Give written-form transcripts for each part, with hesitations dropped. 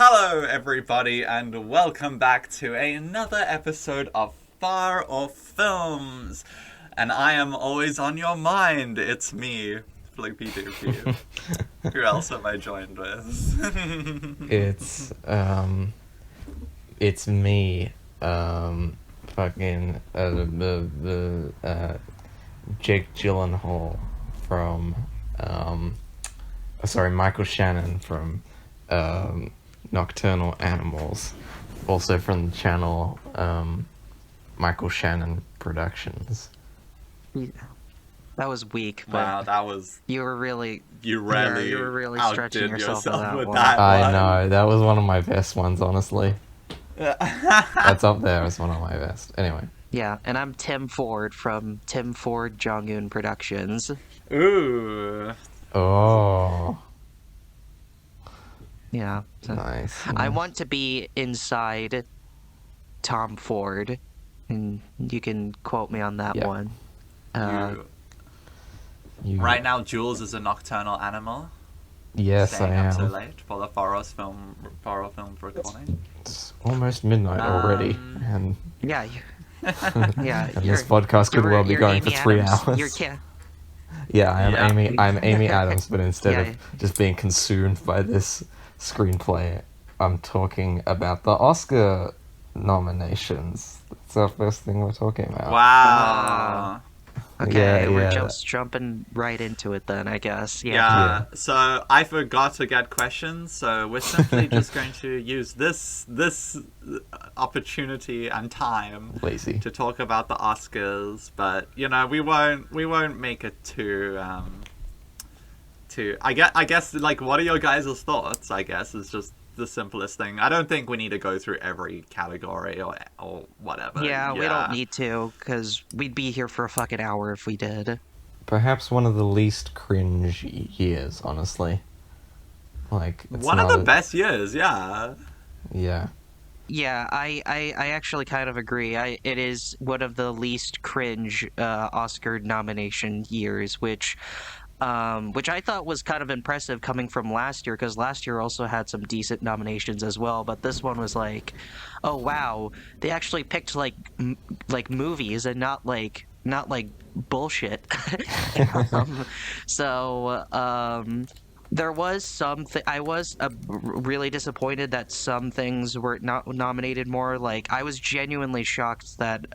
Hello, everybody, and welcome back to another episode of Far Off Films. And I am always on your mind. It's me, Flippy Doopy. Who else am I joined with? It's me, Jake Gyllenhaal from, Michael Shannon from, Nocturnal Animals, also from the channel, Michael Shannon Productions. Yeah. That was weak, but Wow, that was... you were really You you were really stretching outdid yourself with that one. I know, that was one of my best ones, honestly. That's up there as one of my best. Anyway. Yeah, and I'm Tim Ford from Tim Ford Jong-un Productions. Ooh. Oh. Yeah. So Nice. I want to be inside Tom Ford, and you can quote me on that Yep. one. Right now, Jules is a nocturnal animal. Yes, I Staying up so am. late for the Faro film recording. It's almost midnight already, and Yeah, yeah. and this podcast could well be you're going Amy for 3 Adams. hours. You're I'm Amy Adams, but instead Yeah. of just being consumed by this screenplay, I'm talking about the Oscar nominations. That's our first thing we're talking about. Wow. Okay, Yeah, we're yeah. just jumping right into it then, I guess. Yeah. So I forgot to get questions, so we're simply just going to use this opportunity and time Lazy. to talk about the Oscars, but we won't make it too I guess like, what are your guys' thoughts? I guess is just the simplest thing. I don't think we need to go through every category or whatever. Yeah, we don't need to, because we'd be here for a fucking hour if we did. Perhaps one of the least cringe years, honestly. Like, it's One of not the best years, yeah. Yeah. Yeah, I actually kind of agree. It is one of the least cringe Oscar nomination years, which I thought was kind of impressive coming from last year, because last year also had some decent nominations as well, but this one was like, oh wow, they actually picked like movies and not like bullshit. There was I was really disappointed that some things were not nominated more. Like, I was genuinely shocked that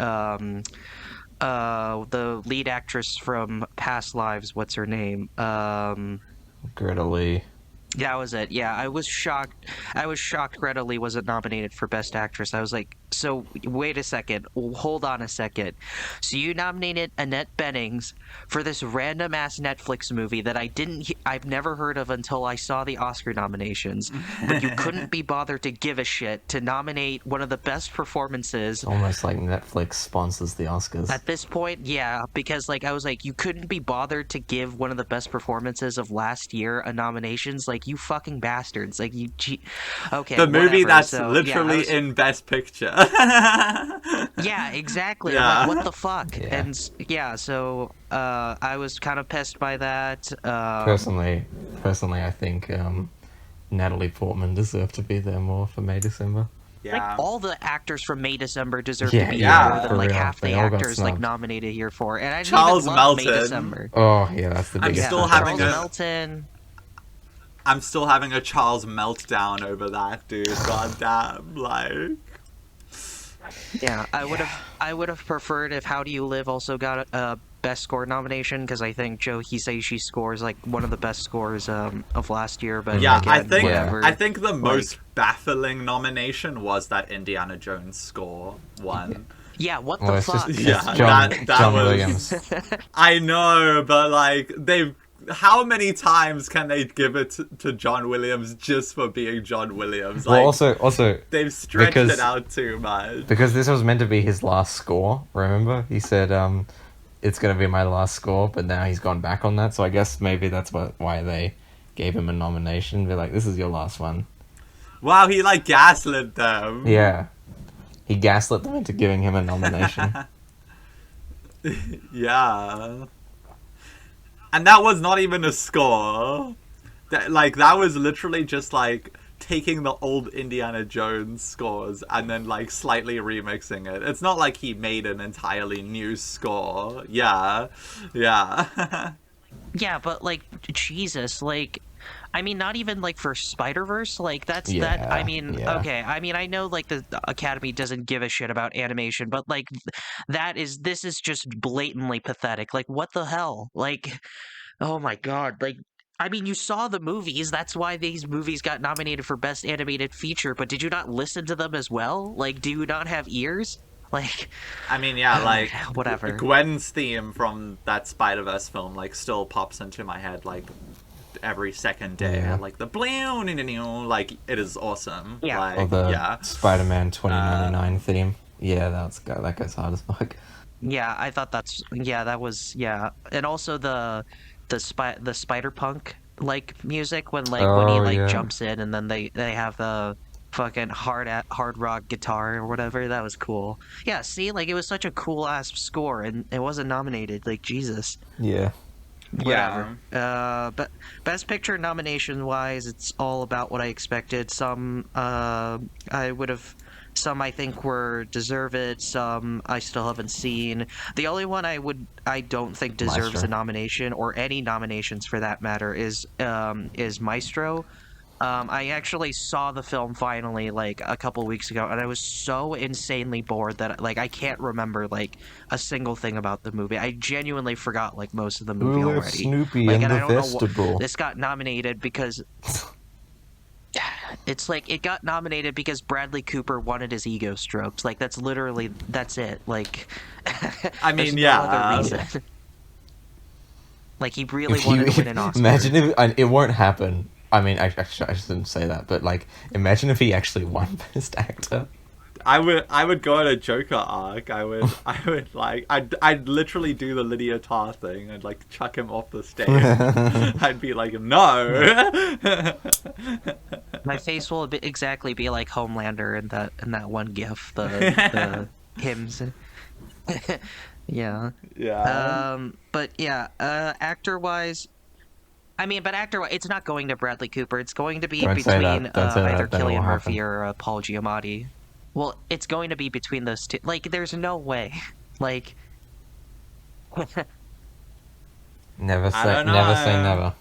the lead actress from Past Lives, what's her name? Greta Lee. That was it. Yeah, I was shocked. Greta Lee wasn't nominated for Best Actress. I was like, so wait a second, hold on a second. So you nominated Annette Bening's for this random ass Netflix movie that I've never heard of until I saw the Oscar nominations, but you couldn't be bothered to give a shit to nominate one of the best performances. Almost like Netflix sponsors the Oscars. At this point, yeah, because I was like, you couldn't be bothered to give one of the best performances of last year a nominations. Like, you fucking bastards. Like, okay, The movie whatever. that's So, literally in Best Picture. Yeah, exactly. Yeah. I'm like, what the fuck? Yeah. And yeah, so I was kind of pissed by that. Personally, I think Natalie Portman deserved to be there more for May December. Yeah. All the actors from May December deserve Yeah, to be yeah, more than for like real. half the They all got actors snubbed. nominated here for. And I didn't Charles even love May Melton. December. Oh yeah, that's the I'm biggest. still one. having Charles a- Melton. I'm still having a Charles meltdown over that, dude. God damn, like... Yeah, I would have preferred if How Do You Live also got a Best Score nomination, because I think Joe Hisaishi scores like one of the best scores of last year. But Yeah, again, whatever. I think the most baffling nomination was that Indiana Jones score one. Yeah, what Well, the it's just fuck? Yeah, it's John, that John was- Williams. I know, but like how many times can they give it to John Williams just for being John Williams? Like, Well, also they've stretched because- it out too much. because this was meant to be his last score. Remember, he said it's gonna be my last score, but now he's gone back on that. So I guess maybe that's why they gave him a nomination. They're like, this is your last one. Wow, he like gaslit them. Yeah, he gaslit them into giving him a nomination. Yeah. And that was not even a score. That was literally just like taking the old Indiana Jones scores and then like slightly remixing it. It's not like he made an entirely new score. Yeah. Yeah, but like Jesus, like I mean, not even like for Spider-Verse, like that's that. I Yeah, mean, yeah. okay, I mean, I know like the Academy doesn't give a shit about animation, but like this is just blatantly pathetic. Like, what the hell? Like, oh my God, like. I mean, you saw the movies. That's why these movies got nominated for Best Animated Feature. But did you not listen to them as well? Like, do you not have ears? Like, I mean, yeah, like whatever. Gwen's theme from that Spider-Verse film like still pops into my head like every second day. Yeah. Like the like it is awesome. Yeah. Like, Or the yeah. Spider-Man 2099 theme. Yeah, that goes hard as fuck. Yeah, I thought that was and also the spider punk like music when when he Oh, like yeah. jumps in and then they have the fucking hard rock guitar or whatever. That was cool. Yeah, see, like it was such a cool ass score and it wasn't nominated. Like Jesus. Yeah. Whatever. But Best Picture nomination wise, it's all about what I expected. Some some I think were deserved. Some I still haven't seen. The only one I don't think deserves Maestro. a nomination or any nominations for that matter is Maestro. I actually saw the film finally like a couple weeks ago, and I was so insanely bored that like I can't remember like a single thing about the movie. I genuinely forgot like most of the movie Who let already. Snoopy Like, in and the I don't know vestibule? this got nominated because it's like it got nominated because Bradley Cooper wanted his ego stroked. Like that's it. Like I there's mean, no yeah. other reason. Like he really If wanted to win an Oscar. Imagine if it won't happen. I mean, I shouldn't say that, but like, imagine if he actually won Best Actor. I would go on a Joker arc. I'd literally do the Lydia Tarr thing. I'd like chuck him off the stage. I'd be like, no. My face will exactly be like Homelander in that one GIF, the hymns. Yeah. Yeah. But yeah, actor-wise, I mean, it's not going to Bradley Cooper. It's going to be Don't say between that. Don't say that. either Then it Cillian won't Murphy happen. or Paul Giamatti. Well, it's going to be between those two. Like, there's no way. Like, Never I say don't know. never.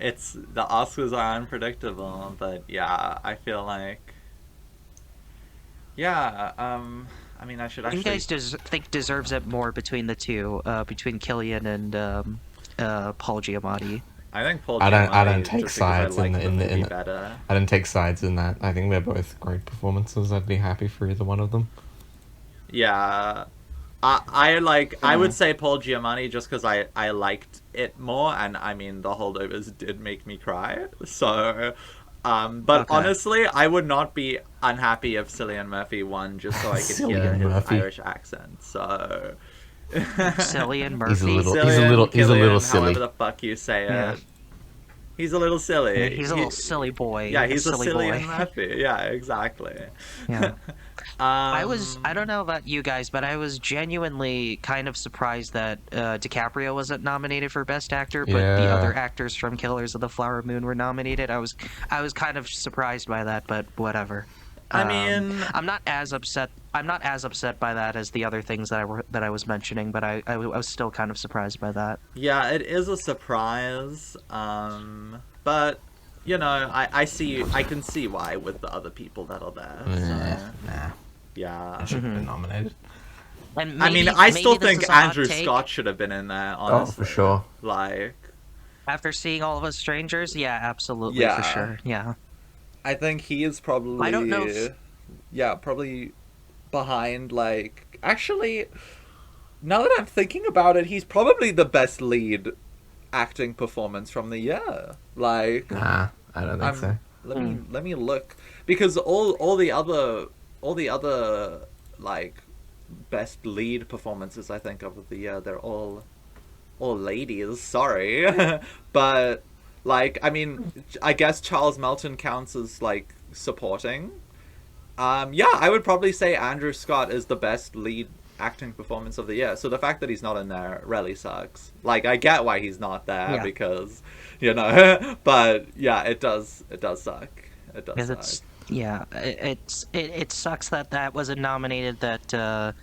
It's the Oscars are unpredictable, but yeah, I feel like yeah. I mean, I should you actually. guys think deserves it more between the two, between Cillian and Paul Giamatti. I think Paul. I don't Giamatti, take just because I sides like in the movie the better. I don't take sides in that. I think they're both great performances. I'd be happy for either one of them. Yeah. I would say Paul Giamatti just because I liked it more, and I mean the holdovers did make me cry. So, but Okay. honestly, I would not be unhappy if Cillian Murphy won just so I could hear Cillian his Murphy. Irish accent. So, Cillian Murphy. He's a little Cillian, silly. However the fuck you say Yeah. it. He's a little silly. He's a little silly boy. Yeah, he's a silly Cillian boy. Murphy. Yeah, exactly. Yeah. I I don't know about you guys, but I was genuinely kind of surprised that DiCaprio wasn't nominated for Best Actor, but the Yeah. other actors from Killers of the Flower Moon were nominated. I was kind of surprised by that, but whatever. I mean, I'm not as upset by that as the other things that I was mentioning, but I was still kind of surprised by that. yeah, it is a surprise. But you know, I can see why with the other people that are there. So, Nah, yeah. I should have been nominated. And I mean, maybe- I maybe still this think is a hot Andrew take. Scott should have been in there. Oh, Honestly, for sure. Like, After seeing All of Us Strangers, yeah, absolutely, Yeah. for sure, yeah. I think he is probably. I don't know if- Yeah, probably behind. Like, actually, now that I'm thinking about it, he's probably the best lead acting performance from the year. Like, Nah, I don't think so. let me look, because all the other like best lead performances I think of the year, they're all ladies. Sorry, but like, I mean, I guess Charles Melton counts as like supporting. Yeah, I would probably say Andrew Scott is the best lead acting performance of the year. So the fact that he's not in there really sucks. Like, I get why he's not there because, but yeah, it does suck. It does suck. It sucks that wasn't nominated. That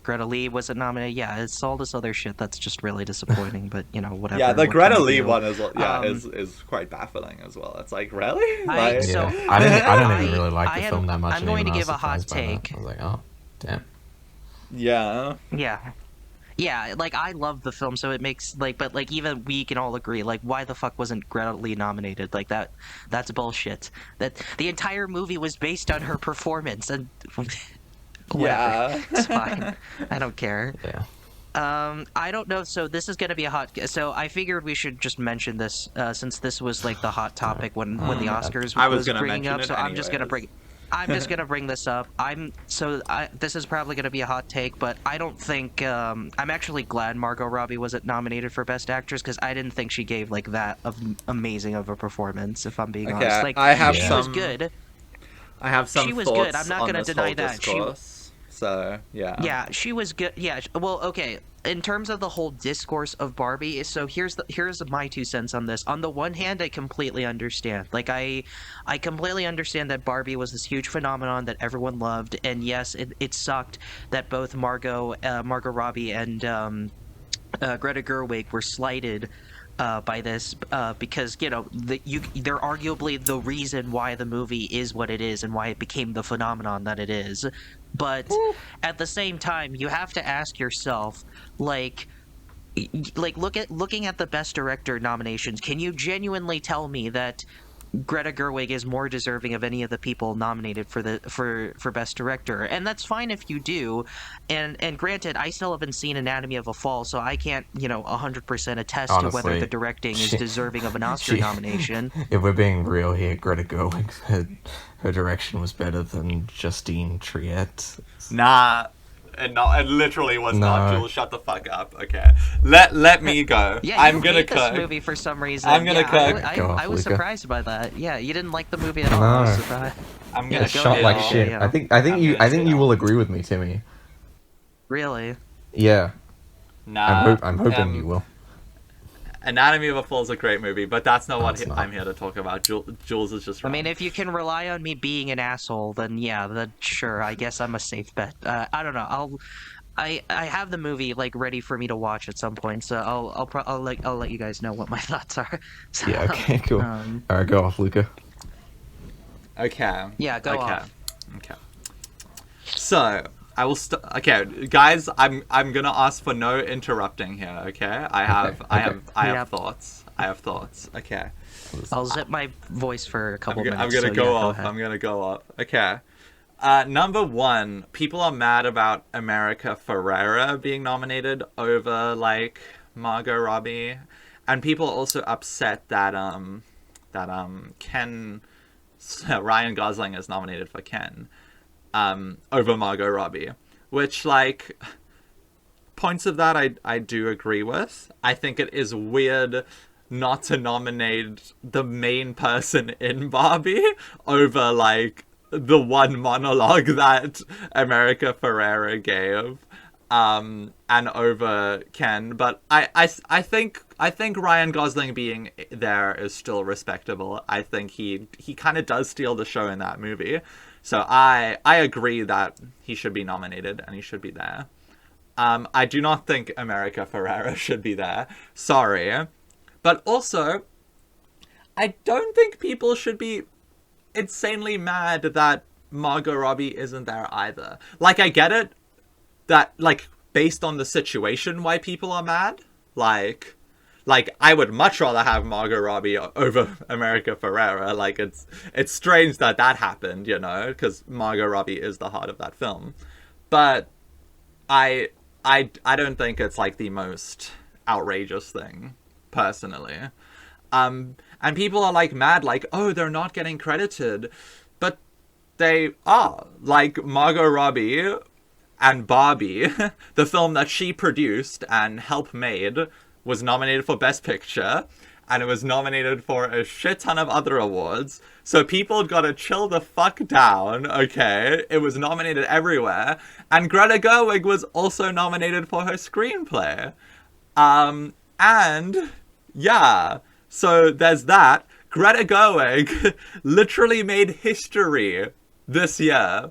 Greta Lee wasn't nominated. Yeah, it's all this other shit that's just really disappointing. But whatever. Yeah, the what Greta can you Lee do? one is quite baffling as well. It's like, really? I didn't even really like the film that much. I'm going to give a hot surprised by that. take. I was like, oh, damn. Yeah. Yeah, like, I love the film, so it makes, like, but, like, even we can all agree, like, why the fuck wasn't Greta Lee nominated? Like, that's bullshit. That the entire movie was based on her performance, and Yeah. it's fine. I don't care. Yeah. I don't know, so this is gonna be a hot... So I figured we should just mention this, since this was, like, the hot topic when the Oscars I was was gonna bringing mention up, it so I'm just gonna anyways. gonna bring this up. This is probably gonna be a hot take, but I don't think I'm actually glad Margot Robbie wasn't nominated for Best Actress because I didn't think she gave like that amazing of a performance. If I'm being honest, like I have she was good. I have some She was thoughts good. I'm not on gonna this deny whole that. discourse. So yeah. Yeah, she was good. Yeah, well, okay. In terms of the whole discourse of Barbie, so here's my 2 cents on this. On the one hand, I completely understand. Like, I completely understand that Barbie was this huge phenomenon that everyone loved, and yes, it sucked that both Margot Robbie and Greta Gerwig were slighted by this because they're arguably the reason why the movie is what it is and why it became the phenomenon that it is. But at the same time, you have to ask yourself, looking at the Best Director nominations, can you genuinely tell me that Greta Gerwig is more deserving of any of the people nominated for Best Director? And that's fine if you do. And granted, I still haven't seen Anatomy of a Fall, so I can't 100% attest to whether the directing is deserving of an Oscar nomination. If we're being real here, Greta Gerwig, her direction was better than Justine Triet. Nah. It literally was not. Jules, shut the fuck up. Okay, let me go. Yeah, I'm you gonna hate cook. this movie for some reason. I'm gonna cook. I was Luca. surprised by that. Yeah, you didn't like the movie at all. No. I was surprised. I'm gonna It's go shot like now. shit. Yeah. I think you will agree with me, Timmy. Really? Yeah, Nah. I'm hoping you will. Anatomy of a Fall is a great movie, but that's not what it's not. I'm here to talk about. Jules is just I wrong. mean, if you can rely on me being an asshole, then yeah, then sure. I guess I'm a safe bet. I don't know. I have the movie like ready for me to watch at some point, so I'll let you guys know what my thoughts are. So, Yeah. Okay. Cool. All right, go off, Luca. Okay. Yeah, go off. Okay. So I will okay, guys. I'm gonna ask for no interrupting here. Okay. I have thoughts. Okay. I'll zip my voice for a couple minutes. I'm gonna so go yeah, off. ahead. I'm gonna go off. Okay. Number 1, people are mad about America Ferrera being nominated over like Margot Robbie, and people are also upset that Ryan Gosling is nominated for Ken over Margot Robbie, which like points of that I do agree with. I think it is weird not to nominate the main person in Barbie over like the one monologue that America Ferrera gave, and over Ken. But I think Ryan Gosling being there is still respectable. I think he kind of does steal the show in that movie. So I agree that he should be nominated and he should be there. I do not think America Ferrera should be there. Sorry. But also, I don't think people should be insanely mad that Margot Robbie isn't there either. Like, I get it that, like, based on the situation why people are mad. Like I would much rather have Margot Robbie over America Ferrera. Like, it's strange that happened, because Margot Robbie is the heart of that film. But I don't think it's, like, the most outrageous thing, personally. And people are, like, mad, like, oh, they're not getting credited. But they are. Like, Margot Robbie and Barbie, the film that she produced and helped made, was nominated for Best Picture. and it was nominated for a shit ton of other awards. So people gotta chill the fuck down, okay? It was nominated everywhere. And Greta Gerwig was also nominated for her screenplay. And yeah, so there's that. Greta Gerwig literally made history this year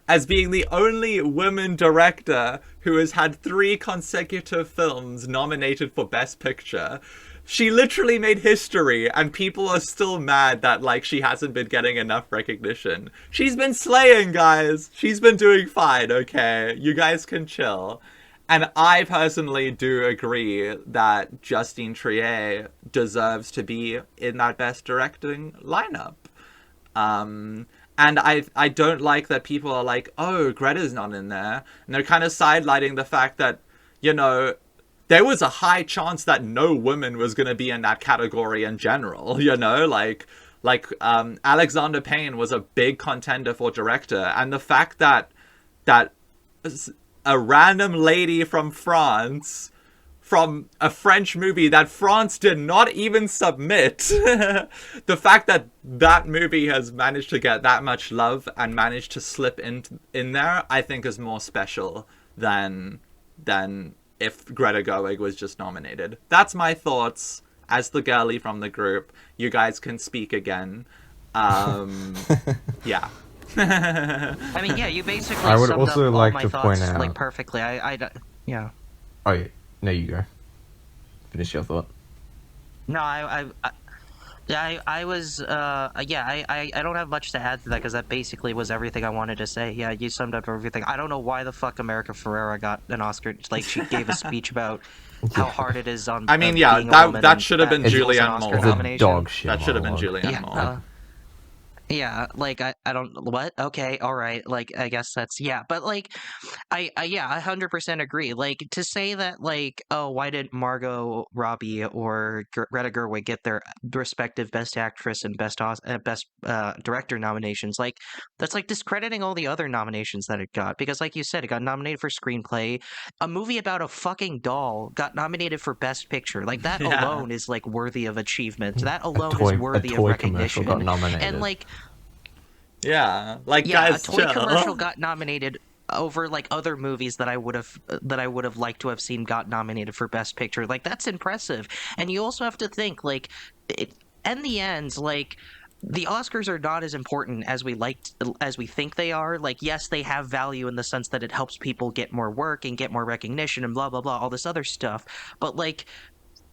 as being the only woman director who has had 3 consecutive films nominated for Best Picture. She literally made history, and people are still mad that, like, she hasn't been getting enough recognition. She's been slaying, guys. She's been doing fine, okay? You guys can chill. And I personally do agree that Justine Triet deserves to be in that Best Directing lineup. And I don't like that people are like, oh, Greta's not in there. And they're kind of sidelighting the fact that, you know, there was a high chance that no woman was going to be in that category in general, you know? Like Alexander Payne was a big contender for director. And the fact that a random lady from France, from a French movie that France did not even submit, the fact that that movie has managed to get that much love and managed to slip in there, I think is more special than if Greta Gerwig was just nominated. That's my thoughts as the girly from the group. You guys can speak again. Yeah. I mean, yeah, you basically I would summed also up like all my to thoughts, point out- like, perfectly. Yeah. Oh, yeah. No, you go. Finish your thought. No, I was, I don't have much to add to that, because that basically was everything I wanted to say. Yeah, you summed up everything. I don't know why the fuck America Ferrera got an Oscar. Like, she gave a speech about how hard it is on. I mean, being a woman, that and should have been that equals an Julianne Oscar Moore. It's a nomination. dog shit. That should have been monologue. Julianne Moore. Yeah, like, I don't, what? Okay, alright, like, I guess that's, yeah, but, like, I 100% agree. Like, to say that, like, oh, why didn't Margot Robbie or Greta Gerwig get their respective Best Actress and Best Director nominations, like, that's, like, discrediting all the other nominations that it got, because, like you said, it got nominated for Screenplay. A movie about a fucking doll got nominated for Best Picture. Like, that Yeah. alone is, like, worthy of achievement. That alone a is worthy toy of commercial recognition. got nominated. And, like, Yeah, like, yeah, guys, a toy chill. commercial got nominated over, like, other movies that I would have liked to have seen got nominated for Best Picture. Like, that's impressive. And you also have to think, like, in the end, like, the Oscars are not as important as we think they are. Like, yes, they have value in the sense that it helps people get more work and get more recognition and blah blah blah, all this other stuff. But, like,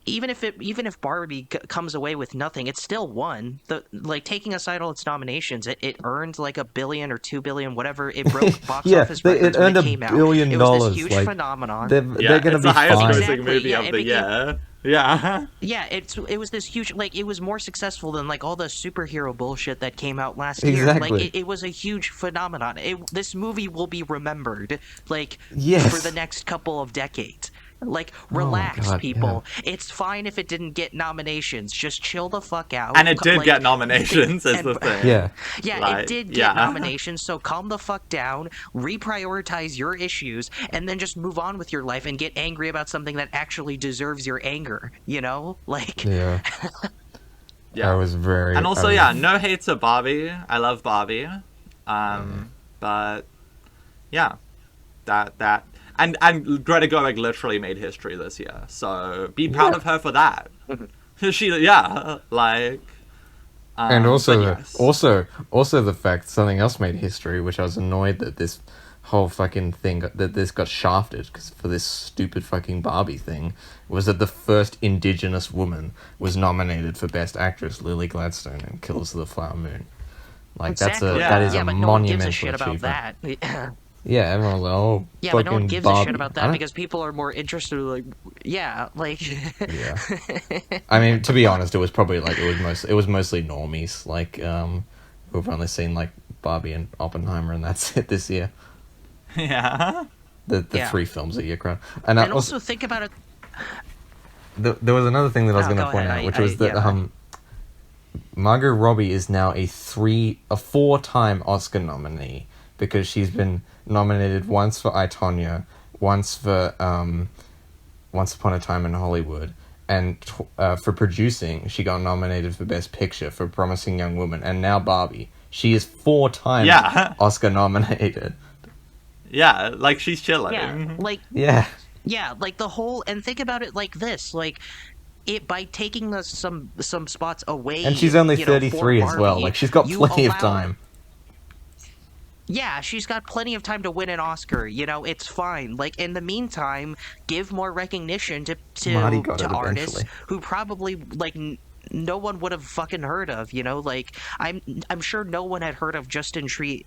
even if Barbie comes away with nothing, it still won. Like, taking aside all its nominations, it earned like $1 billion or $2 billion, whatever. It broke box office records when it came out. $1 billion. It was this huge phenomenon. They're gonna it's be the highest fine. grossing Exactly, movie yeah, of it the became- year. Yeah. Yeah, it was this huge, like, it was more successful than, like, all the superhero bullshit that came out last year. Exactly. Like, it was a huge phenomenon. This movie will be remembered, like, Yes. for the next couple of decades. Like, relax, God, people. It's fine if it didn't get nominations. Just chill the fuck out. And it did Like, get nominations, is the thing. Yeah. Yeah, Like, it did get yeah. nominations, so calm the fuck down, reprioritize your issues, and then just move on with your life and get angry about something that actually deserves your anger, you know? Like, Yeah. Yeah. I was very. And also, I was- yeah, no hate to Barbie. I love Barbie. But yeah, that and Greta Gerwig literally made history this year. So be proud of her for that. She, yeah, like. And also, but yes. also the fact something else made history, which I was annoyed that this whole fucking thing that this got shafted because for this stupid fucking Barbie thing was that the first Indigenous woman was nominated for Best Actress, Lily Gladstone, in Killers of the Flower Moon. Like exactly. that is yeah, a but no one monumental gives a shit about achievement. that. Yeah, everyone's like, oh, Yeah, but no one fucking gives Barbie. a shit about I that don't- because people are more interested, like, yeah, like... Yeah. I mean, to be honest, it was mostly normies, like, who've only seen, like, Barbie and Oppenheimer, and that's it this year. Yeah. The Yeah. 3 films a year crowd. And also think about it... There was another thing that I was No, going to go point ahead. out, which was that yeah. Margot Robbie is now a 4-time Oscar nominee because she's been nominated once for I, Tonya, once for Once Upon a Time in Hollywood, and for producing, she got nominated for Best Picture for Promising Young Woman, and now Barbie. She is 4 times Oscar nominated. Yeah, like she's chilling. Yeah, like Yeah. yeah, like the whole, and think about it like this, like it by taking some spots away, And she's only you know, 33 for as well. Barbie, Like, she's got you plenty of allow- time. Yeah, she's got plenty of time to win an Oscar. You know, it's fine. Like in the meantime, give more recognition to Marty got it artists eventually. who probably like no one would have fucking heard of. You know, like I'm sure no one had heard of Justin Triet.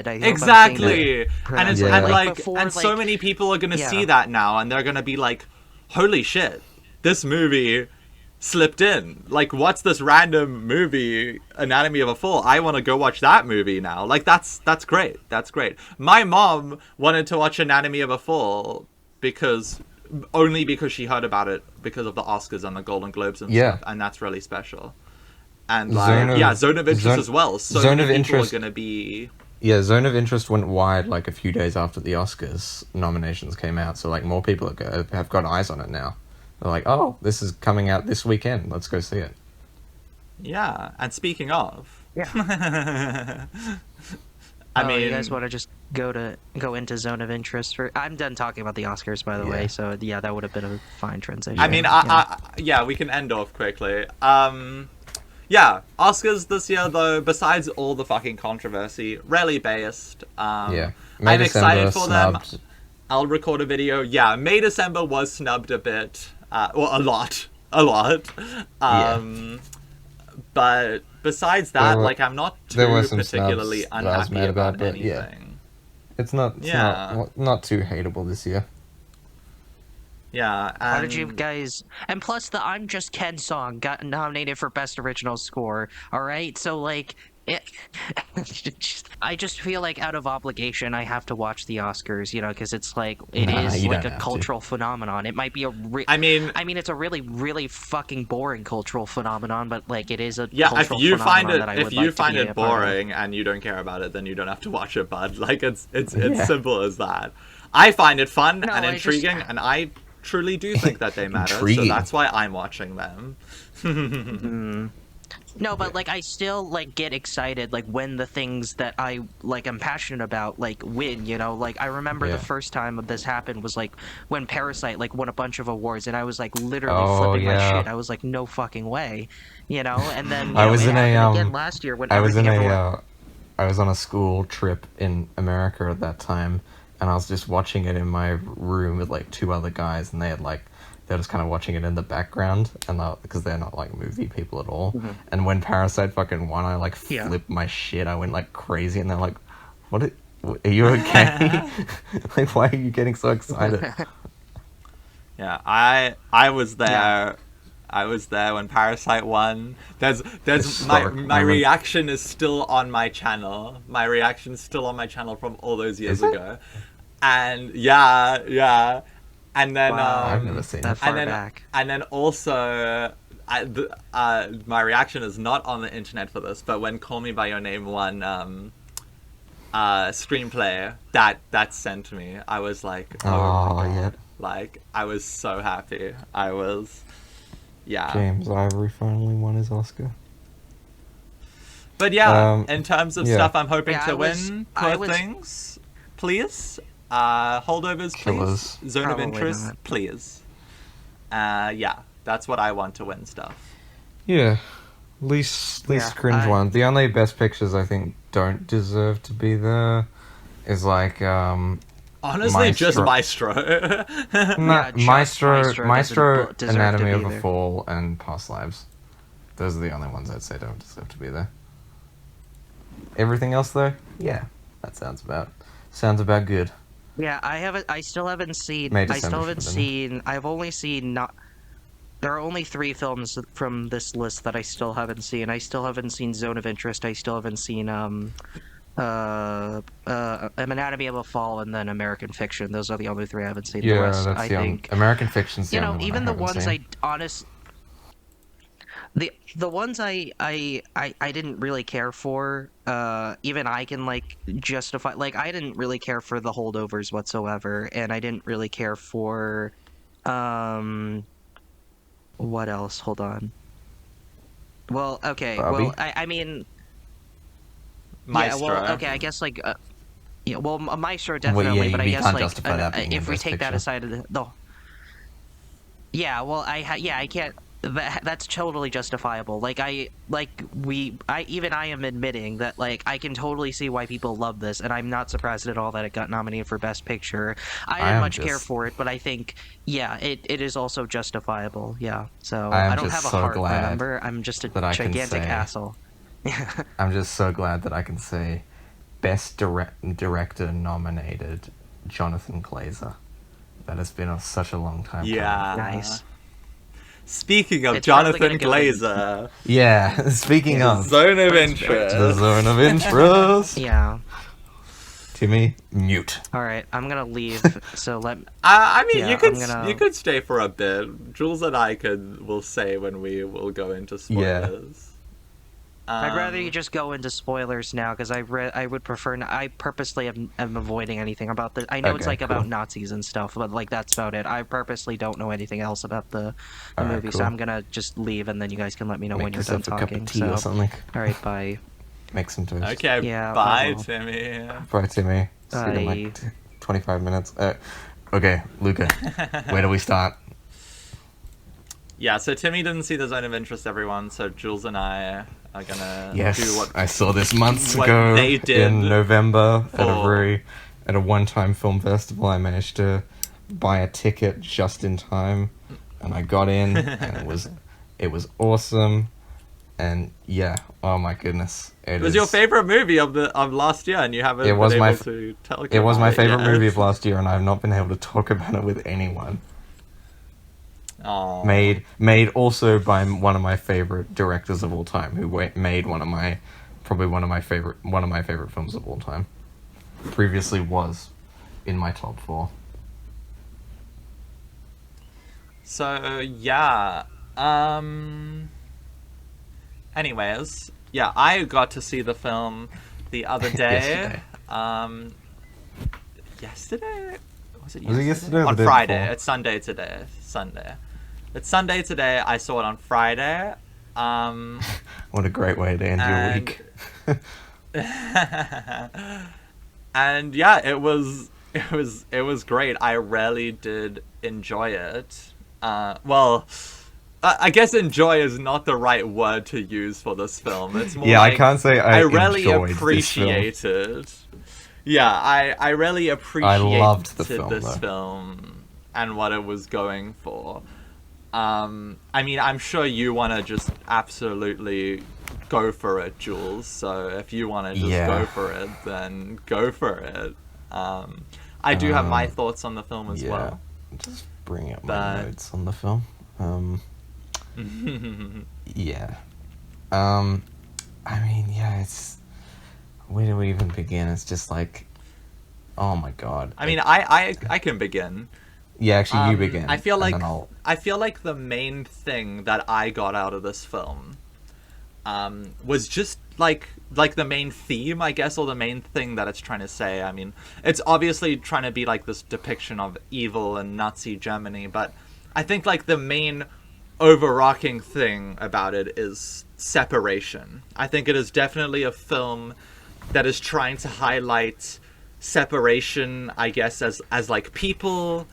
I hope I'm saying Exactly. that And it's Yeah. and like before, and so like- many people are gonna Yeah. see that now, and they're gonna be like, "Holy shit, this movie slipped in. Like, what's this random movie, Anatomy of a Fall? I want to go watch that movie now." Like, that's great. That's great. My mom wanted to watch Anatomy of a Fall only because she heard about it because of the Oscars and the Golden Globes and Yeah. stuff, and that's really special. And Zone of Interest as well. So Zone many of people Interest- are gonna be. Yeah, Zone of Interest went wide like a few days after the Oscars nominations came out, so like more people have got eyes on it now. They're like, oh, this is coming out this weekend. Let's go see it. Yeah, and speaking of, Yeah. I mean, you guys want to just go into Zone of Interest? I'm done talking about the Oscars, by the way. So yeah, that would have been a fine transition. I mean, yeah, we can end off quickly. Yeah, Oscars this year though, besides all the fucking controversy, rarely based. Yeah, I'm excited for snubbed. them. I'll record a video. Yeah, May December was snubbed a bit, well, a lot. But besides that, were- like, I'm not there were too some particularly snubs that I was unhappy mad about about, but anything. yeah. It's not not too hateable this year. Yeah. How did you guys? And plus, the "I'm Just Ken" song got nominated for Best Original Score. All right, so like, I just feel like out of obligation, I have to watch the Oscars. You know, because it's like it is you like don't a have to. cultural phenomenon. It might be I mean, it's a really, really fucking boring cultural phenomenon, but like it is a yeah, if cultural you find phenomenon it that I would like to be a part of. boring and you don't care about it, then you don't have to watch it, bud. Like, it's simple as that. I find it fun No, and I just- intriguing, and I truly do think that they matter. So Intriguing. that's why I'm watching them. No, but like I still like get excited like when the things that I like am passionate about like win, you know? Like I remember Yeah. the first time this happened was like when Parasite like won a bunch of awards and I was like literally Oh, flipping my yeah. shit. I was like no fucking way, you know? And then you I know, was it in a, happened again last year when I was everyone... I was on a school trip in America at that time, and I was just watching it in my room with like 2 other guys, and they're just kind of watching it in the background, and because they're not like movie people at all. Mm-hmm. And when Parasite fucking won, I like Yeah. flipped my shit. I went like crazy, and they're like, "What? Are you okay? Like, why are you getting so excited?" Yeah, I was there. Yeah. I was there when Parasite won. There's Historic my moment. reaction is still on my channel. My reaction is still on my channel from all those years Is it? ago. And yeah. And then Wow. I've never seen That it. far and then back. and then also my reaction is not on the internet for this, but when Call Me by Your Name won screenplay, that sent me. I was like, oh my God. Yeah. Like, I was so happy. I was, yeah. James Ivory finally won his Oscar. But yeah, Um, in terms of yeah. stuff I'm hoping Yeah, to I was- win, I poor was- things, please. Holdovers, Killers. please. Zone Probably of interest, not. please. Yeah, that's what I want to win stuff. Yeah, least Yeah, cringe I- one. The only best pictures I think don't deserve to be there is like Honestly, just Maestro. Maestro. Yeah, just Maestro, Maestro doesn't deserve Anatomy to of be a there. Fall, and Past Lives. Those are the only ones I'd say don't deserve to be there. Everything else though, yeah, that sounds about good. Yeah, I still haven't seen. May I December still haven't for them. seen. I've only seen not. There are only 3 films from this list that I still haven't seen. I still haven't seen Zone of Interest. I still haven't seen Anatomy of a Fall, and then American Fiction. Those are the only 3 I haven't seen. Yeah, the rest, that's I the think. American Fiction's the You know, only one even I the haven't ones seen. the ones I didn't really care for, even I can like justify, like I didn't really care for the Holdovers whatsoever, and I didn't really care for What else? Hold on. Well, okay. Barbie? Well, I mean, yeah. Maestro. Well, okay. I guess like, yeah. Well, Maestro Well, yeah, definitely, but I you guess can't like, justify that being in if we Best take that Picture. aside of the yeah. Well, yeah. I can't. That's totally justifiable. Like I am admitting that like I can totally see why people love this, and I'm not surprised at all that it got nominated for Best Picture. I I didn't am much care just, for it, but I think yeah, it is also justifiable. Yeah. So I I am don't just have a so heart. glad Remember, I'm just a that I can gigantic say, asshole. I'm just so glad that I can say, Best Director nominated, Jonathan Glazer. That has been such a long time coming. Yeah. Nice. Speaking of It's probably Jonathan gonna go in- Glazer, Yeah, speaking the of, zone of That's interest. the zone of interest. Yeah. Timmy, mute. All right. I'm gonna leave. So let. I mean, Yeah, you I'm could stay for a bit. Jules and I will say when we will go into spoilers. I'd rather you just go into spoilers now because I would prefer. I purposely am avoiding anything about this. I know it's Okay, like about cool. Nazis and stuff, but like that's about it. I purposely don't know anything else about the Alright, movie, so cool. I'm gonna just leave and then you guys can let me know when Make you're done yourself a cup talking. of tea So, or something. all right, bye. Make some toast. Okay, Yeah, I bye, will. Timmy. Bye, Timmy. See you in like Bye. 25 minutes. Okay, Luca, where do we start? Yeah, so Timmy didn't see the zone of interest, everyone. So Jules and I are gonna do Yes, what I saw this months what ago they did in November for- at a one-time film festival. I managed to buy a ticket just in time, and I got in, and it was awesome. And yeah, oh my goodness, It was your favorite movie of last year, and you haven't It was been my able f- to tell. It was my favorite yet. movie of last year, and I've not been able to talk about it with anyone. Aw. Made also by one of my favorite directors of all time, who made one of my favorite films of all time. Previously was in my top 4. So yeah. Anyways, yeah, I got to see the film the other day. Yesterday? Was it yesterday? Was it yesterday or the On day Friday. before? It's Sunday today. It's Sunday today. I saw it on Friday. What a great way to end your And- week. And yeah, it was great. I really did enjoy it. Well, I guess enjoy is not the right word to use for this film. It's more Yeah, like I can't say I I really enjoyed this film. appreciated. Yeah, I really appreciated loved the film, this though. film and what it was going for. I mean, I'm sure you want to just absolutely go for it, Jules. So if you want to just Yeah. go for it, then go for it. I do have my thoughts on the film as Yeah, well. just bring up my But- notes on the film. Yeah. I mean, yeah, it's... Where do we even begin? It's just like... Oh my god. I mean, I can begin. Yeah, actually, you begin. I feel and like then I'll... the main thing that I got out of this film was just like the main theme, I guess, or the main thing that it's trying to say. I mean, it's obviously trying to be like this depiction of evil and Nazi Germany, but I think like the main overarching thing about it is separation. I think it is definitely a film that is trying to highlight separation, I guess, as like people,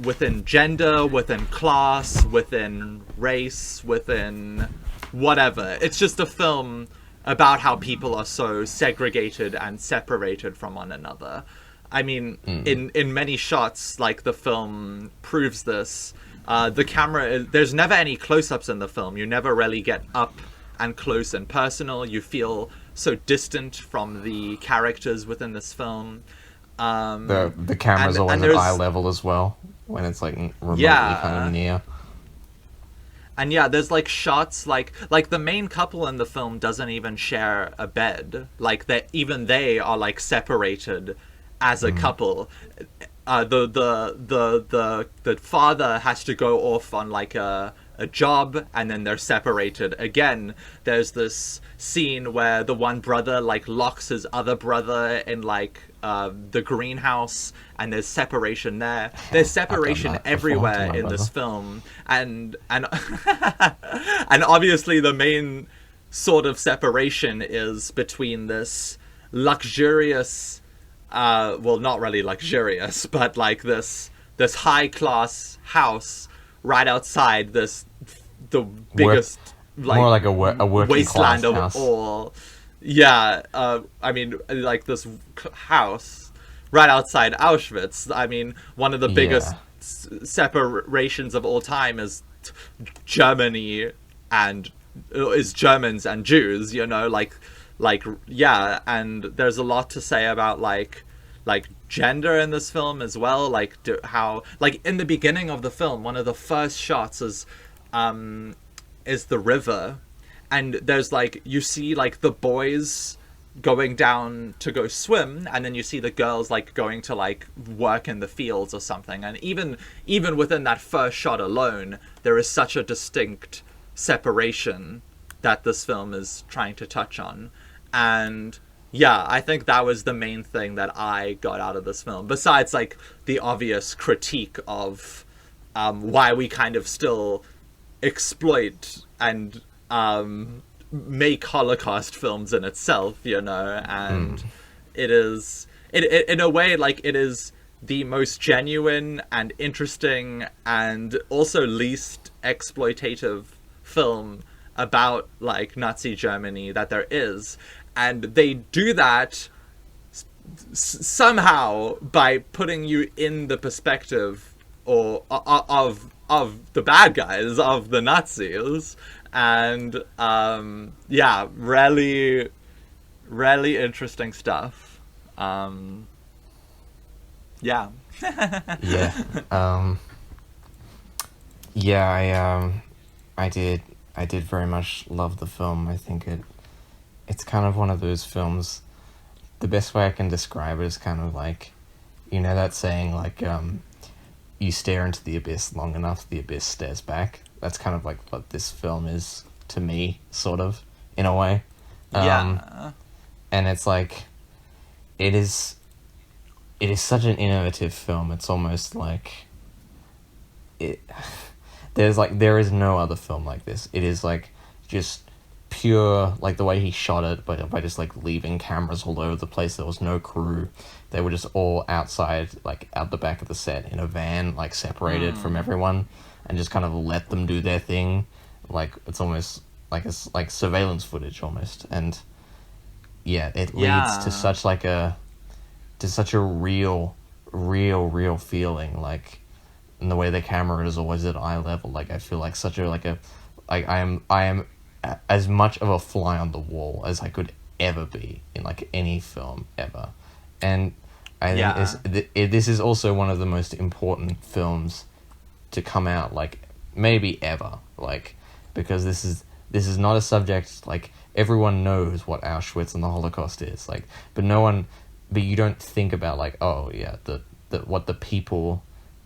within gender, within class, within race, within whatever. It's just a film about how people are so segregated and separated from one another. I mean, in many shots, like the film proves this. The camera, there's never any close-ups in the film. You never really get up and close and personal. You feel so distant from the characters within this film. The camera's and always at there's- eye level as well, when it's like remotely Yeah. kind of near. And yeah, there's like shots like the main couple in the film doesn't even share a bed. Like even they are like separated as a couple. The father has to go off on like a a job, and then they're separated again. There's this scene where the one brother like locks his other brother in like the greenhouse, and there's separation there. There's separation everywhere in this film, and and obviously the main sort of separation is between this luxurious, well, not really luxurious, but like this high class house right outside the biggest more like a working wasteland class of house. all. Yeah, I mean, like this house right outside Auschwitz. I mean, one of the biggest separations of all time is Germany and is Germans and Jews. You know, like yeah, and there's a lot to say about like gender in this film as well. Like how like in the beginning of the film, one of the first shots is the river. And there's like, you see like the boys going down to go swim, and then you see the girls like going to like work in the fields or something. And even within that first shot alone, there is such a distinct separation that this film is trying to touch on. And yeah, I think that was the main thing that I got out of this film, besides like the obvious critique of why we kind of still exploit and make Holocaust films in itself, you know. And it is in a way like it is the most genuine and interesting and also least exploitative film about like Nazi Germany that there is. And they do that somehow by putting you in the perspective or of the bad guys, of the Nazis. And yeah, really interesting stuff. Yeah. I did very much love the film. I think it's kind of one of those films, the best way I can describe it is kind of like, you know that saying like you stare into the abyss long enough, the abyss stares back. That's kind of like what this film is to me, sort of, in a way. Yeah. And it's like, it is such an innovative film. It's almost like there is no other film like this. It is like just pure, like the way he shot it, by just like leaving cameras all over the place. There was no crew. They were just all outside, like out the back of the set in a van, like separated from everyone, and just kind of let them do their thing. Like it's almost like it's like surveillance footage almost. And yeah, it leads to such like a real feeling, like, and the way the camera is always at eye level. Like I feel like such a like I am as much of a fly on the wall as I could ever be in like any film ever. And I think this is also one of the most important films to come out, like maybe ever, like, because this is not a subject, like everyone knows what Auschwitz and the Holocaust is, like, but you don't think about like, oh yeah, what the people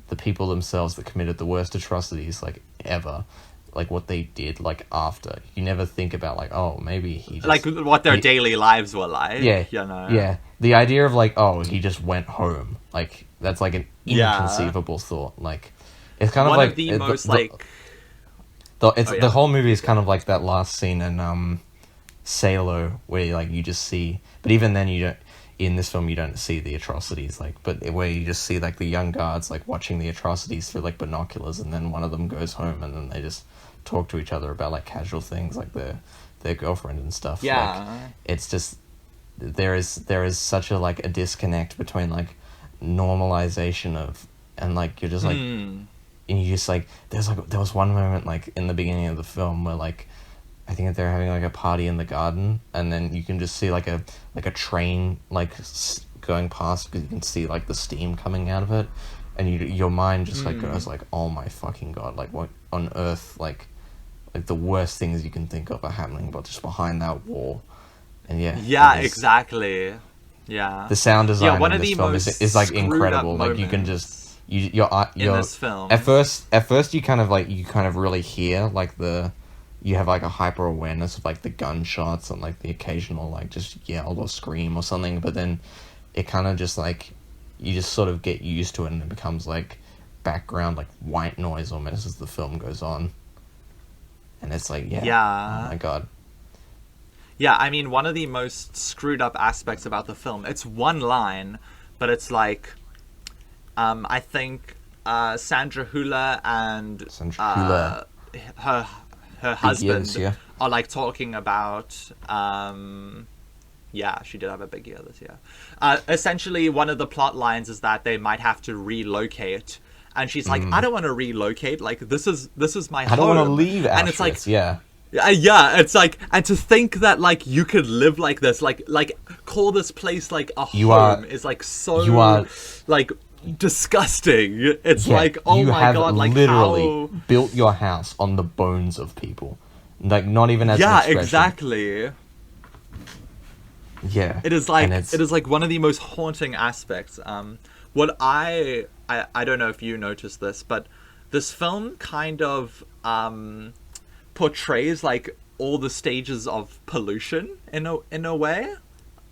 themselves that committed the worst atrocities like ever, like what they did like after. You never think about like, oh, maybe he just, like what their daily lives were like. Yeah, you know. Yeah, the idea of like, oh, he just went home, like that's like an inconceivable thought. Like it's kind one of like of the most like the whole movie is kind of like that last scene in Salo where like you just see, but even then you don't. In this film, you don't see the atrocities, like, but where you just see like the young guards like watching the atrocities through like binoculars, and then one of them goes home, and then they just talk to each other about like casual things, like their girlfriend and stuff. Yeah, like, it's just there is such a like a disconnect between like normalization of, and like you're just like, and you just like there was one moment like in the beginning of the film where like, I think they're having like a party in the garden, and then you can just see like a train like going past, because you can see like the steam coming out of it, and your mind just like goes like, oh my fucking god, like what on earth, like the worst things you can think of are happening, but just behind that wall. And exactly. Yeah, the sound design one in of this the film most is like screwed incredible. up Like you can moments. in this film. At first you kind of really hear like you have like a hyper awareness of like the gunshots and like the occasional like just yell or scream or something, but then it kind of just like you just sort of get used to it and it becomes like background like white noise almost as the film goes on. And it's like, yeah. Oh my god. Yeah, I mean, one of the most screwed up aspects about the film, it's one line, but it's like, I think Sandra Hüller and her husband ears, yeah. are like talking about, yeah, she did have a big year this year. Essentially, one of the plot lines is that they might have to relocate. And she's like, I don't want to relocate. Like, this is my home. I don't want to leave Auschwitz, and it's like, yeah. Yeah, it's like, and to think that like you could live like this, like call this place like a home is like so like disgusting. It's like, oh my god, like literally how built your house on the bones of people, like not even as an expression. Exactly. Yeah, it is like one of the most haunting aspects. What I don't know if you noticed this, but this film kind of portrays like all the stages of pollution in a way.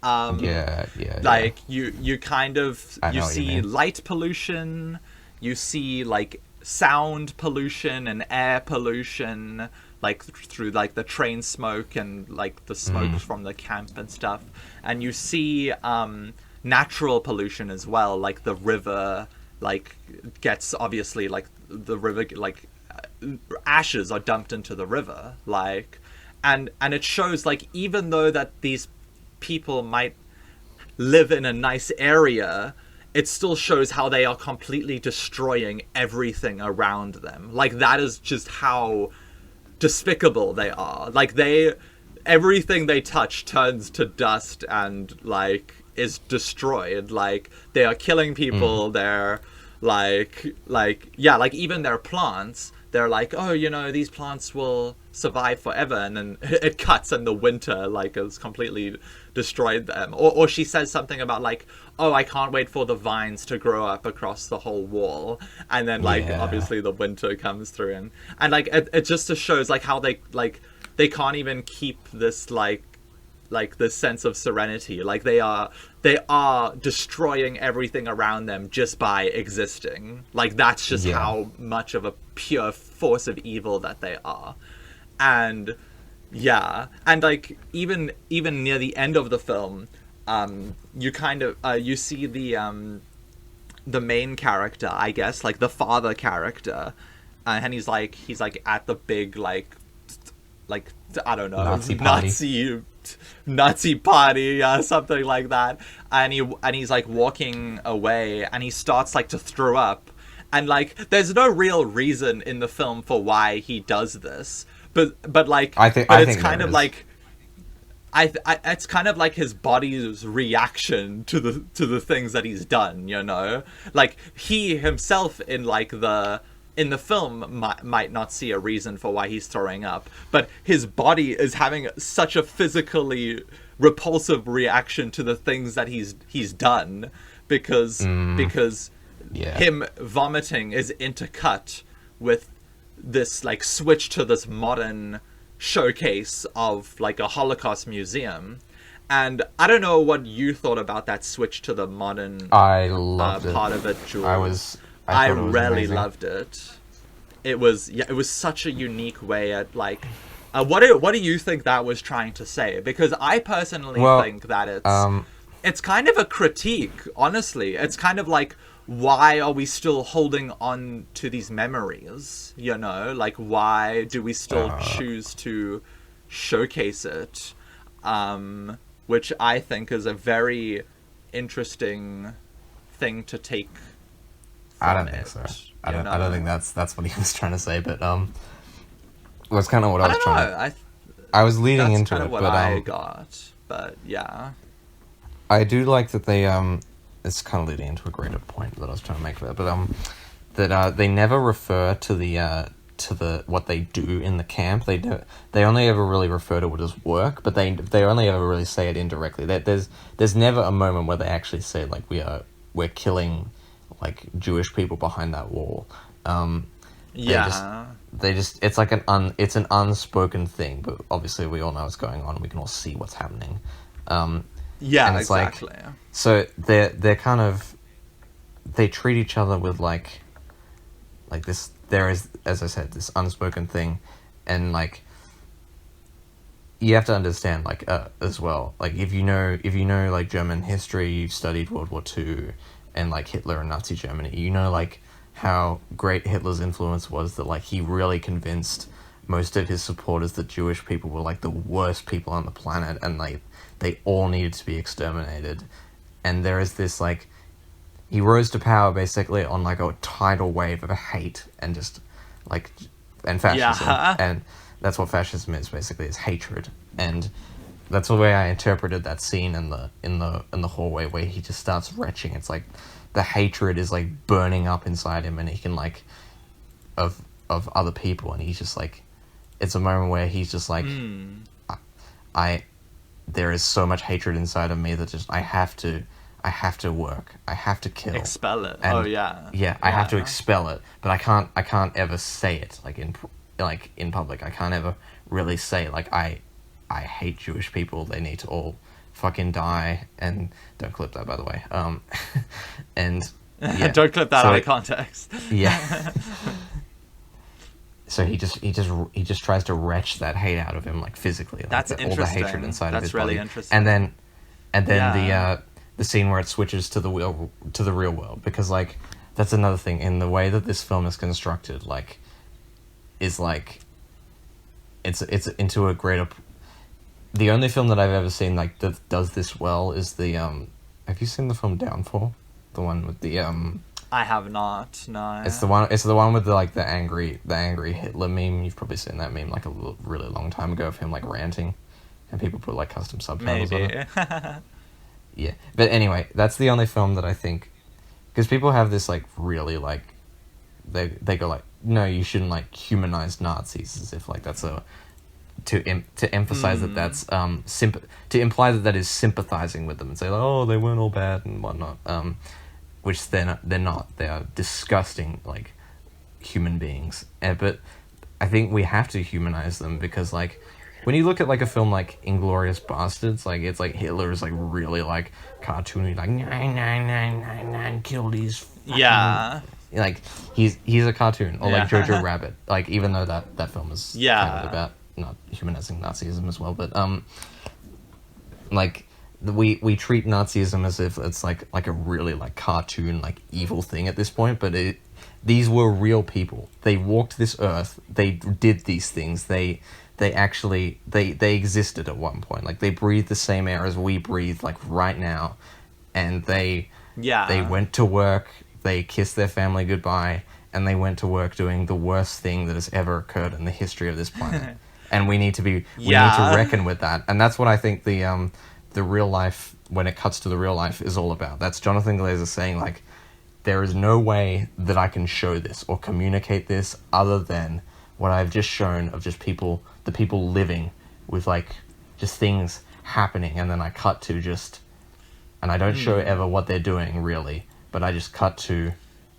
Like you kind of you see light pollution, you see like sound pollution and air pollution, like through like the train smoke and like the smoke from the camp and stuff, and you see natural pollution as well, like the river like gets obviously like the river like ashes are dumped into the river, like and it shows like even though that these people might live in a nice area, it still shows how they are completely destroying everything around them. Like that is just how despicable they are. Like everything they touch turns to dust and like is destroyed. Like they are killing people. They're like even their plants, they're like, oh, you know, these plants will survive forever, and then it cuts and the winter like has completely destroyed them. Or she says something about like, oh, I can't wait for the vines to grow up across the whole wall, and then like obviously the winter comes through, and like it just shows like how they can't even keep this like this sense of serenity. Like they are destroying everything around them just by existing. Like that's just how much of a pure force of evil that they are. And and like even near the end of the film, you kind of you see the main character, I guess, like the father character, and he's like at the big like I don't know, Nazi party, something like that, and he's like walking away, and he starts like to throw up, and like there's no real reason in the film for why he does this, but like it's kind of like it's kind of like his body's reaction to the things that he's done, you know, like he himself in the film might not see a reason for why he's throwing up, but his body is having such a physically repulsive reaction to the things that he's done because him vomiting is intercut with this like switch to this modern showcase of like a Holocaust museum. And I don't know what you thought about that switch to the modern part of it, Jules. I really loved it. It was such a unique way at like what do you think that was trying to say? Because I personally think that it's kind of a critique, honestly. It's kind of like, why are we still holding on to these memories? You know, like why do we still choose to showcase it? Which I think is a very interesting thing to take. I don't think so. I don't think that's what he was trying to say, but was kind of what I was trying to. I was leading into it, but I got, but yeah. I do like that they it's kind of leading into a greater point that I was trying to make there, but that they never refer to the what they do in the camp. They only ever really refer to it as work, but they only ever really say it indirectly. There's never a moment where they actually say like we're killing like Jewish people behind that wall. Yeah. They just it's like it's an unspoken thing, but obviously we all know what's going on. We can all see what's happening. Yeah, and it's exactly. like, so they're kind of, they treat each other with like this. There is, as I said, this unspoken thing, and like you have to understand like as well, like if you know like German history, you've studied World War II and like Hitler and Nazi Germany, you know like how great Hitler's influence was, that like he really convinced most of his supporters that Jewish people were like the worst people on the planet, and like they all needed to be exterminated. And there is this like, he rose to power basically on like a tidal wave of hate and just like, and fascism. Yeah. And that's what fascism is basically, is hatred. And that's the way I interpreted that scene in the hallway where he just starts retching. It's like the hatred is like burning up inside him, and he can like of other people, and he's just like, it's a moment where he's just like, I there is so much hatred inside of me that just I have to work, I have to kill, Expel it. and Yeah, I have to expel it, but I can't ever say it like in public. I can't ever really say like I hate Jewish people, they need to all fucking die. And don't clip that, by the way. And yeah, don't clip that out of context. Yeah. So he just tries to wrench that hate out of him, like physically, like That's all the interesting. hatred inside That's of his really body. interesting. And then Yeah. the scene where it switches to the real world, because like that's another thing in the way that this film is constructed, like is like it's into a greater. The only film that I've ever seen like that does this well is the have you seen the film Downfall? The one with the I have not. No. It's the one with the angry Hitler meme. You've probably seen that meme like really long time ago of him like ranting, and people put like custom subtitles on it. Yeah, but anyway, that's the only film that I think, because people have this like really like they go like, no, you shouldn't like humanize Nazis, as if like that's a to emphasize that that's to imply that is sympathizing with them, and say like, oh, they weren't all bad and whatnot, which they're not. They are disgusting like human beings. But I think we have to humanize them, because like when you look at like a film like Inglourious Bastards, like it's like Hitler is like really like cartoony, like 99999 kill these fucking... Yeah. Like he's a cartoon, or like Jojo Rabbit, like even though that film is kind of about not humanizing Nazism as well, but like we treat Nazism as if it's like a really like cartoon like evil thing at this point, but these were real people. They walked this earth, they did these things, they actually they existed at one point, like they breathed the same air as we breathe like right now, and they went to work, they kissed their family goodbye, and they went to work doing the worst thing that has ever occurred in the history of this planet. And we need to reckon with that. And that's what I think the real life, when it cuts to the real life, is all about. That's Jonathan Glazer saying like, there is no way that I can show this or communicate this other than what I've just shown of just the people living with like just things happening, and then I cut to just, and I don't show ever what they're doing really, but I just cut to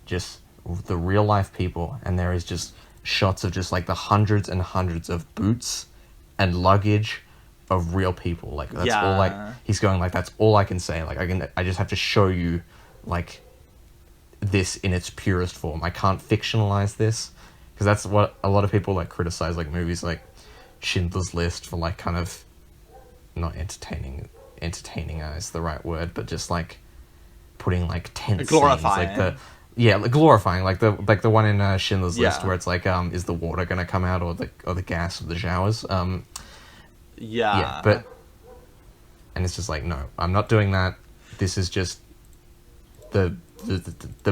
just the real life people, and there is just shots of just like the hundreds and hundreds of boots and luggage of real people. Like that's all like he's going like, that's all I can say. Like I just have to show you like this in its purest form. I can't fictionalize this, because that's what a lot of people like criticize like movies like Schindler's List for, like kind of not entertaining is the right word, but just like putting like tense glorifying scenes, like glorifying, like the one in Schindler's List where it's like, is the water gonna come out, or the gas of the showers? But and it's just like, no, I'm not doing that. This is just the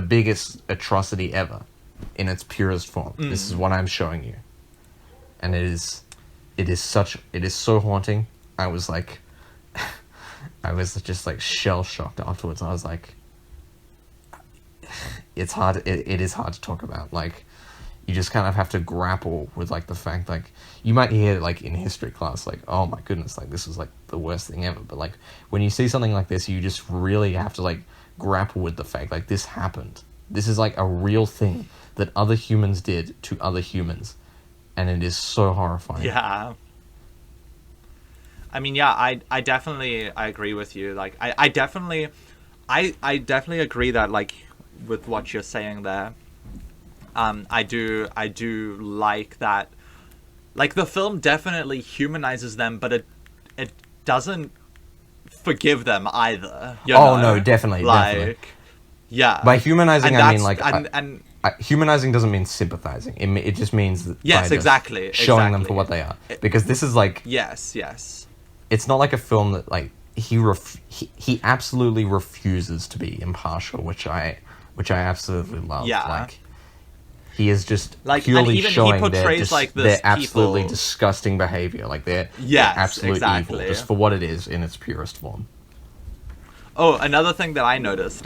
biggest atrocity ever in its purest form. This is what I'm showing you, and it is so haunting. I was like, I was just like shell shocked afterwards. I was like, it's hard. It is hard to talk about. Like, you just kind of have to grapple with like the fact, like you might hear like in history class, like, oh my goodness, like this is like the worst thing ever. But like when you see something like this, you just really have to like grapple with the fact like this happened, This is like a real thing that other humans did to other humans, and it is so horrifying. Yeah. I mean, yeah, I definitely I agree with you. Like, I definitely agree that, like, with what you're saying there. I do like that. Like, the film definitely humanizes them, but it doesn't forgive them either. You know? No, definitely, like, definitely. Yeah. By humanizing, I mean, like, and humanizing doesn't mean sympathizing. It just means that yes, by exactly, showing them for what they are. Because this is like, yes. it's not like a film that, like, he absolutely refuses to be impartial, which I absolutely love. Yeah. Like, he is just like, purely and even showing he portrays like this their absolutely people... disgusting behavior. Like, they're Yes, absolute exactly. evil, just for what it is in its purest form. Oh, another thing that I noticed,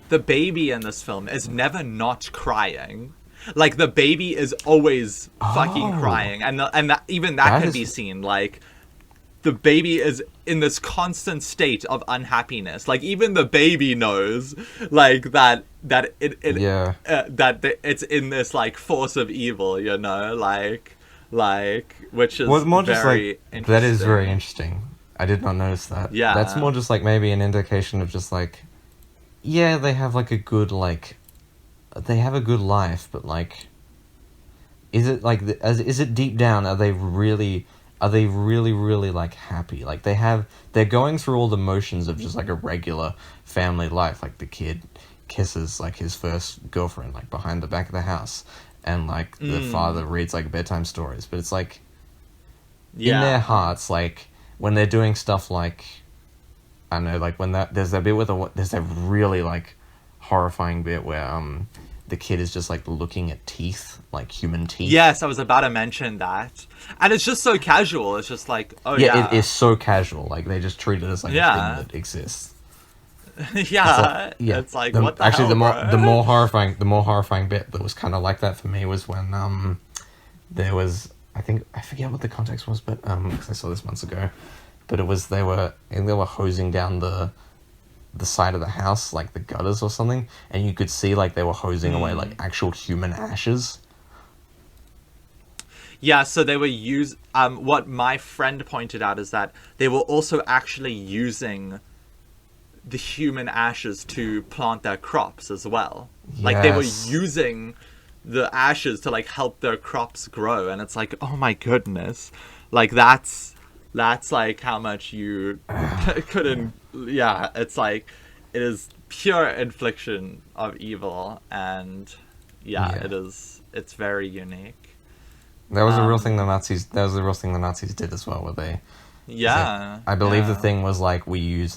the baby in this film is never not crying. Like, the baby is always fucking crying, and even that can be seen. Like, the baby is in this constant state of unhappiness. Like, even the baby knows, like, that it's in this, like, force of evil, you know, like which is more very just like interesting. that is very interesting. I did not notice that. Yeah, that's more just like maybe an indication of just like, yeah, they have like a good they have a good life, but like, is it like is it deep down? Are they really like happy? Like, they're going through all the motions of just like a regular family life. Like, the kid kisses like his first girlfriend like behind the back of the house, and like the father reads like bedtime stories. But it's like, in their hearts, like, when they're doing stuff like, I don't know, like when there's that bit there's that really like horrifying bit where the kid is just like looking at teeth, like human teeth. Yes, I was about to mention that, and it's just so casual. It's just like, oh yeah, it is so casual. Like, they just treat it as like a thing that exists. It's like what the actually hell, the more horrifying bit that was kind of like that for me was when there was, I forget what the context was, but because I saw this months ago, but it was they were hosing down the side of the house, like the gutters or something, and you could see like they were hosing away like actual human ashes. Yeah, so they were what my friend pointed out is that they were also actually using the human ashes to plant their crops as well. Yes. Like, they were using the ashes to like help their crops grow, and it's like, oh my goodness, like that's like how much you couldn't. Yeah, it's like, it is pure infliction of evil, and it's very unique. That was a real thing the Nazis. That was the real thing the Nazis did as well. Where they, I believe the thing was like, we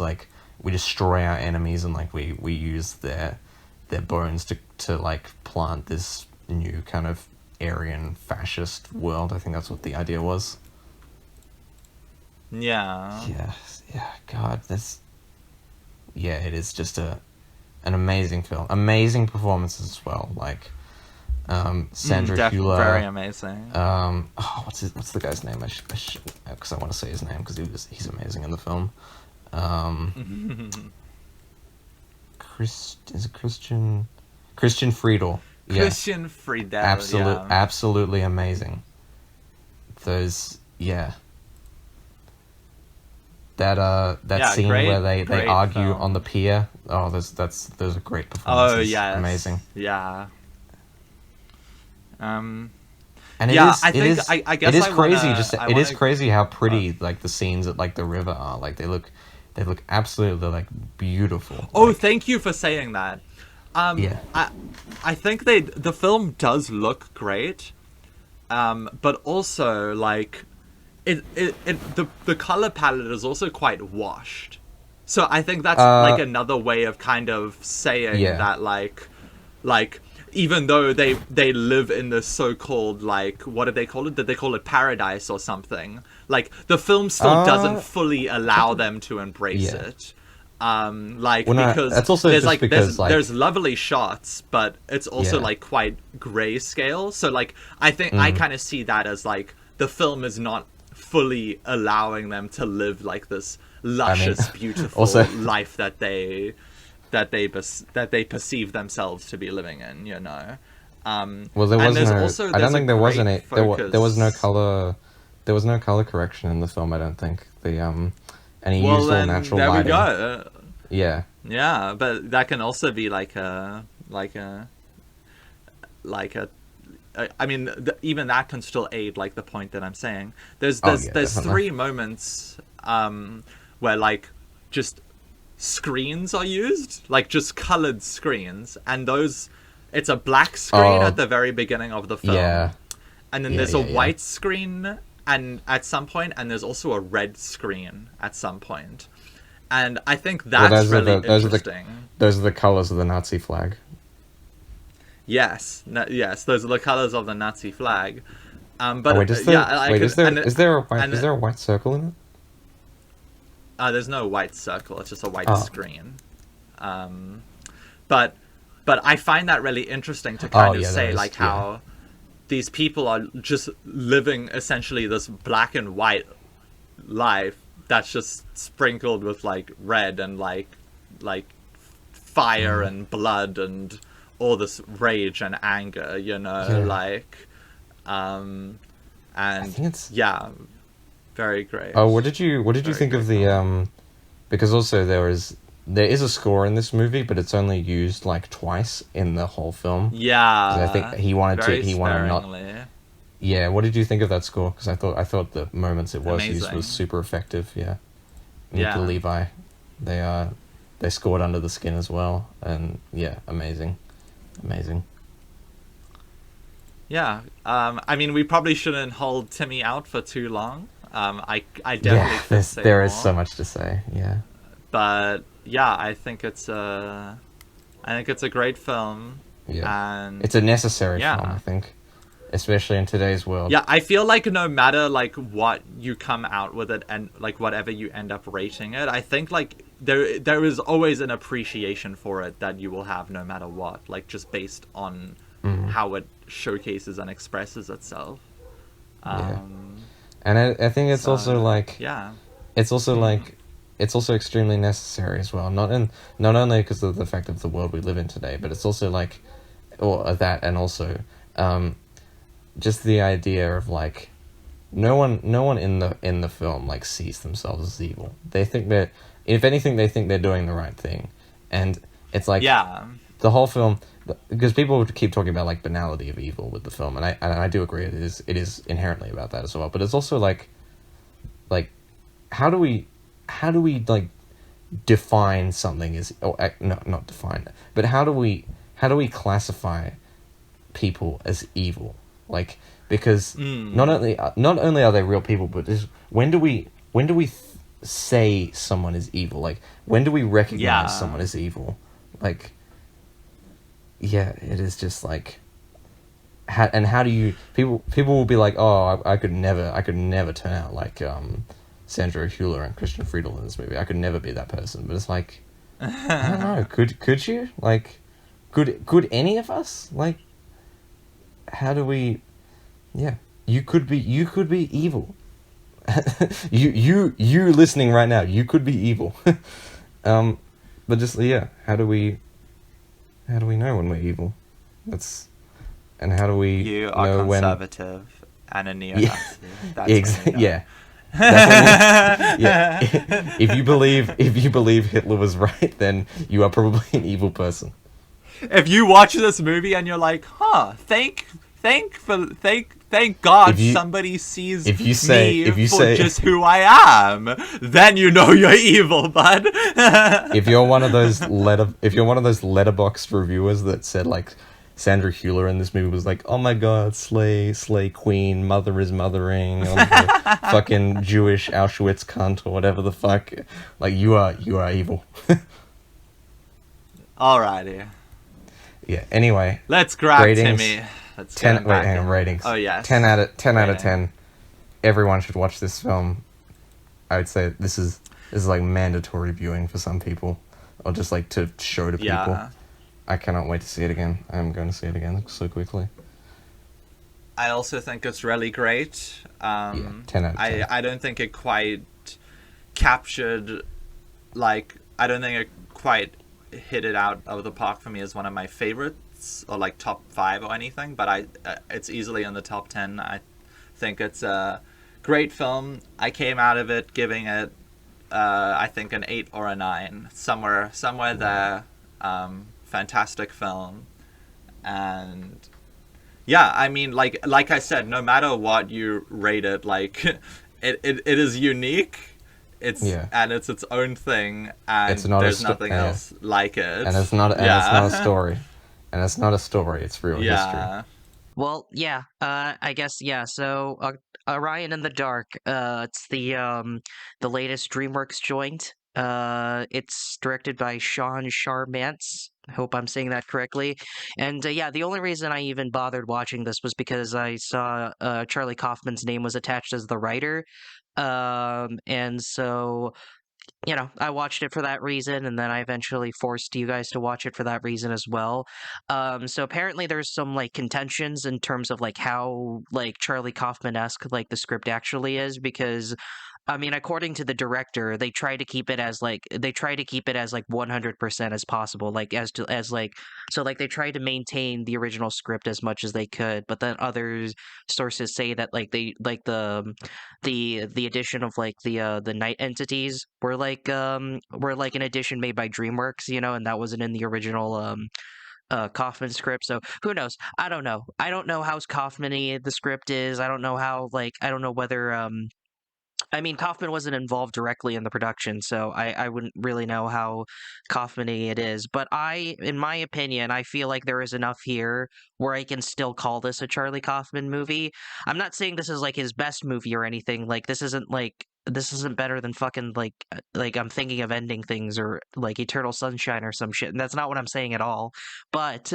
destroy our enemies, and like we use their bones to like plant this new kind of Aryan fascist world. I think that's what the idea was. Yeah. Yeah. God, it is just an amazing film. Amazing performances as well. Like, Sandra Hüller. Very amazing. What's the guy's name? Because I want to say his name because he's amazing in the film. Is it Christian Friedel? Christian Friedel. Absolutely amazing. That scene where they argue film. on the pier. Oh, those are great performances. Oh yes, amazing. Yeah. And I guess it is crazy. It is crazy how pretty like the scenes at like the river are. Like, they look absolutely like beautiful. Oh, like, thank you for saying that. Yeah. I think the film does look great, but also like the color palette is also quite washed. So I think that's like another way of kind of saying that like even though they live in this so-called, like, what did they call it? Did they call it paradise or something? Like, the film still doesn't fully allow them to embrace it. Because that's also there's just like because, there's lovely shots, but it's also like quite grayscale. So like I think I kind of see that as like the film is not fully allowing them to live like this luscious, beautiful life that that they perceive themselves to be living in, you know. Well, there and was no. also, I don't think there was great any. There was no color. There was no color correction in the film. I don't think and he Well, used all then natural there lighting. we go. Yeah. Yeah, but that can also be like a. I mean, even that can still aid like the point that I'm saying. There's definitely. 3 moments where like just screens are used, like just colored screens, and it's a black screen at the very beginning of the film. Yeah. And then there's a white screen and at some point, and there's also a red screen at some point. And I think that's really interesting. Those are the colors of the Nazi flag. Yes, those are the colors of the Nazi flag. But wait, is there a white circle in it? There's no white circle. It's just a white screen. But I find that really interesting to kind of say like how these people are just living essentially this black and white life that's just sprinkled with like red and like fire and blood and all this rage and anger, you know, and I think it's... very great. Oh, what did you think of the because also there is a score in this movie, but it's only used like twice in the whole film. Yeah, I think he wanted not. Yeah, what did you think of that score? Because I thought the moments it was used was super effective. Yeah, Nick and Levi, they scored under the skin as well, and amazing. Yeah, I mean, we probably shouldn't hold Timmy out for too long. I definitely could say there more. Is so much to say. Yeah, but yeah, I think it's a great film. Yeah, and it's a necessary film, I think, especially in today's world. Yeah, I feel like no matter like what you come out with it and like whatever you end up rating it, I think like there is always an appreciation for it that you will have no matter what, like just based on how it showcases and expresses itself. And I think it's also like it's also like it's also extremely necessary as well. Not only because of the fact of the world we live in today, but it's also like that, and also just the idea of like no one in the film like sees themselves as evil. They think that, if anything, they think they're doing the right thing, and it's like the whole film, because people keep talking about like banality of evil with the film, and I do agree it is inherently about that as well. But it's also like how do we like define something as not define it, but how do we classify people as evil? Like, because not only are they real people, but when do we say someone is evil? Like, when do we recognize someone as evil? Like, it is just like, how do you people will be like, oh, I could never turn out like Sandra Hüller and Christian Friedel in this movie. I could never be that person. But it's like, I don't know. Could you? Like, could any of us? Like, how do we? Yeah, you could be evil. you listening right now, you could be evil. But just how do we know when we're evil? And how do we You are know conservative and a neo-Nazi. That's If you believe Hitler was right, then you are probably an evil person. If you watch this movie and you're like, thank God somebody sees me for just who I am, then you know you're evil, bud. If you're one of those letterboxd reviewers that said like Sandra Hüller in this movie was like, oh my god, slay queen, mother is mothering, or the fucking Jewish Auschwitz cunt, or whatever the fuck, like, you are evil. Alrighty. Yeah, anyway. Let's grab ratings, Timmy. Let's 10, wait, hang on, ratings. Oh, yes. 10 out of 10. Everyone should watch this film. I would say this is like mandatory viewing for some people, or just like to show to people. I cannot wait to see it again. I'm going to see it again so quickly. I also think it's really great. 10 out of 10. I don't think it quite captured, like, I don't think it quite hit it out of the park for me as one of my favorites, or like top 5 or anything, but it's easily in the top 10. I think it's a great film. I came out of it giving it, I think, an 8 or a 9, somewhere there. Fantastic film, and yeah, I mean, like I said, no matter what you rate it, like it is unique. Yeah. And it's its own thing, and It's not there's nothing else like it. and it's not a story, and it's not a story. It's real history. Yeah. Well, yeah. I guess yeah. So, Orion in the Dark. It's the latest DreamWorks joint. It's directed by Sean Sharmantz. I hope I'm saying that correctly. And yeah, the only reason I even bothered watching this was because I saw Charlie Kaufman's name was attached as the writer. And so I watched it for that reason, and then I eventually forced you guys to watch it for that reason as well. So apparently there's some like contentions in terms of like how like Charlie Kaufman-esque like the script actually is, because I mean, according to the director, they try to keep it as like 100% as possible, like as like so like they tried to maintain the original script as much as they could, but then other sources say that like they like the addition of like the night entities were like an addition made by DreamWorks, and that wasn't in the original Kaufman script. So who knows? I don't know. I don't know how Kaufman-y the script is. I don't know how I don't know whether I mean, Kaufman wasn't involved directly in the production, so I wouldn't really know how Kaufman-y it is. But in my opinion, I feel like there is enough here where I can still call this a Charlie Kaufman movie. I'm not saying this is like his best movie or anything. Like this isn't better than fucking like I'm thinking of ending things or like Eternal Sunshine or some shit. And that's not what I'm saying at all. But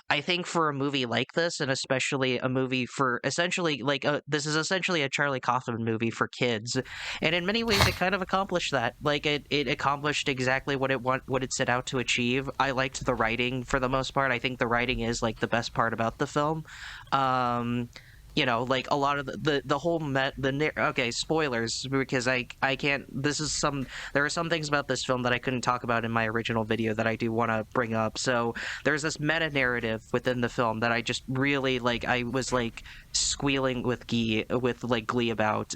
I think for a movie like this, and especially a movie for essentially this is essentially a Charlie Kaufman movie for kids, and in many ways it kind of accomplished that. Like it accomplished exactly what it set out to achieve. I liked the writing for the most part. I think the writing is like the best part about the film. Like a lot of the whole okay, spoilers, because I can't, there are some things about this film that I couldn't talk about in my original video that I do want to bring up. So there's this meta narrative within the film that I just really like. I was like squealing with glee about,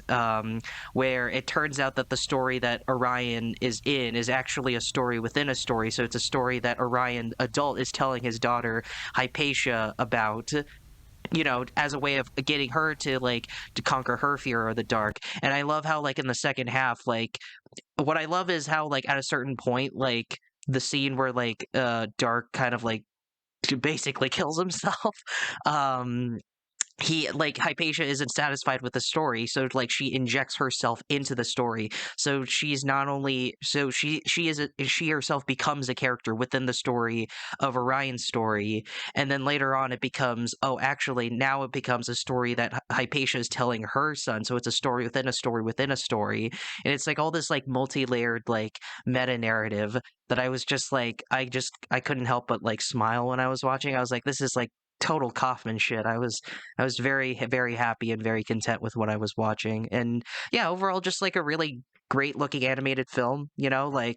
where it turns out that the story that Orion is in is actually a story within a story. So it's a story that Orion adult is telling his daughter Hypatia about, as a way of getting her to conquer her fear of the dark. And I love how in the second half, what I love is how at a certain point, the scene where Dark kind of basically kills himself. um he Hypatia isn't satisfied with the story, so she injects herself into the story. So she's not only so she herself becomes a character within the story of Orion's story, and then later on it becomes, oh, actually now it becomes a story that Hypatia is telling her son. So it's a story within a story within a story, and it's all this multi-layered meta narrative that I was just I couldn't help but smile when I was watching. I was like, this is total Kaufman shit. I was very, very happy and very content with what I was watching. And yeah, overall, just a really great looking animated film. I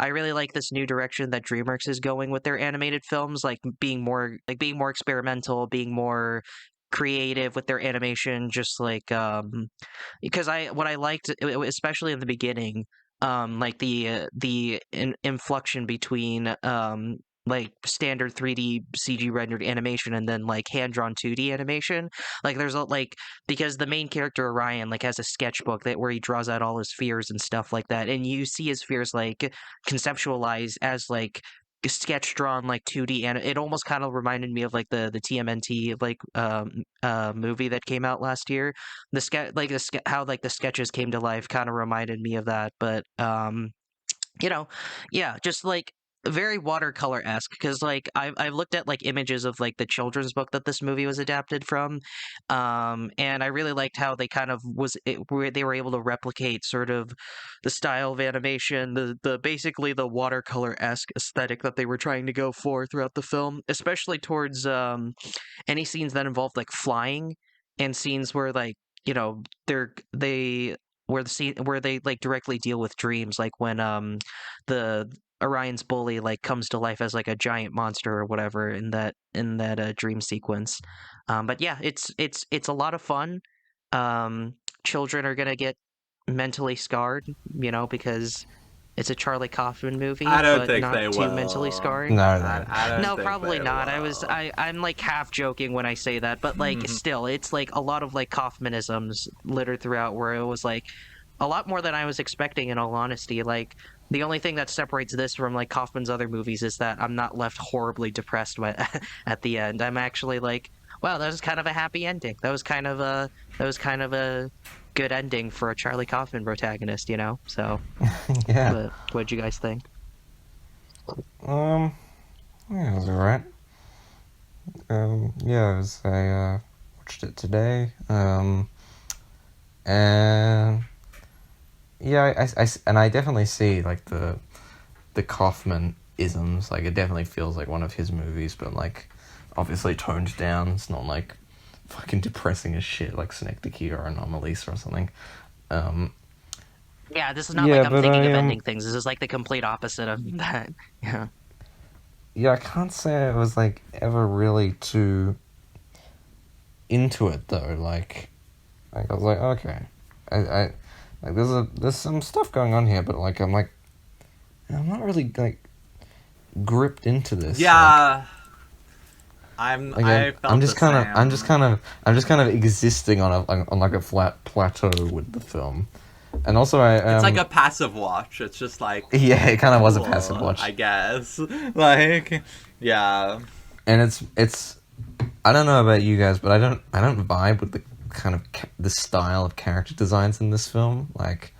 really like this new direction that DreamWorks is going with their animated films, being more experimental, being more creative with their animation, just because what I liked, especially in the beginning, the inflection between standard 3D CG rendered animation and then hand drawn 2D animation. There's because the main character Orion has a sketchbook where he draws out all his fears and stuff like that, and you see his fears conceptualized as sketch drawn 2D, and it almost kind of reminded me of the TMNT movie that came out last year. The sketch how the sketches came to life kind of reminded me of that, but you know, yeah, just very watercolor-esque, because I've looked at images of the children's book that this movie was adapted from, and I really liked how they kind of where they were able to replicate sort of the style of animation, the basically the watercolor-esque aesthetic that they were trying to go for throughout the film, especially towards any scenes that involve flying, and scenes where they where the scene where they directly deal with dreams, when the Orion's bully like comes to life as like a giant monster or whatever in that dream sequence. But yeah, it's a lot of fun. Children are gonna get mentally scarred, because it's a Charlie Kaufman movie, I don't but think not they too mentally will. scarring. No, I don't No, think probably they not. will. I'm like half joking when I say that, but like still, it's like a lot of like Kaufmanisms littered throughout where it was like a lot more than I was expecting in all honesty. Like the only thing that separates this from like Kaufman's other movies is that I'm not left horribly depressed at the end. I'm actually like, wow, that was kind of a happy ending. That was kind of a good ending for a Charlie Kaufman protagonist, So, yeah. but what'd you guys think? Um, yeah, it was alright. Yeah, I watched it today. And yeah, and I definitely see like the Kaufman isms. Like it definitely feels like one of his movies, but like obviously toned down. It's not like fucking depressing as shit like Synecdoche or Anomalisa or something. Yeah, this is not Yeah, like I'm but thinking I of ending things. This is like the complete opposite of that. Yeah. yeah, I can't say I was like ever really too into it though. Like I was like, okay, I like there's some stuff going on here, but like I'm not really like gripped into this. Yeah, Like I I'm felt the just kind of same. I'm just kind of existing on like a flat plateau with the film, and also I It's like a passive watch. It's just like, yeah, it kind of was a passive cool, watch, I guess. Like, yeah. and it's I don't know about you guys, but I don't vibe with the kind of the style of character designs in this film. Like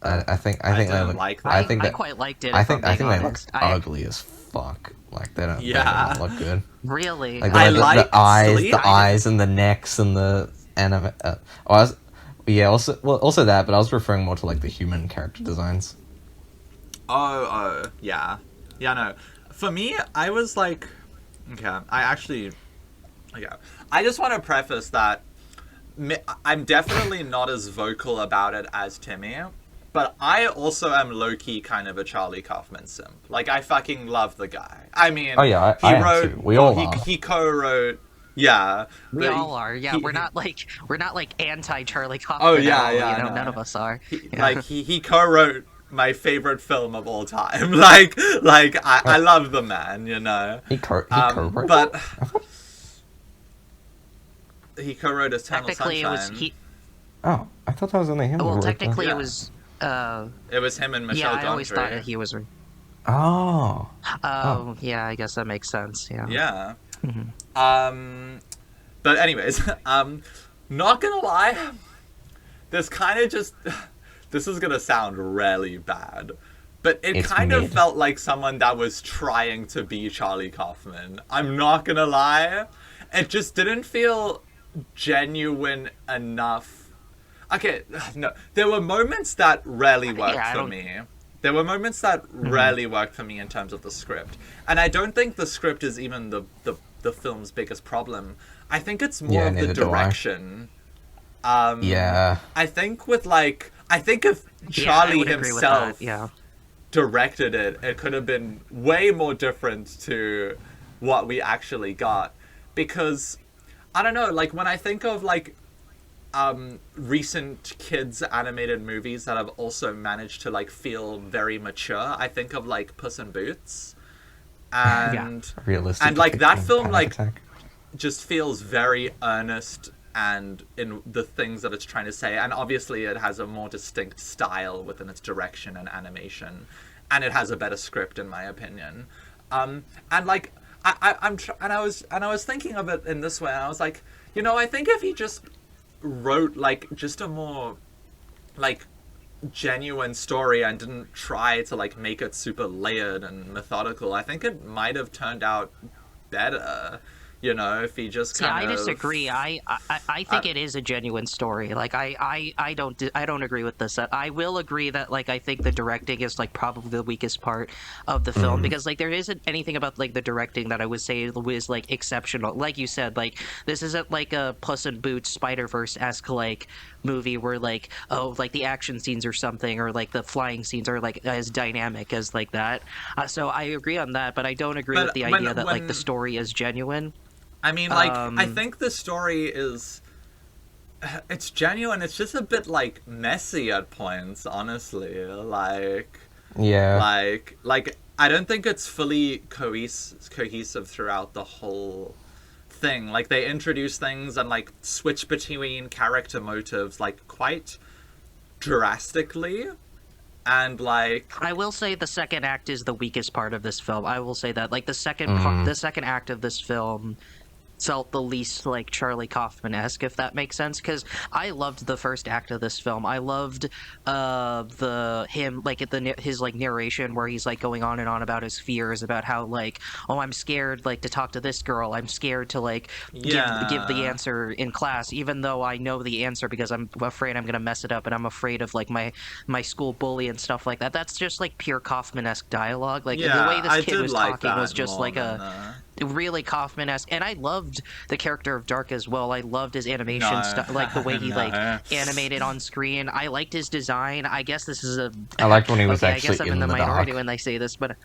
I I think they didn't look like I that. think I that quite liked it, if I'm I being think they look honest. ugly as fuck. Like they do Yeah. not look good. Really, Like I the liked Slee. the eyes and the necks and the anime. Yeah, also that, but I was referring more to like the human character designs. Yeah. Yeah, no. For me, I was like, okay, yeah. I just want to preface that I'm definitely not as vocal about it as Timmy, but I also am low-key kind of a Charlie Kaufman simp. Like, I fucking love the guy. I mean, Oh yeah, he I am wrote, too. We well, all are. he co-wrote, yeah, we but all are. Yeah, he we're not like anti Charlie oh Kaufman at yeah, all. yeah, None no. of us are. Yeah. Like he co-wrote my favorite film of all time. like I love the man, He co-wrote But that? he co-wrote Eternal Technically, it was Sunshine. he. Oh, I thought that was only him who Well, wrote that. technically, Yeah. it was. It was him and Yeah, Michel I always thought Gondry. that he was. Oh, Oh, yeah, I guess that makes sense. Yeah. Yeah. Mhm. But anyways, not gonna lie, this kind of just this is gonna sound really bad, but it It's kind of mid. felt like someone that was trying to be Charlie Kaufman. I'm not gonna lie, it just didn't feel genuine enough. Okay, no, there were moments that rarely worked I for don't- me. There were moments that rarely worked for me in terms of the script. And I don't think the script is even the film's biggest problem. I think it's more Yeah, of the neither do I. direction. Yeah. I think if Yeah, I Charlie would agree with that. himself Yeah. directed it, it could have been way more different to what we actually got. Because I don't know, like when I think of like recent kids animated movies that have also managed to like feel very mature, I think of like Puss in Boots. And Realistic. and like that depiction of film panic like attack. just feels very earnest and in the things that it's trying to say, and obviously it has a more distinct style within its direction and animation, and it has a better script in my opinion. And like and I was thinking of it in this way, and I was like, I think if he just wrote like just a more like genuine story and didn't try to like make it super layered and methodical, I think it might have turned out better. You know, if he just See, kind I of disagree. I think it is a genuine story. Like I don't agree with this. I will agree that like I think the directing is like probably the weakest part of the film because like there isn't anything about like the directing that I would say was like exceptional. Like you said, like this isn't like a Puss in Boots Spider-Verse-esque like movie where like oh like the action scenes or something or like the flying scenes are like as dynamic as like that. So I agree on that, but I don't agree with but the idea that like the story is genuine. I mean, like, I think the story is... It's genuine. It's just a bit, like, messy at points, honestly. Yeah. Like I don't think it's fully cohesive throughout the whole thing. Like, they introduce things and, like, switch between character motives, like, quite drastically. And, like... I will say the second act is the weakest part of this film. I will say that. Like, the second act of this film felt the least like Charlie Kaufman-esque, if that makes sense, because I loved the first act of this film. I loved his like narration where he's like going on and on about his fears, about how like, oh, I'm scared like to talk to this girl, I'm scared to like give the answer in class, even though I know the answer because I'm afraid I'm gonna mess it up and I'm afraid of like my school bully and stuff like that. That's just like pure Kaufman-esque dialogue. Like the way this kid was talking was just like a really Kaufman-esque, and I loved the character of Dark as well. I loved his animation stuff, like the way he like animated on screen. I liked his design. I guess this is a... I liked when he was I actually guess I'm in the minority dark. when they say this, but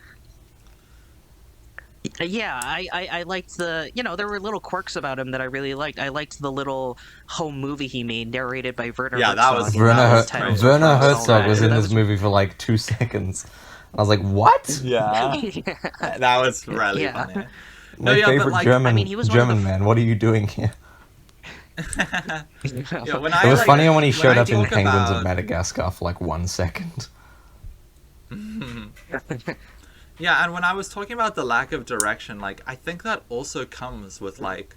yeah, I liked the, you know, there were little quirks about him that I really liked. I liked the little home movie he made, narrated by Werner Yeah, that was... Werner Herzog was in this movie for like 2 seconds. I was like, what? Yeah. That was really funny. My favorite like, German, I mean, he was German man. What are you doing here? Yeah, It was funnier when he showed up in Penguins of Madagascar for like 1 second. Yeah, and when I was talking about the lack of direction, like, I think that also comes with, like,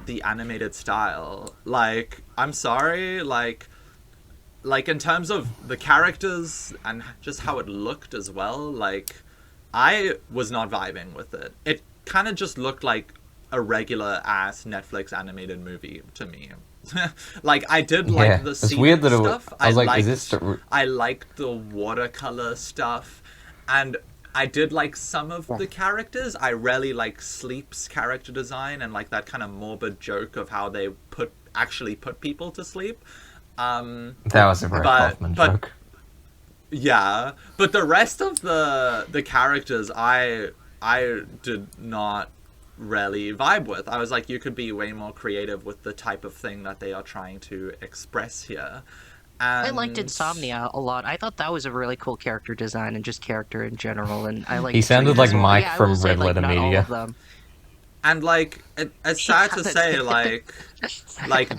the animated style. Like, I'm sorry, like, in terms of the characters and just how it looked as well, like, I was not vibing with it. It kind of just looked like a regular-ass Netflix animated movie to me. Like, I did like the scenic weird that stuff. I was like, is this... I liked the watercolor stuff, and I did like some of the characters. I really like Sleep's character design and like that kind of morbid joke of how they actually put people to sleep. That was a very Kaufman joke. Yeah, but the rest of the characters I did not really vibe with. I was like, you could be way more creative with the type of thing that they are trying to express here. And... I liked Insomnia a lot. I thought that was a really cool character design and just character in general. And I like. He sounded like Mike from Red Letter Media. And like, it's sad to say, like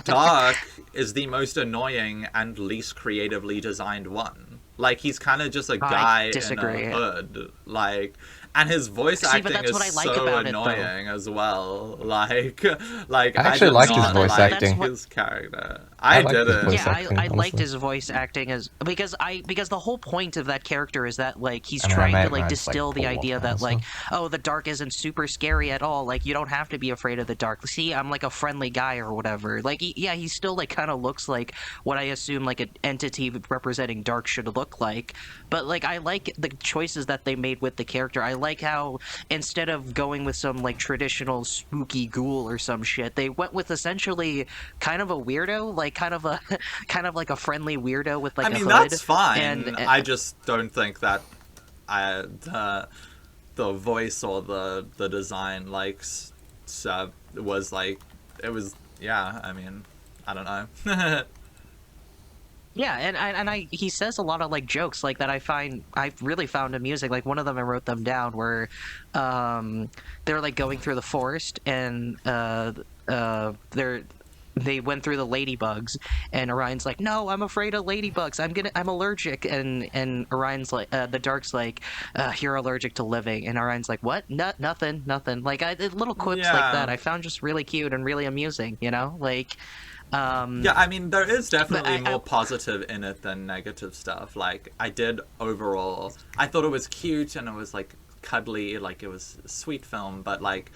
Dark is the most annoying and least creatively designed one. Like, he's kind of just a guy in a hood. Like, and his voice acting is so annoying as well. Like I actually liked his voice acting. His character, I didn't. Yeah, I liked his voice acting because the whole point of that character is that like he's trying to like distill the idea that like, oh, the dark isn't super scary at all. Like, you don't have to be afraid of the dark. See, I'm like a friendly guy or whatever. Like, he still like kind of looks like what I assume like an entity representing dark should look like. But like, I like the choices that they made with the character. I like how instead of going with some like traditional spooky ghoul or some shit, they went with essentially kind of a weirdo, like kind of like a friendly weirdo with like a hood. That's fine. And I just don't think that the voice or the design was like, it was, yeah, I mean, I don't know. Yeah, and he says a lot of like jokes like that I've really found amusing. Like, one of them, I wrote them down, where they're like going through the forest and they went through the ladybugs, and Orion's like, no, I'm afraid of ladybugs, I'm allergic, and Orion's like, the Dark's like, you're allergic to living, and Orion's like, what? Nothing. Like, little quips like that I found just really cute and really amusing, you know, like. Yeah, I mean, there is definitely more positive in it than negative stuff. Like, I thought it was cute and it was like cuddly, like it was a sweet film, but like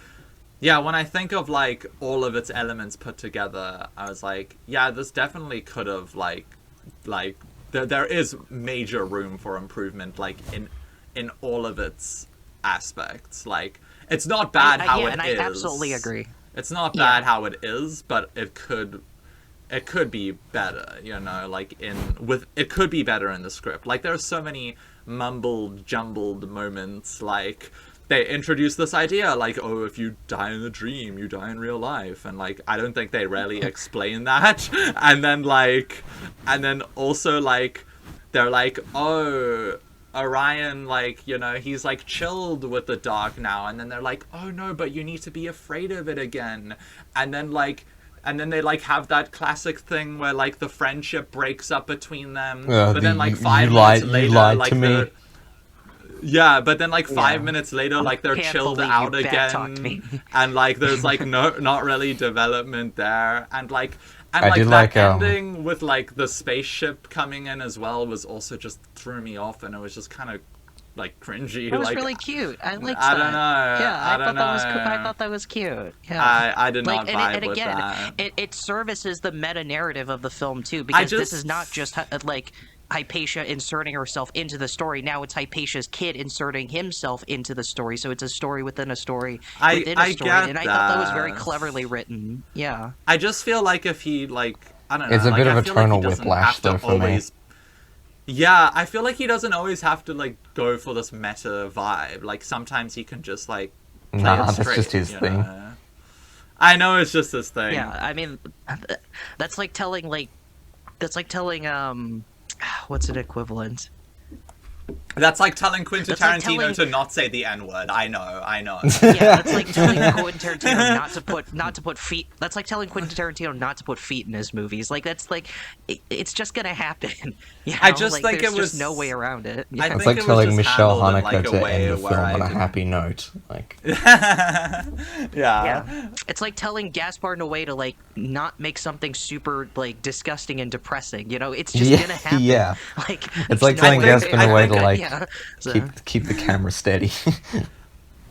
yeah, when I think of like all of its elements put together, I was like, yeah, this definitely could have like there is major room for improvement, like in all of its aspects. Like it's not bad how it and is. I absolutely agree. It's not Yeah. bad how it is, but it could be better, you know, like it could be better in the script. Like there are so many mumbled, jumbled moments, like they introduce this idea like, oh, if you die in a dream, you die in real life, and like I don't think they really explain that. And then also like they're like, oh, Orion, like, you know, he's like chilled with the dark now, and then they're like, oh no, but you need to be afraid of it again. And then they like have that classic thing where like the friendship breaks up between them, but then like 5 minutes later, like they're yeah, but then like 5 minutes later, like they're Can't chilled believe out you backtalked me. again, and like there's like not really development there, and like I did that like, ending with like the spaceship coming in as well was also just threw me off, and it was just kind of like cringy. It was like, really cute. I liked I that. don't know. Yeah, I don't know. I thought that was cute. Yeah. I did not Like, vibe and with again, that. it services the meta narrative of the film too, because this is not just like Hypatia inserting herself into the story. Now it's Hypatia's kid inserting himself into the story, so it's a story within a story within a story. get And I thought that was very that. cleverly written. Yeah. I just feel like if he like I don't know. It's a like, bit I of a feel like he tonal doesn't whiplash, have to though, for me. always. Yeah, I feel like he doesn't always have to like go for this meta vibe. Like sometimes he can just like play Nah, it that's straight, just his you thing. know? I know it's just his thing. Yeah, I mean, that's like telling what's an equivalent? That's like telling Quentin That's like Tarantino telling- to not say the N word. I know. Yeah, that's like telling Quentin Tarantino not to put feet. That's like telling Quentin Tarantino not to put feet in his movies. Like that's like it's just gonna happen. You know? I just like, think there's it was just no way around it. I Yeah. It's think like it was telling just Michelle handled in, Haneke like, a to way end the where film I on a didn't- happy note. Like, Yeah, it's like telling Gaspar Noé to like not make something super like disgusting and depressing. You know, it's just Yeah, gonna happen. yeah. Like It's like no telling way Gaspar around Noé it. to like Yeah. So- keep the camera steady.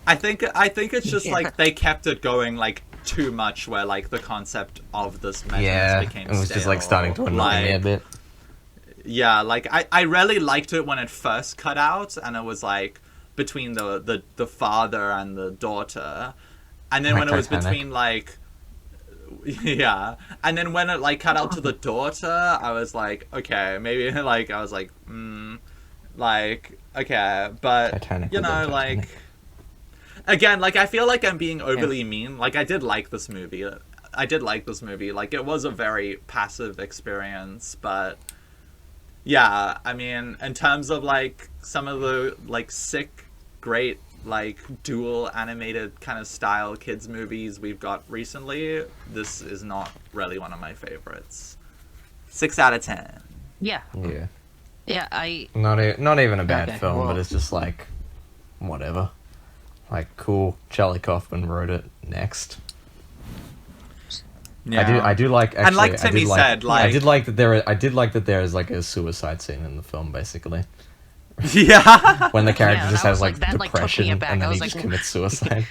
I think it's just Yeah. like they kept it going like too much, where like the concept of this meta Yeah, became it was just like stale, starting to annoy me a like- bit. Yeah, like I really liked it when it first cut out, and it was like between the father and the daughter, and then Like when it was Titanic. between like yeah, and then when it like cut out to the daughter, I was like, okay, maybe like I was like, like okay, but Titanic you was know in like Titanic. again, like I feel like I'm being overly mean. Like I did like this movie. Like it was a very passive experience, but yeah, I mean, in terms of like some of the like sick, great like dual animated kind of style kids movies we've got recently, this is not really one of my favorites. 6 out of 10. Yeah. Yeah, I not even a bad Okay, film, well- but it's just like whatever. Like cool, Charlie Kaufman wrote it. Next. Yeah. I do like. Actually, And like Timmy said, like I did like that there is like a suicide scene in the film, basically, yeah. when the character Yeah, just that has was, like like, that, like, took me depression aback. and I then he was just like, commits suicide.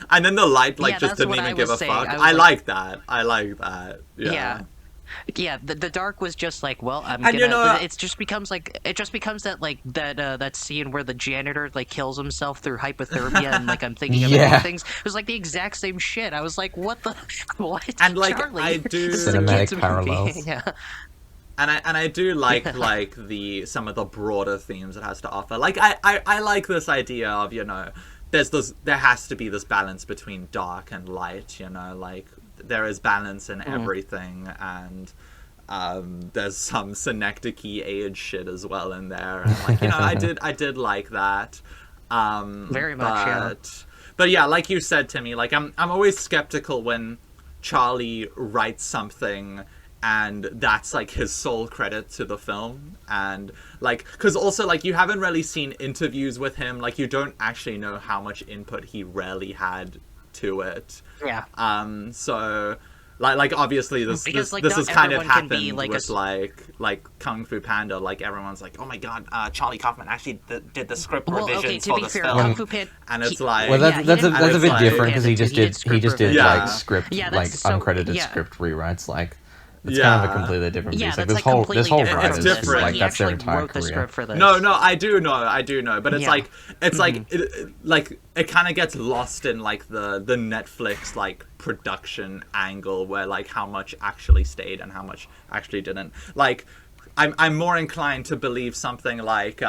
And then the light like Yeah, just that's didn't what even I give a was saying. fuck. I was I like- like that. I like that. Yeah. Yeah, the dark was just like, well, I'm And gonna. you know- it just becomes that like that scene where the janitor like kills himself through hypothermia, and like I'm thinking of Yeah. things. It was like the exact same shit. I was like, what the what? And, like, Charlie? I do- This is a Cinematic kids movie. parallels. Yeah. And I do like like some of the broader themes it has to offer. Like I like this idea of, you know, there has to be this balance between dark and light, you know, like there is balance in everything, and there's some synecdoche age shit as well in there. And like, you know, I did like that. Very much, yeah. But yeah, like you said, Timmy, like I'm always skeptical when Charlie writes something and that's like his sole credit to the film, and like because also like you haven't really seen interviews with him, like you don't actually know how much input he really had to it. Yeah. So Like obviously Because, this not has kind of everyone can happened be, like, with like Kung Fu Panda. Like everyone's like, oh my god, Charlie Kaufman actually did the script Well, okay, revisions to for be this fair, film, Kung Fu Panda. and it's like, Well, Yeah, he that's didn't a do bit Kung Fu different because Panda he too. He did script just did like revisions. script Yeah, like that's so- uncredited yeah. script rewrites. Like it's Yeah. kind of a completely different Yeah, beast. Like that's this like whole completely whole different writers from this. different. like he that's their actually entire wrote the career. script for this. No, I do know, but it's Yeah. like it kind of gets lost in like the Netflix like production angle where like how much actually stayed and how much actually didn't. Like I'm more inclined to believe something like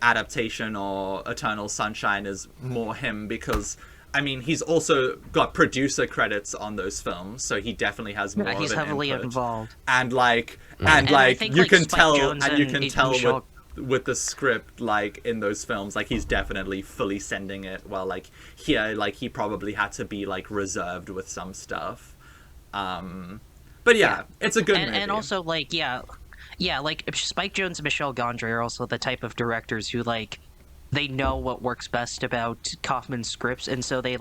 Adaptation or Eternal Sunshine is more him, because I mean he's also got producer credits on those films, so he definitely has more he's of an heavily input. involved. And like And I think, you like, can Spike tell Jonze and you and can tell Michelle- with the script, like in those films, like he's definitely fully sending it, while like here, like he probably had to be like reserved with some stuff. But yeah, it's a good movie. And also, like, yeah, like Spike Jonze and Michelle Gondry are also the type of directors who, like, they know what works best about Kaufman's scripts, and so they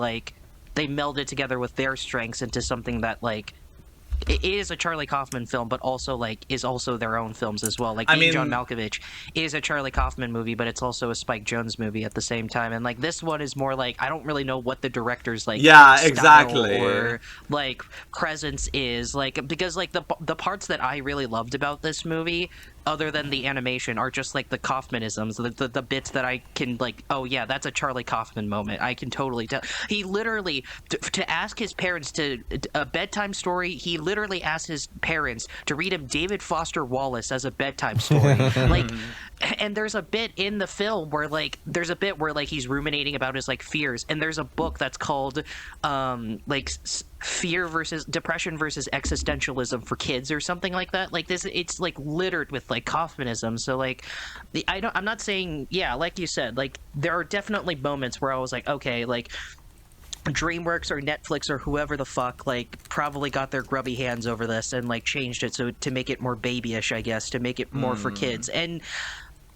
meld it together with their strengths into something that, like, it is a Charlie Kaufman film, but also like is also their own films as well. Like John Malkovich is a Charlie Kaufman movie, but it's also a Spike Jonze movie at the same time. And like this one is more like I don't really know what the director's like style exactly or like presence is, like, because like the parts that I really loved about this movie, other than the animation, are just like the Kaufmanisms, the bits that I can like, oh yeah, that's a Charlie Kaufman moment. I can totally tell. He literally to ask his parents to a bedtime story. He literally asked his parents to read him David Foster Wallace as a bedtime story. Like, and there's a bit in the film where like he's ruminating about his like fears, and there's a book that's called depression versus existentialism for kids or something like that. Like this, it's like littered with like Kaufmanism. So like I'm not saying, yeah, like you said, like there are definitely moments where I was like, okay, like DreamWorks or Netflix or whoever the fuck like probably got their grubby hands over this and like changed it so to make it more babyish, I guess, to make it more for kids. And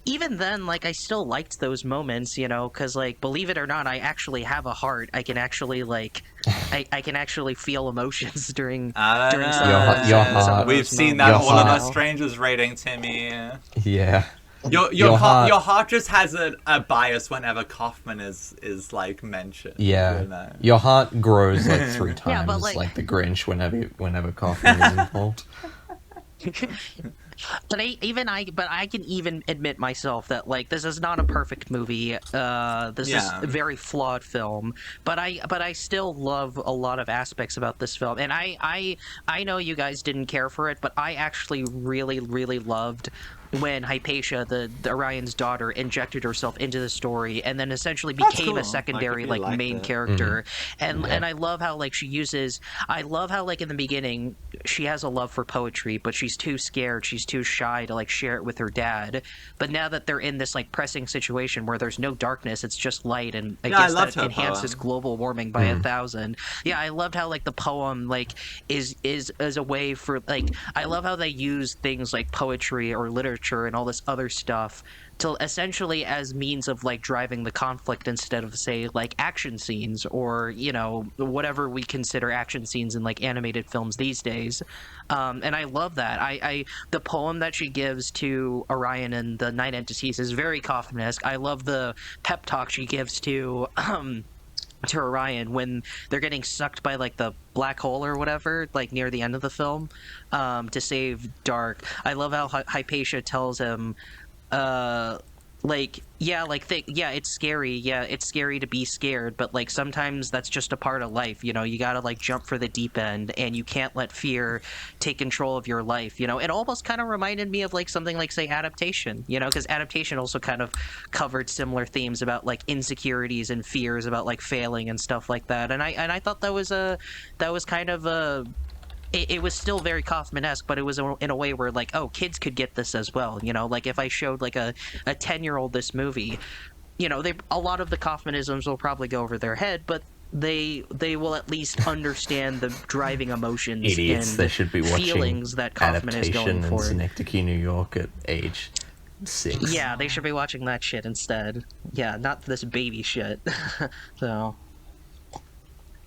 even then, like, I still liked those moments, you know, because, like, believe it or not, I actually have a heart. I can actually, like, I can actually feel emotions during some of We've those seen moments, that All of you Us know? Strangers rating, Timmy. Yeah. Your heart just has a bias whenever Kaufman is like mentioned. Yeah, you know? your heart grows like 3 times, Yeah, but, like, like the Grinch whenever Kaufman is involved. But I can even admit myself that like this is not a perfect movie. This is a very flawed film. But I still love a lot of aspects about this film. And I know you guys didn't care for it, but I actually really, really loved when Hypatia, the Orion's daughter, injected herself into the story and then essentially became a secondary like main character. And I love how like I love how like in the beginning she has a love for poetry, but she's too scared, she's too shy to like share it with her dad. But now that they're in this like pressing situation where there's no darkness, it's just light, and I guess that enhances global warming by 1,000. Yeah, I loved how like the poem like is as a way for like, I love how they use things like poetry or literature and all this other stuff to essentially as means of like driving the conflict instead of say like action scenes or, you know, whatever we consider action scenes in like animated films these days. And I love that. I the poem that she gives to Orion and the Night Entities is very Kaufman-esque. I love the pep talk she gives to Orion when they're getting sucked by like the black hole or whatever, like near the end of the film, to save Dark. I love how Hypatia tells him, it's scary. Yeah, it's scary to be scared, but like sometimes that's just a part of life. You know, you gotta like jump for the deep end, and you can't let fear take control of your life. You know, it almost kind of reminded me of like something like say Adaptation. You know, because Adaptation also kind of covered similar themes about like insecurities and fears about like failing and stuff like that. And I thought that was kind of a. It was still very Kaufman-esque, but it was in a way where, like, oh, kids could get this as well, you know? Like, if I showed, like, a 10-year-old this movie, you know, a lot of the Kaufmanisms will probably go over their head, but they will at least understand the driving emotions Idiots, and they should be watching feelings that Kaufman is going for. Adaptation in Synecdoche, New York at age 6. Yeah, they should be watching that shit instead. Yeah, not this baby shit. So...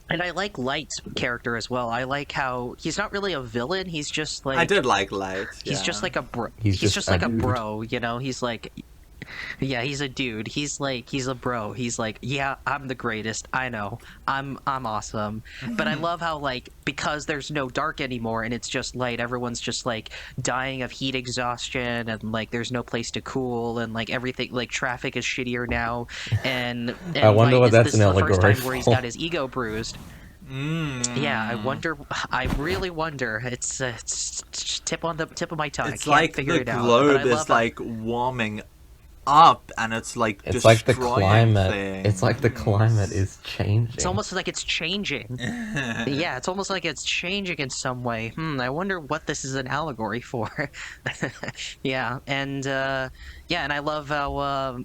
And I like Light's character as well. I like how he's not really a villain. He's just like I did like Light. he's just Yeah. like a bro. He's He's just just a like a dude. bro, you know. He's like, yeah, he's a dude. He's like he's a bro. He's like, yeah, I'm the greatest. I know. I'm awesome. But I love how like because there's no dark anymore and it's just light, everyone's just like dying of heat exhaustion and like there's no place to cool and like everything like traffic is shittier now and I wonder Light what is that's this an is the first allegory time where he's for. got his ego bruised. Yeah, I Mm. wonder. I really wonder. It's tip of my tongue. I It's can't like figure the it out. But I globe love is like warming up, and it's like It's like the destroying climate. things. It's like the climate is changing. It's almost like it's changing. Yeah, it's almost like it's changing in some way. I wonder what this is an allegory for. Yeah, and I love how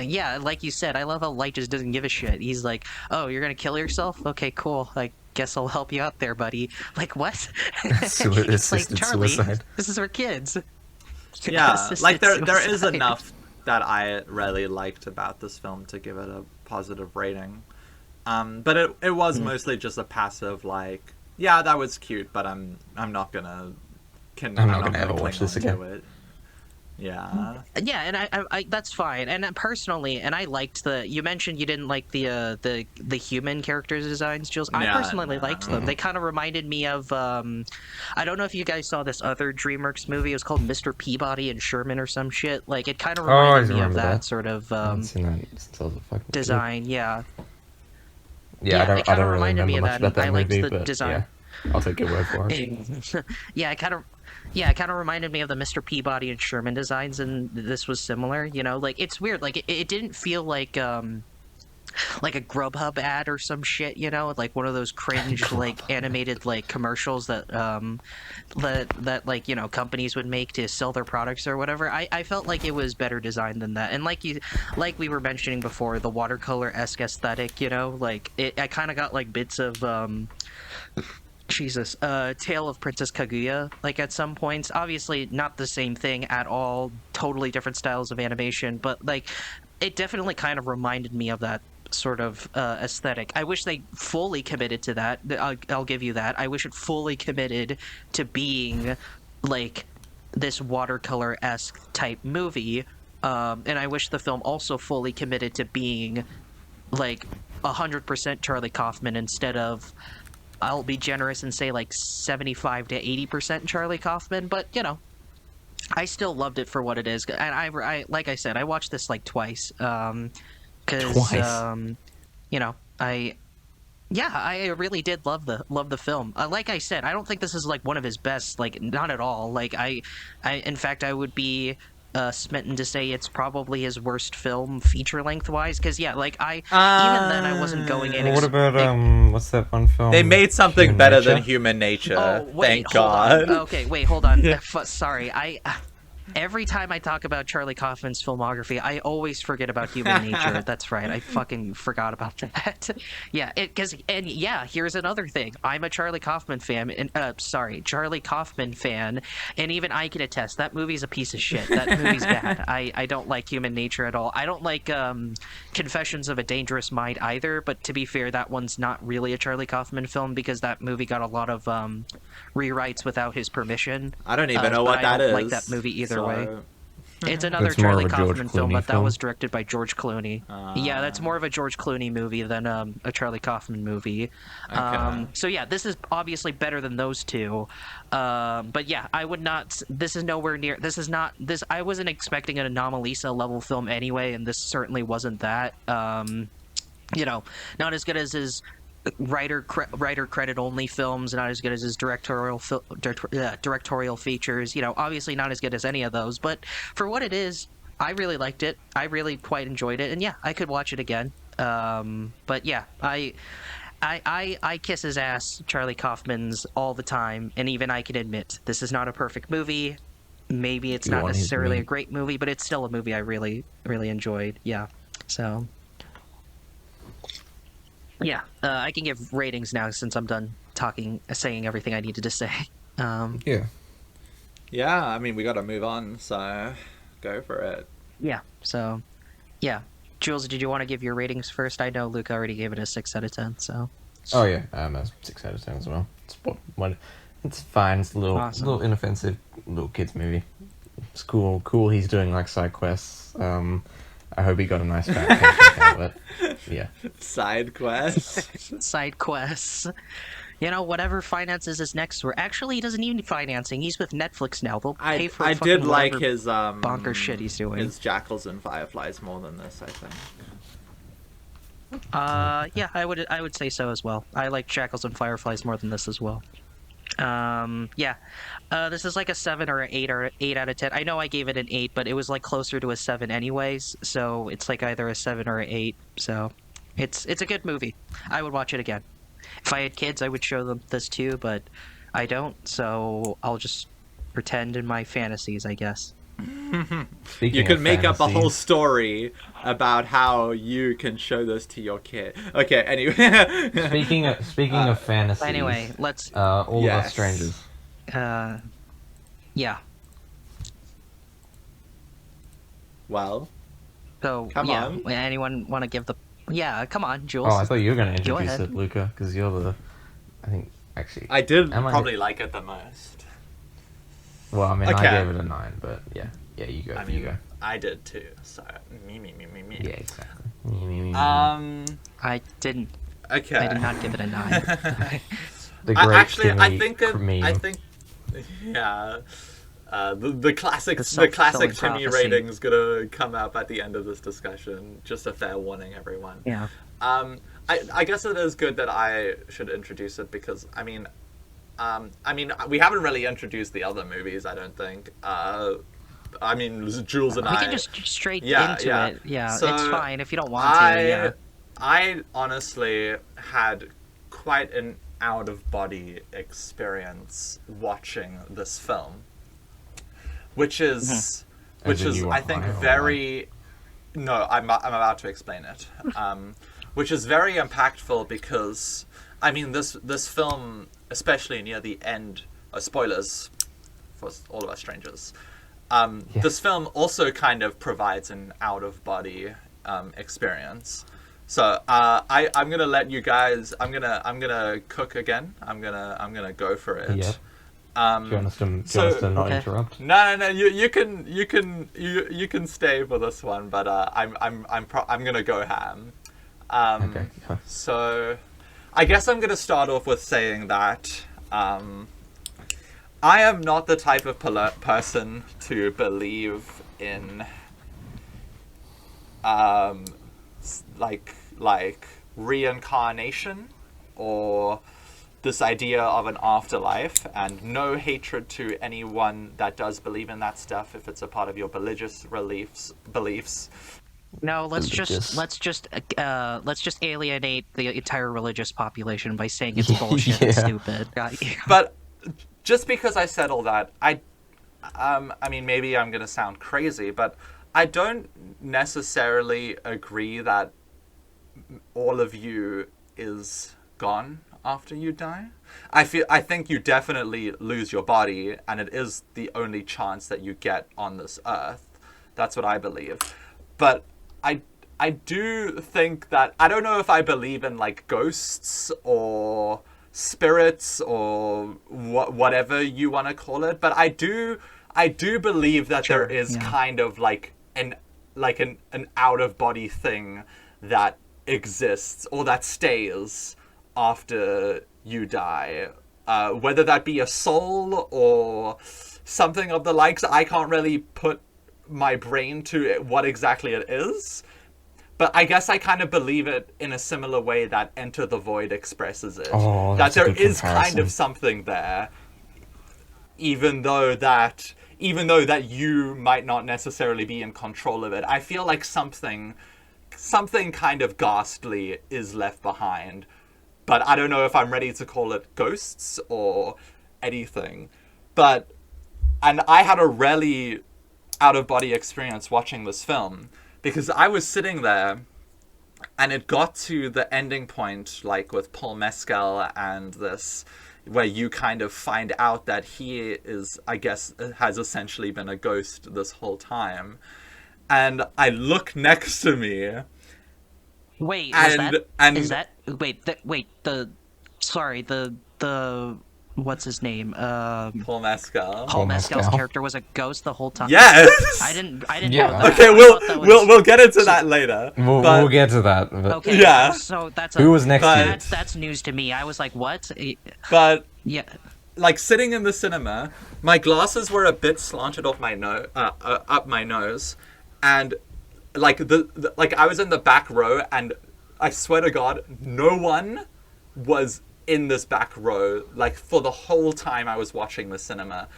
yeah, like you said, I love how Light just doesn't give a shit. He's like, "Oh, you're gonna kill yourself? Okay, cool. I guess I'll help you out there, buddy." Like what? It's like Assisted Charlie, suicide. this is for kids. Yeah, like Assisted there is suicide. enough that I really liked about this film to give it a positive rating. But it was mostly just a passive like, yeah, that was cute, but I'm not gonna I'm not gonna ever cling watch this on to again. it. Yeah. Yeah, and I that's fine. And personally, and I liked you mentioned you didn't like the human characters designs, Jules. I Yeah, personally no. liked them. They kind of reminded me of I don't know if you guys saw this other DreamWorks movie. It was called Mr. Peabody and Sherman or some shit. Like it kind of Oh, I reminded me of remember that that. sort of I haven't seen that since I was a fucking kid. design. Yeah. Yeah, Yeah, it I kinda don't really reminded me remember of much that, about that and I liked movie, the but design. yeah, I'll take your word for it. Yeah, it kind of reminded me of the Mr. Peabody and Sherman designs, and this was similar. You know, like it's weird. Like it didn't feel like a Grubhub ad or some shit. You know, like one of those cringe like animated like commercials that that like you know companies would make to sell their products or whatever. I felt like it was better designed than that, and like we were mentioning before, the watercolor-esque aesthetic. You know, like I kind of got like bits of Jesus, Tale of Princess Kaguya, like at some points. Obviously not the same thing at all, totally different styles of animation, but like it definitely kind of reminded me of that sort of aesthetic. I wish they fully committed to that. I'll give you that. I wish it fully committed to being like this watercolor-esque type movie. And I wish the film also fully committed to being like 100% Charlie Kaufman instead of, I'll be generous and say like 75 to 80% Charlie Kaufman, but you know, I still loved it for what it is. And I like I said, I watched this like twice. Because you know, I really did love the film. Like I said, I don't think this is like one of his best, like not at all. Like I in fact I would be smitten to say it's probably his worst film feature length wise. Because yeah, like even then I wasn't going in. Well, what about what's that one film? They made something Human better Nature? than Human Nature. Oh wait, Thank hold God. on. Okay, wait, hold on. Sorry, every time I talk about Charlie Kaufman's filmography, I always forget about Human Nature. That's right. I fucking forgot about that. Yeah, here's another thing. I'm a Charlie Kaufman fan, and Charlie Kaufman fan, and even I can attest that movie's a piece of shit. That movie's bad. I don't like Human Nature at all. I don't like Confessions of a Dangerous Mind either, but to be fair, that one's not really a Charlie Kaufman film because that movie got a lot of rewrites without his permission. I don't even know what that I is. don't like that movie either way. so- It's another It's more Charlie of a George Kaufman film, Clooney but that film. was directed by George Clooney. Yeah, that's more of a George Clooney movie than a Charlie Kaufman movie. Okay. So yeah, this is obviously better than those two. But yeah, I would not. This is nowhere near. This is not. This I wasn't expecting an Anomalisa level film anyway, and this certainly wasn't that. You know, not as good as his writer credit only films, not as good as his directorial features. You know, obviously not as good as any of those, but for what it is, I really liked it. I really quite enjoyed it, and yeah, I could watch it again. But yeah, I kiss his ass, Charlie Kaufman's, all the time, and even I can admit this is not a perfect movie. Maybe it's You not want his necessarily a meat. great movie, but it's still a movie I really enjoyed. Yeah, so. Yeah, I can give ratings now since I'm done saying everything I needed to say. Yeah. Yeah, I mean, we got to move on, so go for it. Yeah, so, yeah. Jules, did you want to give your ratings first? I know Luke already gave it a 6 out of 10, so. Oh yeah, a 6 out of 10 as well. It's fine. It's a Awesome. little inoffensive, little kids movie. It's cool. Cool. He's doing like side quests. I hope he got a nice fat paycheck out of it. Yeah. Side quest. Side quests. You know, whatever finances his next tour. Actually, he doesn't need financing. He's with Netflix now. They'll pay for I fucking did like whatever his bonker shit he's doing. his jackals and fireflies more than this, I think. Yeah, I would say so as well. I like Jackals and Fireflies more than this as well. Yeah. This is like a 7 or an 8 out of 10. I know I gave it an 8, but it was like closer to a 7 anyways, so it's like either a 7 or an 8. So it's a good movie. I would watch it again. If I had kids, I would show them this too, but I don't, so I'll just pretend in my fantasies, I guess. Speaking You could of make up a whole fantasies- story about how you can show this to your kid. Okay, anyway. Speaking of fantasies. Anyway, let's All of Yes. Us Strangers. yeah. Well, So Come yeah, on. anyone want to give the? Yeah, come on, Jules. Oh, I thought you were going to Go introduce ahead. it, Luca, because you're the. I think actually. I did Am I- probably like it the most. Well, I mean, Okay. I gave it a 9, but yeah, you go. I you mean, go. I did too. So me. Yeah, exactly. Me. I didn't. Okay. I did not give it a 9. The I, great actually, I Timmy think it, meme. I think, yeah, the classic The the classic self-fulfilling Timmy prophecy. rating's gonna come up at the end of this discussion. Just a fair warning, everyone. Yeah. I guess it is good that I should introduce it because I mean, we haven't really introduced the other movies. I don't think. I mean, Jules and We I. can just straight Yeah, into yeah. it. Yeah, So, it's fine if you don't want to. Yeah. I honestly had quite an out of body experience watching this film, which is As which in is you were I think high or very no I'm about to explain it, which is very impactful because I mean this film, especially near the end, spoilers for All of Us Strangers. This film also kind of provides an out of body experience. So I'm gonna let you guys. I'm gonna cook again. I'm gonna go for it. Yeah. Do you want us to not Okay. interrupt? No. You can stay for this one, but I'm gonna go ham. Okay. So, I guess I'm gonna start off with saying that I am not the type of person to believe in like reincarnation or this idea of an afterlife, and no hatred to anyone that does believe in that stuff if it's a part of your religious beliefs. No, let's Religious. just alienate the entire religious population by saying it's bullshit and Yeah. stupid. But just because I said all that, I mean, maybe I'm gonna sound crazy, but I don't necessarily agree that all of you is gone after you die. I think you definitely lose your body, and it is the only chance that you get on this earth. That's what I believe. But I do think that I don't know if I believe in like ghosts or spirits or whatever you want to call it, but I do believe that Sure, there is yeah. kind of like an out of body thing that exists or that stays after you die, whether that be a soul or something of the likes. I can't really put my brain to it, what exactly it is, but I guess I kind of believe it in a similar way that Enter the Void expresses it. Oh, that that's a there good is kind comparison. of something there, even though that you might not necessarily be in control of it. I feel like something kind of ghastly is left behind, but I don't know if I'm ready to call it ghosts or anything. And I had a really out of body experience watching this film because I was sitting there and it got to the ending point, like with Paul Mescal and this, where you kind of find out that he is, I guess, has essentially been a ghost this whole time. And I look next to me Wait, was and that and is that wait the sorry the what's his name Paul Mescal. Paul Paul Mescal's Mescal. character was a ghost the whole time. Yes. I didn't know Yeah. that. Okay, I we'll thought that we'll was we'll get into so, that later. We'll But get to that. But okay. Yeah. So that's Who was next to you? That's news to me. I was like, what? but Yeah. like sitting in the cinema, my glasses were a bit slanted off my nose, up my nose, and like like I was in the back row, and I swear to God, no one was in this back row like for the whole time I was watching the cinema,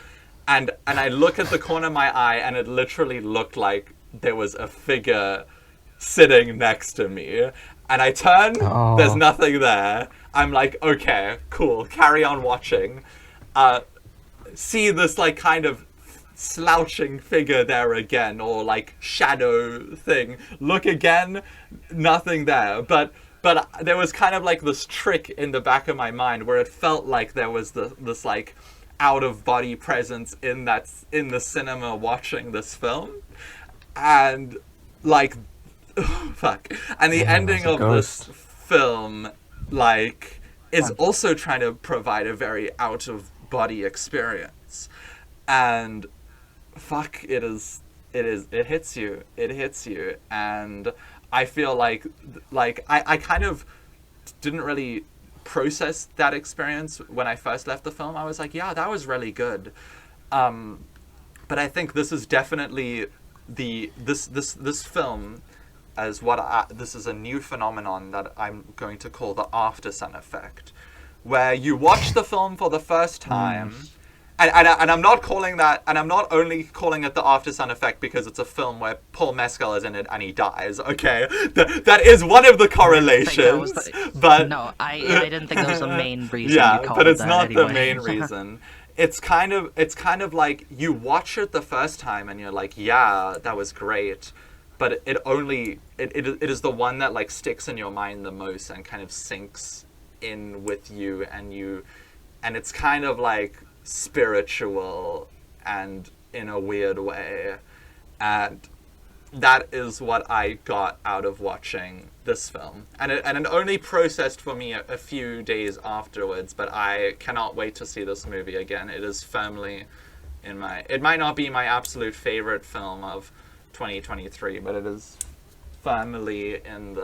and I look at the corner of my eye, and it literally looked like there was a figure sitting next to me. And I turn, there's Oh. nothing there. I'm like, okay, cool, carry on watching. See this like kind of slouching figure there again, or like shadow thing. Look again, nothing there. But there was kind of like this trick in the back of my mind where it felt like there was this like out of body presence in the cinema watching this film, and like fuck. And the Yeah, ending it was a of this ghost. film, like, is also trying to provide a very out of body experience. And fuck, it hits you. It hits you. And I feel like I kind of didn't really process that experience when I first left the film. I was like, yeah, that was really good. But I think this is definitely this film as this is a new phenomenon that I'm going to call the after sun effect, where you watch the film for the first time, and I'm not calling that, and I'm not only calling it the after sun effect because it's a film where Paul Mescal is in it and he dies. Okay, that is one of the correlations, but no, I didn't think that was the main reason. yeah, you called but it it's that not anyway. the main reason. It's kind of like you watch it the first time and you're like, yeah, that was great, but it is the one that like sticks in your mind the most and kind of sinks in with you, and it's kind of like spiritual and in a weird way, and that is what I got out of watching this film, and it only processed for me a few days afterwards. But I cannot wait to see this movie again. It is firmly in my. It might not be my absolute favorite film of 2023, but it is firmly in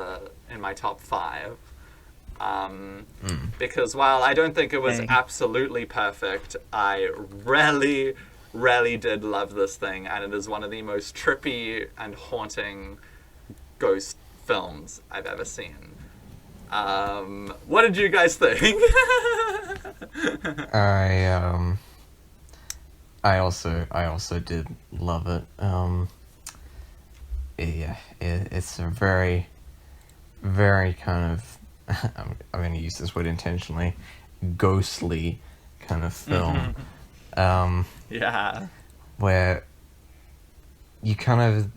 my top 5. Because while I don't think it was Hey. absolutely perfect, I really did love this thing, and it is one of the most trippy and haunting ghost films I've ever seen. What did you guys think? I also did love it. It's a very, very kind of I'm going to use this word intentionally, ghostly kind of film. Yeah. Where you kind of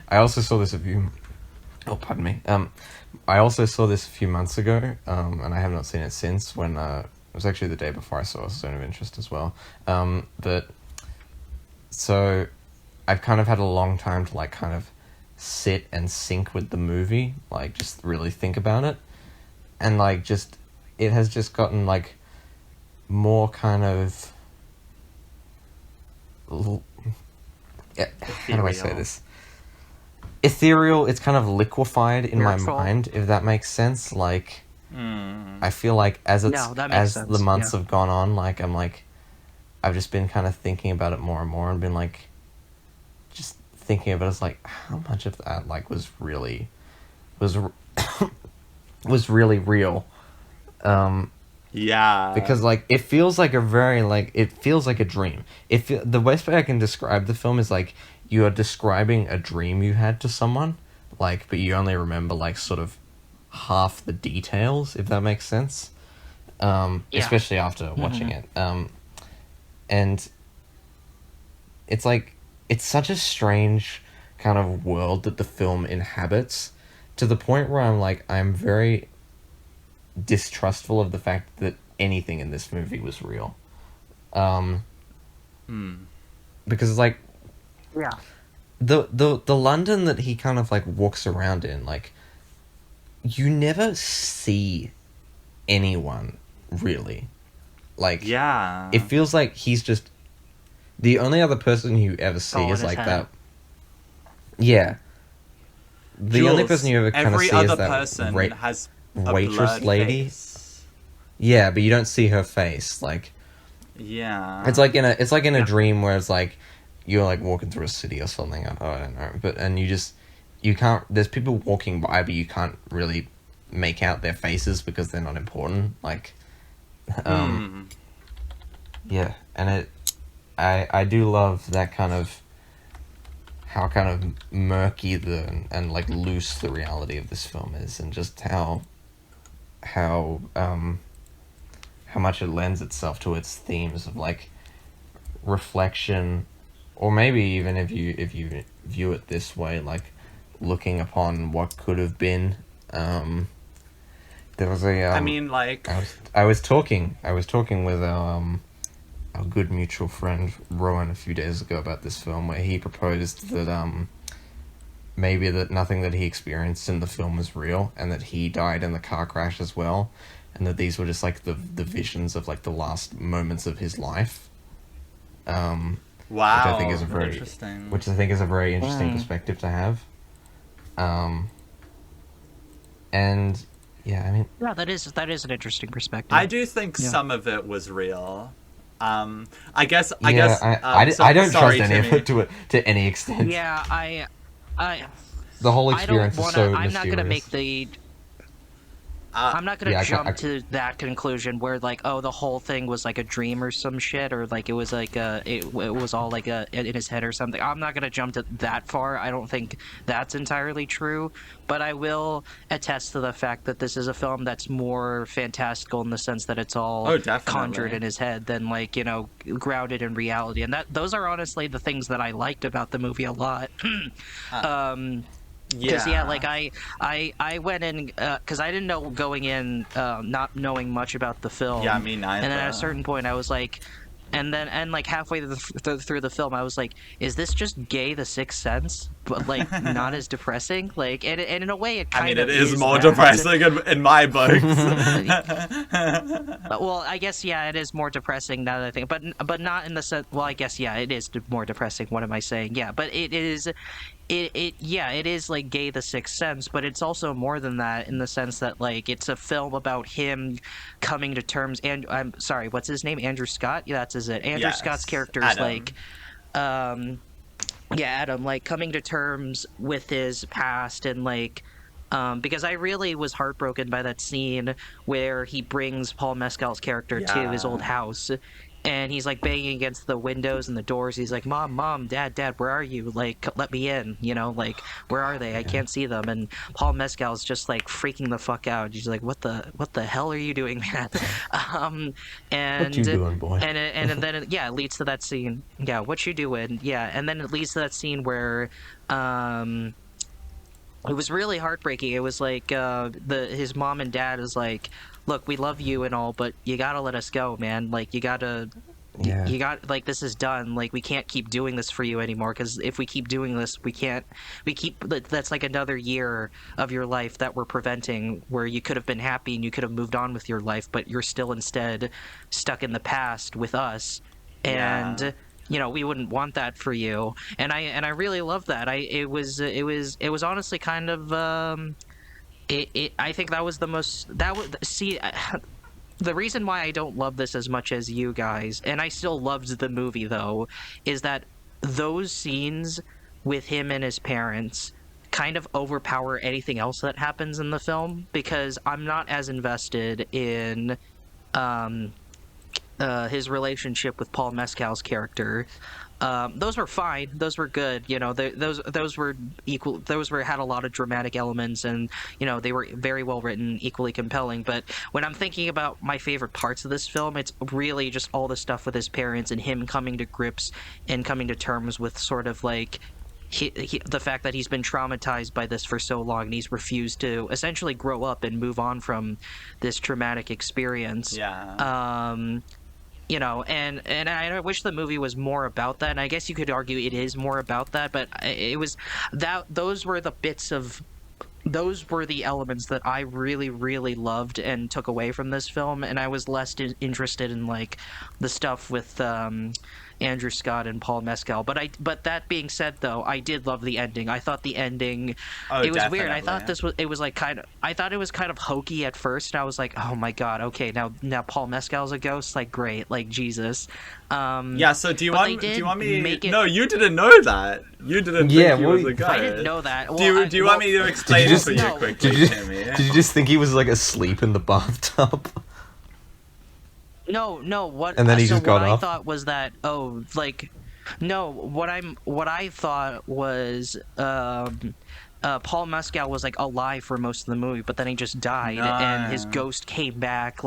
I also saw this a few. Oh, pardon me. I also saw this a few months ago, and I have not seen it since. When it was actually the day before I saw Zone of Interest as well. But so I've kind of had a long time to like kind of sit and sync with the movie, like just really think about it, and like just it has just gotten like more kind of. How do I say this? Ethereal. It's kind of liquefied in Spiritual. my mind, if that makes sense. Like, I feel like as that makes sense, the months yeah. have gone on, like I've just been kind of thinking about it more and more, and been like, just thinking about it, it's like how much of that like was really real. Yeah. Because like it feels like a dream. The best way I can describe the film is like you are describing a dream you had to someone, like, but you only remember like sort of half the details, if that makes sense. Yeah. Especially after watching it. And it's like it's such a strange kind of world that the film inhabits, to the point where I'm very distrustful of the fact that anything in this movie was real. Because it's like Yeah. the London that he kind of like walks around in, like you never see anyone really. Like, Yeah. it feels like he's just the only other person you ever see All in is his like head. that. Yeah, the only Jules, person you ever kind of every see is other that person has a waitress blurred lady. face. Yeah, but you don't see her face. Like, Yeah. it's like in a Yeah. dream where it's like you're like walking through a city or something. I don't know, but and you can't. There's people walking by, but you can't really make out their faces because they're not important. Like, yeah, and I do love that kind of how kind of murky and like loose the reality of this film is, and just how how much it lends itself to its themes of like reflection, or maybe even if you view it this way, like looking upon what could have been. There was a I mean, like, I was talking with our good mutual friend Rowan a few days ago about this film, where he proposed that maybe that nothing that he experienced in the film was real, and that he died in the car crash as well, and that these were just like the visions of like the last moments of his life. Which I think wow, is a very interesting. which I think is a very interesting Mm. perspective to have. And yeah, I mean, Yeah, that is an interesting perspective. I do think Yeah. some of it was real. I guess. yeah, So, I don't sorry, trust any of Timmy. it to any extent. Yeah, I The whole I don't experience is want to. so I'm not gonna make mysterious. the. Uh, I'm not gonna Yeah, jump to that conclusion where like, oh, the whole thing was like a dream or some shit, or like it was like it was all like in his head or something. I'm not gonna jump to that far. I don't think that's entirely true, but I will attest to the fact that this is a film that's more fantastical in the sense that it's all Oh, definitely. conjured in his head than like grounded in reality. And those are honestly the things that I liked about the movie a lot. Because yeah. like I went in because I didn't know going in not knowing much about the film. Yeah, me neither. And then at a certain point I was like, and like halfway through the film I was like, is this just Gay the Sixth Sense, but like not as depressing? Like and in a way it I kind mean, of it is more that. depressing in my books. Well, I guess yeah, it is more depressing now that I think, but not in the sense. Well, I guess yeah, it is more depressing. What am I saying? Yeah, but it is. It is like Gay the Sixth Sense, but it's also more than that in the sense that like it's a film about him coming to terms. And I'm sorry, what's his name? Andrew Scott. Yeah, that's it. Andrew Yes, Scott's character is Adam. like, yeah, Adam, like coming to terms with his past and like. Because I really was heartbroken by that scene where he brings Paul Mescal's character to his old Yeah. house, and he's like banging against the windows and the doors. He's like, "Mom, Dad, where are you? Like, let me in. Like, where are they? I can't see them." And Paul Mescal's just like freaking the fuck out. He's like, "What the hell are you doing, man?" And What you doing, boy? and then it leads to that scene. Yeah, what you doing? Yeah, and then it leads to that scene where it was really heartbreaking. It was like his mom and dad is like, "Look, we love you and all, but you gotta let us go, man. Like you gotta, Yeah. you got like this is done. Like we can't keep doing this for you anymore. Because if we keep doing this, we can't. That's like another year of your life that we're preventing, where you could have been happy and you could have moved on with your life, but you're still instead stuck in the past with us, and." Yeah. We wouldn't want that for you, and I really love that. It was honestly kind of I think that was the most that was see the reason why I don't love this as much as you guys, and I still loved the movie though, is that those scenes with him and his parents kind of overpower anything else that happens in the film, because I'm not as invested in his relationship with Paul Mescal's character. Those were fine. Those were good. Those were equal. Those were had a lot of dramatic elements, and they were very well written, equally compelling. But when I'm thinking about my favorite parts of this film, it's really just all the stuff with his parents and him coming to grips and coming to terms with sort of like the fact that he's been traumatized by this for so long, and he's refused to essentially grow up and move on from this traumatic experience. Yeah. And I wish the movie was more about that. And I guess you could argue it is more about that, but it was that those were the bits of those were the elements that I really, really loved and took away from this film, and I was less interested in like the stuff with Andrew Scott and Paul Mescal. But that being said, though, I did love the ending. I thought the ending, Oh, it was weird. definitely. I thought it was like I thought it was kind of hokey at first, and I was like, oh my god, okay, now Paul Mescal's a ghost, like great, like Jesus. Yeah, so do you want me? Make it... No, you didn't know that. You didn't think he was a ghost. I didn't know that. Well, do you want me to explain it for you quickly, Timmy? Did you just think he was like asleep in the bathtub? No. What? And then he just got what off? I thought was that no. What I thought was Paul Mescal was like alive for most of the movie, but then he just died, and his ghost came back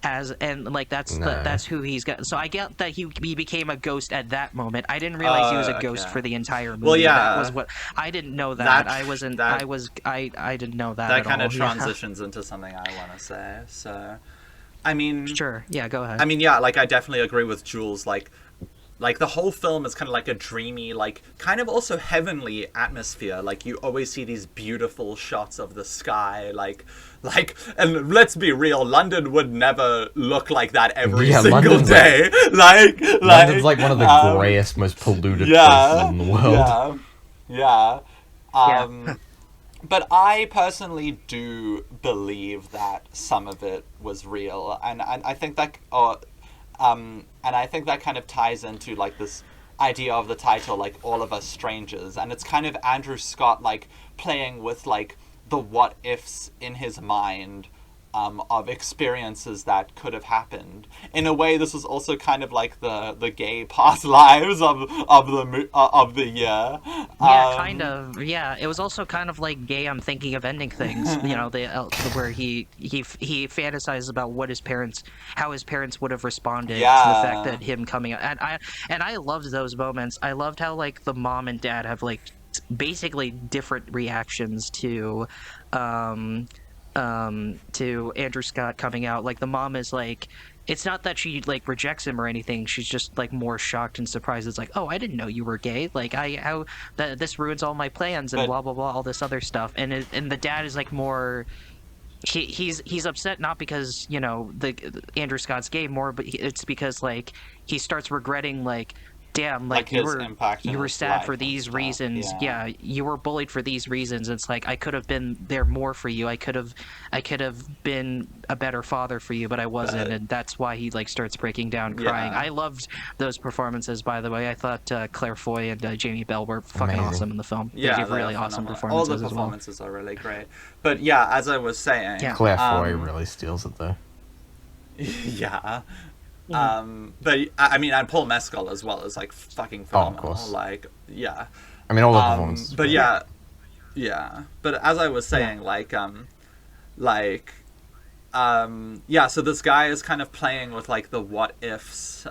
that's who he's got. So I get that he became a ghost at that moment. I didn't realize he was a ghost for the entire movie. Well, yeah, that was what I didn't know that. I didn't know that. That at kind all. of transitions into something I want to say. So, I mean, sure, yeah, go ahead. I mean, yeah, like I definitely agree with Jules. Like the whole film is kind of like a dreamy, like kind of also heavenly atmosphere. Like you always see these beautiful shots of the sky, and let's be real, London would never look like that every single London's day. London's like one of the greyest, most polluted places in the world. Yeah. But I personally do believe that some of it was real, and I think that, and I think that kind of ties into like this idea of the title, like All of Us Strangers, and it's kind of Andrew Scott like playing with like the what ifs in his mind of experiences that could have happened. In a way, this was also kind of like the gay past lives of the year. Yeah, kind of. Yeah, it was also kind of like gay. I'm thinking of ending things. You know, where he fantasizes about how his parents would have responded to the fact that him coming out. And I loved those moments. I loved how like the mom and dad have like basically different reactions to Andrew Scott coming out. Like the mom is like, it's not that she like rejects him or anything. She's just like more shocked and surprised. It's like, oh, I didn't know you were gay. Like this ruins all my plans and blah blah blah, all this other stuff. And the dad is like more. He's upset not because the Andrew Scott's gay more, but it's because like he starts regretting like. Damn, like you were sad for these reasons. Yeah, you were bullied for these reasons. It's like I could have been there more for you. I could have been a better father for you, but I wasn't, and that's why he like starts breaking down, crying. I loved those performances, by the way. I thought Claire Foy and Jamie Bell were fucking awesome in the film. They gave really awesome performances. All the performances are really great. But yeah, as I was saying, Claire Foy really steals it though. Yeah. But I mean, and Paul Mescal as well is like fucking phenomenal. Oh, of course. Like, yeah. I mean, all the performances. But yeah. But as I was saying, so this guy is kind of playing with like the what ifs,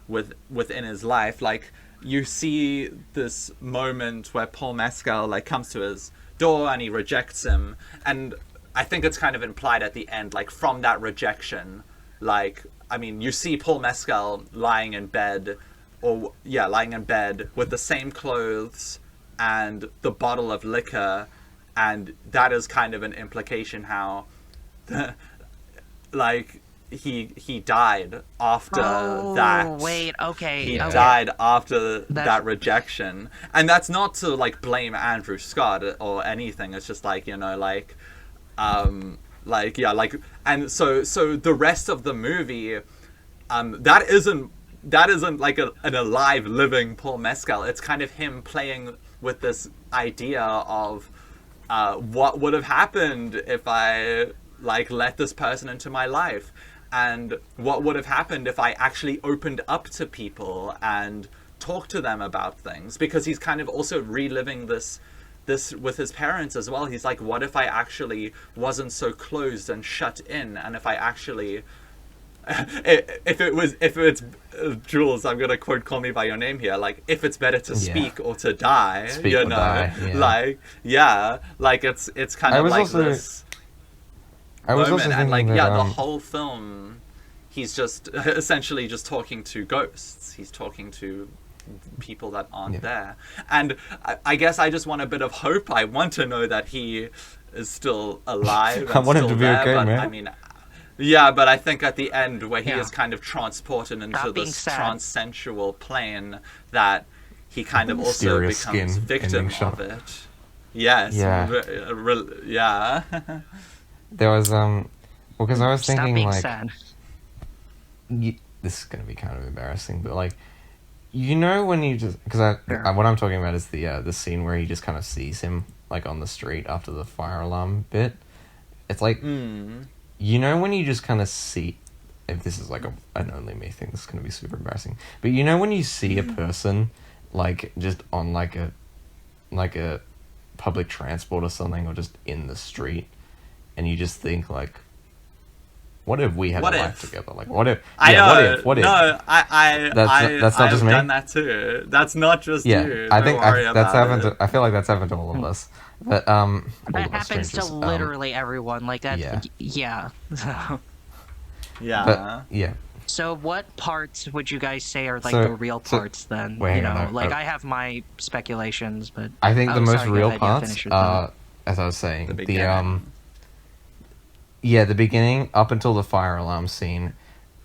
within his life. Like you see this moment where Paul Mescal like comes to his door and he rejects him, and I think it's kind of implied at the end, like from that rejection, like. I mean, you see Paul Mescal lying in bed with the same clothes and the bottle of liquor, and that is kind of an implication how, like, he died after that. Wait, okay. He died after that rejection, and that's not to like blame Andrew Scott or anything. It's just like and so the rest of the movie, that isn't like an alive, living Paul Mescal. It's kind of him playing with this idea of what would have happened if I like let this person into my life, and what would have happened if I actually opened up to people and talked to them about things, because he's kind of also reliving this with his parents as well. He's like, what if I actually wasn't so closed and shut in, and if I actually if it's Jules, I'm gonna quote Call Me By Your Name here, like if it's better to speak or to die, like it's kind of like this moment. And like the whole film he's just essentially just talking to ghosts. He's talking to people that aren't Yeah. there. And I guess I just want a bit of hope. I want to know that he is still alive I and want him still to be there, okay, but man. I mean, yeah, but I think at the end where he Yeah. is kind of transported into Stop being this sad. transsensual plane, that he kind of also Mysterious becomes skin victim ending shot. of it. Yes. Yeah. Yeah. There was because I was Stop thinking being like sad. this is gonna be kind of embarrassing, but like when you just because Sure. what I'm talking about is the scene where he just kind of sees him like on the street after the fire alarm bit. It's like when you just kind of see, if this is like an only me thing, this is gonna be super embarrassing. But when you see a person like just on like a public transport or something, or just in the street, and you just think like, what if we had What a life if? together? Like, what if? I Yeah, know. what if? No, That's not I've just me? done that too. That's not just Yeah, you. I Don't think worry that's about happened. it. I feel like that's happened to all of us. But all That of us happens to strangers. literally everyone. Like that. yeah. Yeah. Yeah. But yeah, So what parts would you guys say are like So- the real so- parts then? wait, You hang know, on, like I have my speculations, but I think the Oh, most sorry, go real ahead, yeah, parts finish your thought. are, as I was saying, The the beginning. the beginning up until the fire alarm scene,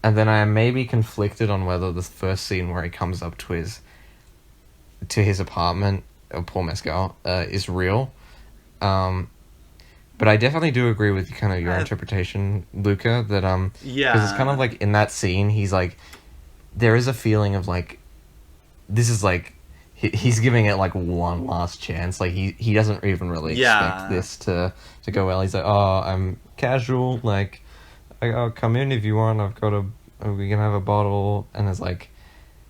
and then I am maybe conflicted on whether the first scene where he comes up to his apartment, Paul Mescal, is real. But I definitely do agree with kind of your interpretation, Luca, that because it's kind of like in that scene, he's like, there is a feeling of like, this is like, he's giving it like one last chance. Like he doesn't even really expect this to go well. He's like, oh, I'm casual. Like, I'll come in if you want. We can have a bottle. And it's like,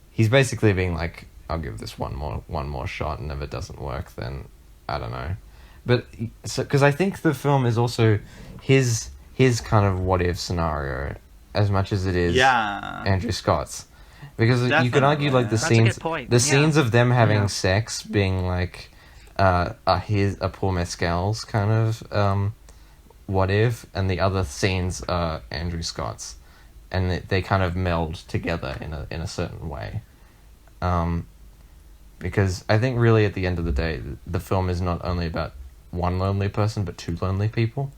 he's basically being like, I'll give this one more shot, and if it doesn't work, then I don't know. But so because I think the film is also his kind of what if scenario as much as it is Andrew Scott's, because you could argue like the That's a scenes good point, the yeah. scenes of them having Yeah. sex being like are Paul Mescal's kind of what if, and the other scenes are Andrew Scott's, and they kind of meld together in a certain way. Because I think really at the end of the day, the film is not only about one lonely person, but two lonely people.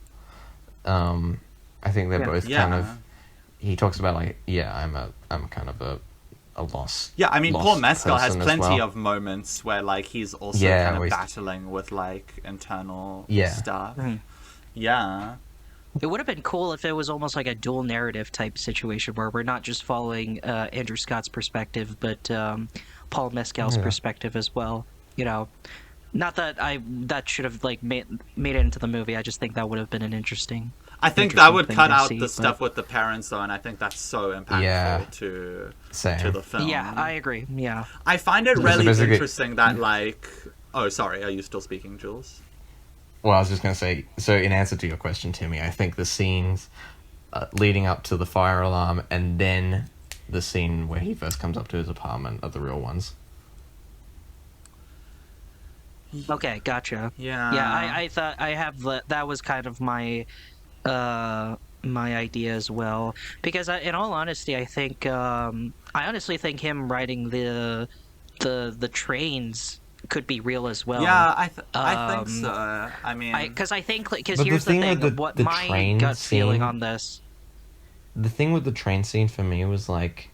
I think they're both kind of. He talks about like, I'm kind of a lost. Yeah, I mean, lost Paul Mescal has person as plenty well. of moments where like he's also Yeah, kind where of he's- battling with like internal Yeah. stuff. Mhm. Yeah. It would have been cool if it was almost like a dual narrative type situation where we're not just following Andrew Scott's perspective, but Paul Mescal's Yeah. perspective as well. You know, not that that should have like made it into the movie. I just think that would have been an interesting. I think Interesting that would thing cut to out see, the but- stuff with the parents though, and I think that's so impactful Yeah. to Same. the film. Yeah, I agree. Yeah. I find it So really basically- interesting that like, oh sorry, are you still speaking, Jules? Well, I was just going to say, so in answer to your question, Timmy, I think the scenes leading up to the fire alarm and then the scene where he first comes up to his apartment are the real ones. Okay, gotcha. Yeah. Yeah, I thought I have that was kind of my my idea as well, because in all honesty, I think I honestly think him riding the trains could be real as well. Yeah, I think so. I mean, Because I think because But the here's the thing thing, with what the my train gut feeling scene- on this. The thing with the train scene for me was like,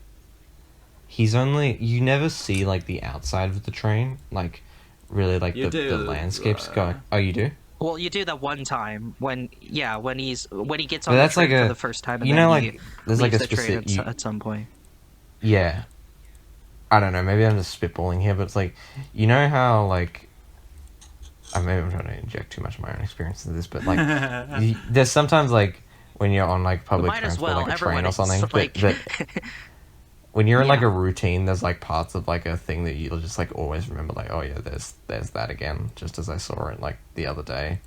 you never see like the outside of the train, like really like You the do, landscapes go. Oh, you do? Well, you do that one time when he gets on But the that's train like for a- the first time, and you then know, he like, there's like leaves a the train specific- at some point. Yeah. I don't know, maybe I'm just spitballing here, but it's like, you know how, like, maybe I'm trying to inject too much of my own experience into this, but, like, there's sometimes, like, when you're on, like, public Might as transport, well. like a Everyone train or is, something, like- but when you're in, like, Yeah. a routine, there's, like, parts of, like, a thing that you'll just, like, always remember, like, oh, yeah, there's that again, just as I saw it, like, the other day.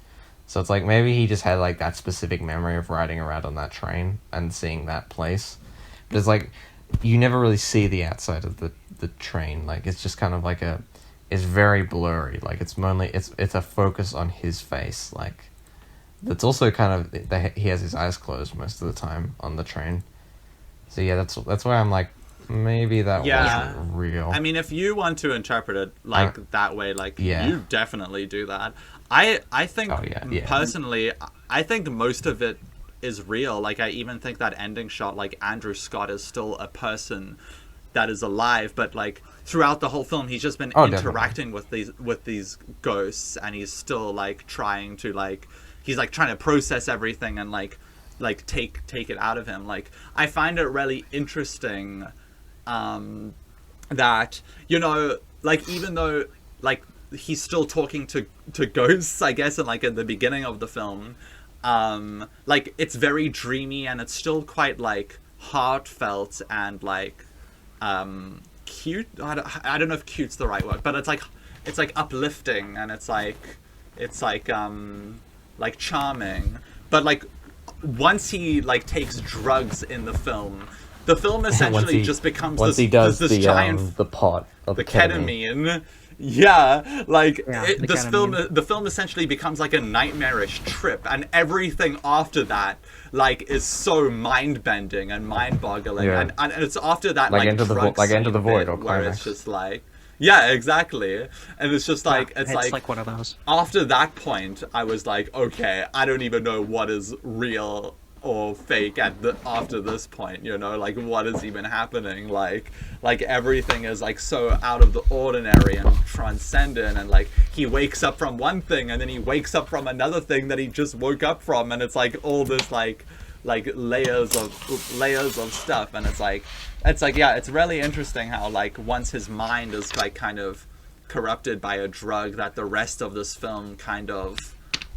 So it's like, maybe he just had, like, that specific memory of riding around on that train and seeing that place. But it's like, you never really see the outside of the train. Like, it's just kind of like it's very blurry. Like, it's a focus on his face. Like, that's also kind of, he has his eyes closed most of the time on the train. So yeah, that's why I'm like, maybe that Yeah. wasn't real. I mean, if you want to interpret it like that way, like yeah. you definitely do that. I think yeah. personally, I think most of it is real. Like I even think that ending shot, like Andrew Scott is still a person that is alive, but like throughout the whole film, he's just been interacting with these ghosts, and he's still like trying to like he's like trying to process everything and like take it out of him. Like I find it really interesting that, you know, like even though like he's still talking to ghosts, I guess, and like at the beginning of the film, like it's very dreamy and it's still quite like heartfelt and like cute. I don't know if cute's the right word, but it's like uplifting, and it's like charming. But like once he like takes drugs in the film essentially just becomes once this, he does this giant the pot of the ketamine. Yeah, like the film essentially becomes like a nightmarish trip, and everything after that like is so mind-bending and mind-boggling, and it's after that like Enter the Void or where Climax. it's just like, yeah, exactly, and it's just like it's like one of those. After that point, I was like, okay, I don't even know what is real or fake after this point, you know, like what is even happening, like everything is like so out of the ordinary and transcendent, and like he wakes up from one thing and then he wakes up from another thing that he just woke up from, and it's like all this like layers of stuff, and it's like yeah, it's really interesting how like once his mind is like kind of corrupted by a drug, that the rest of this film kind of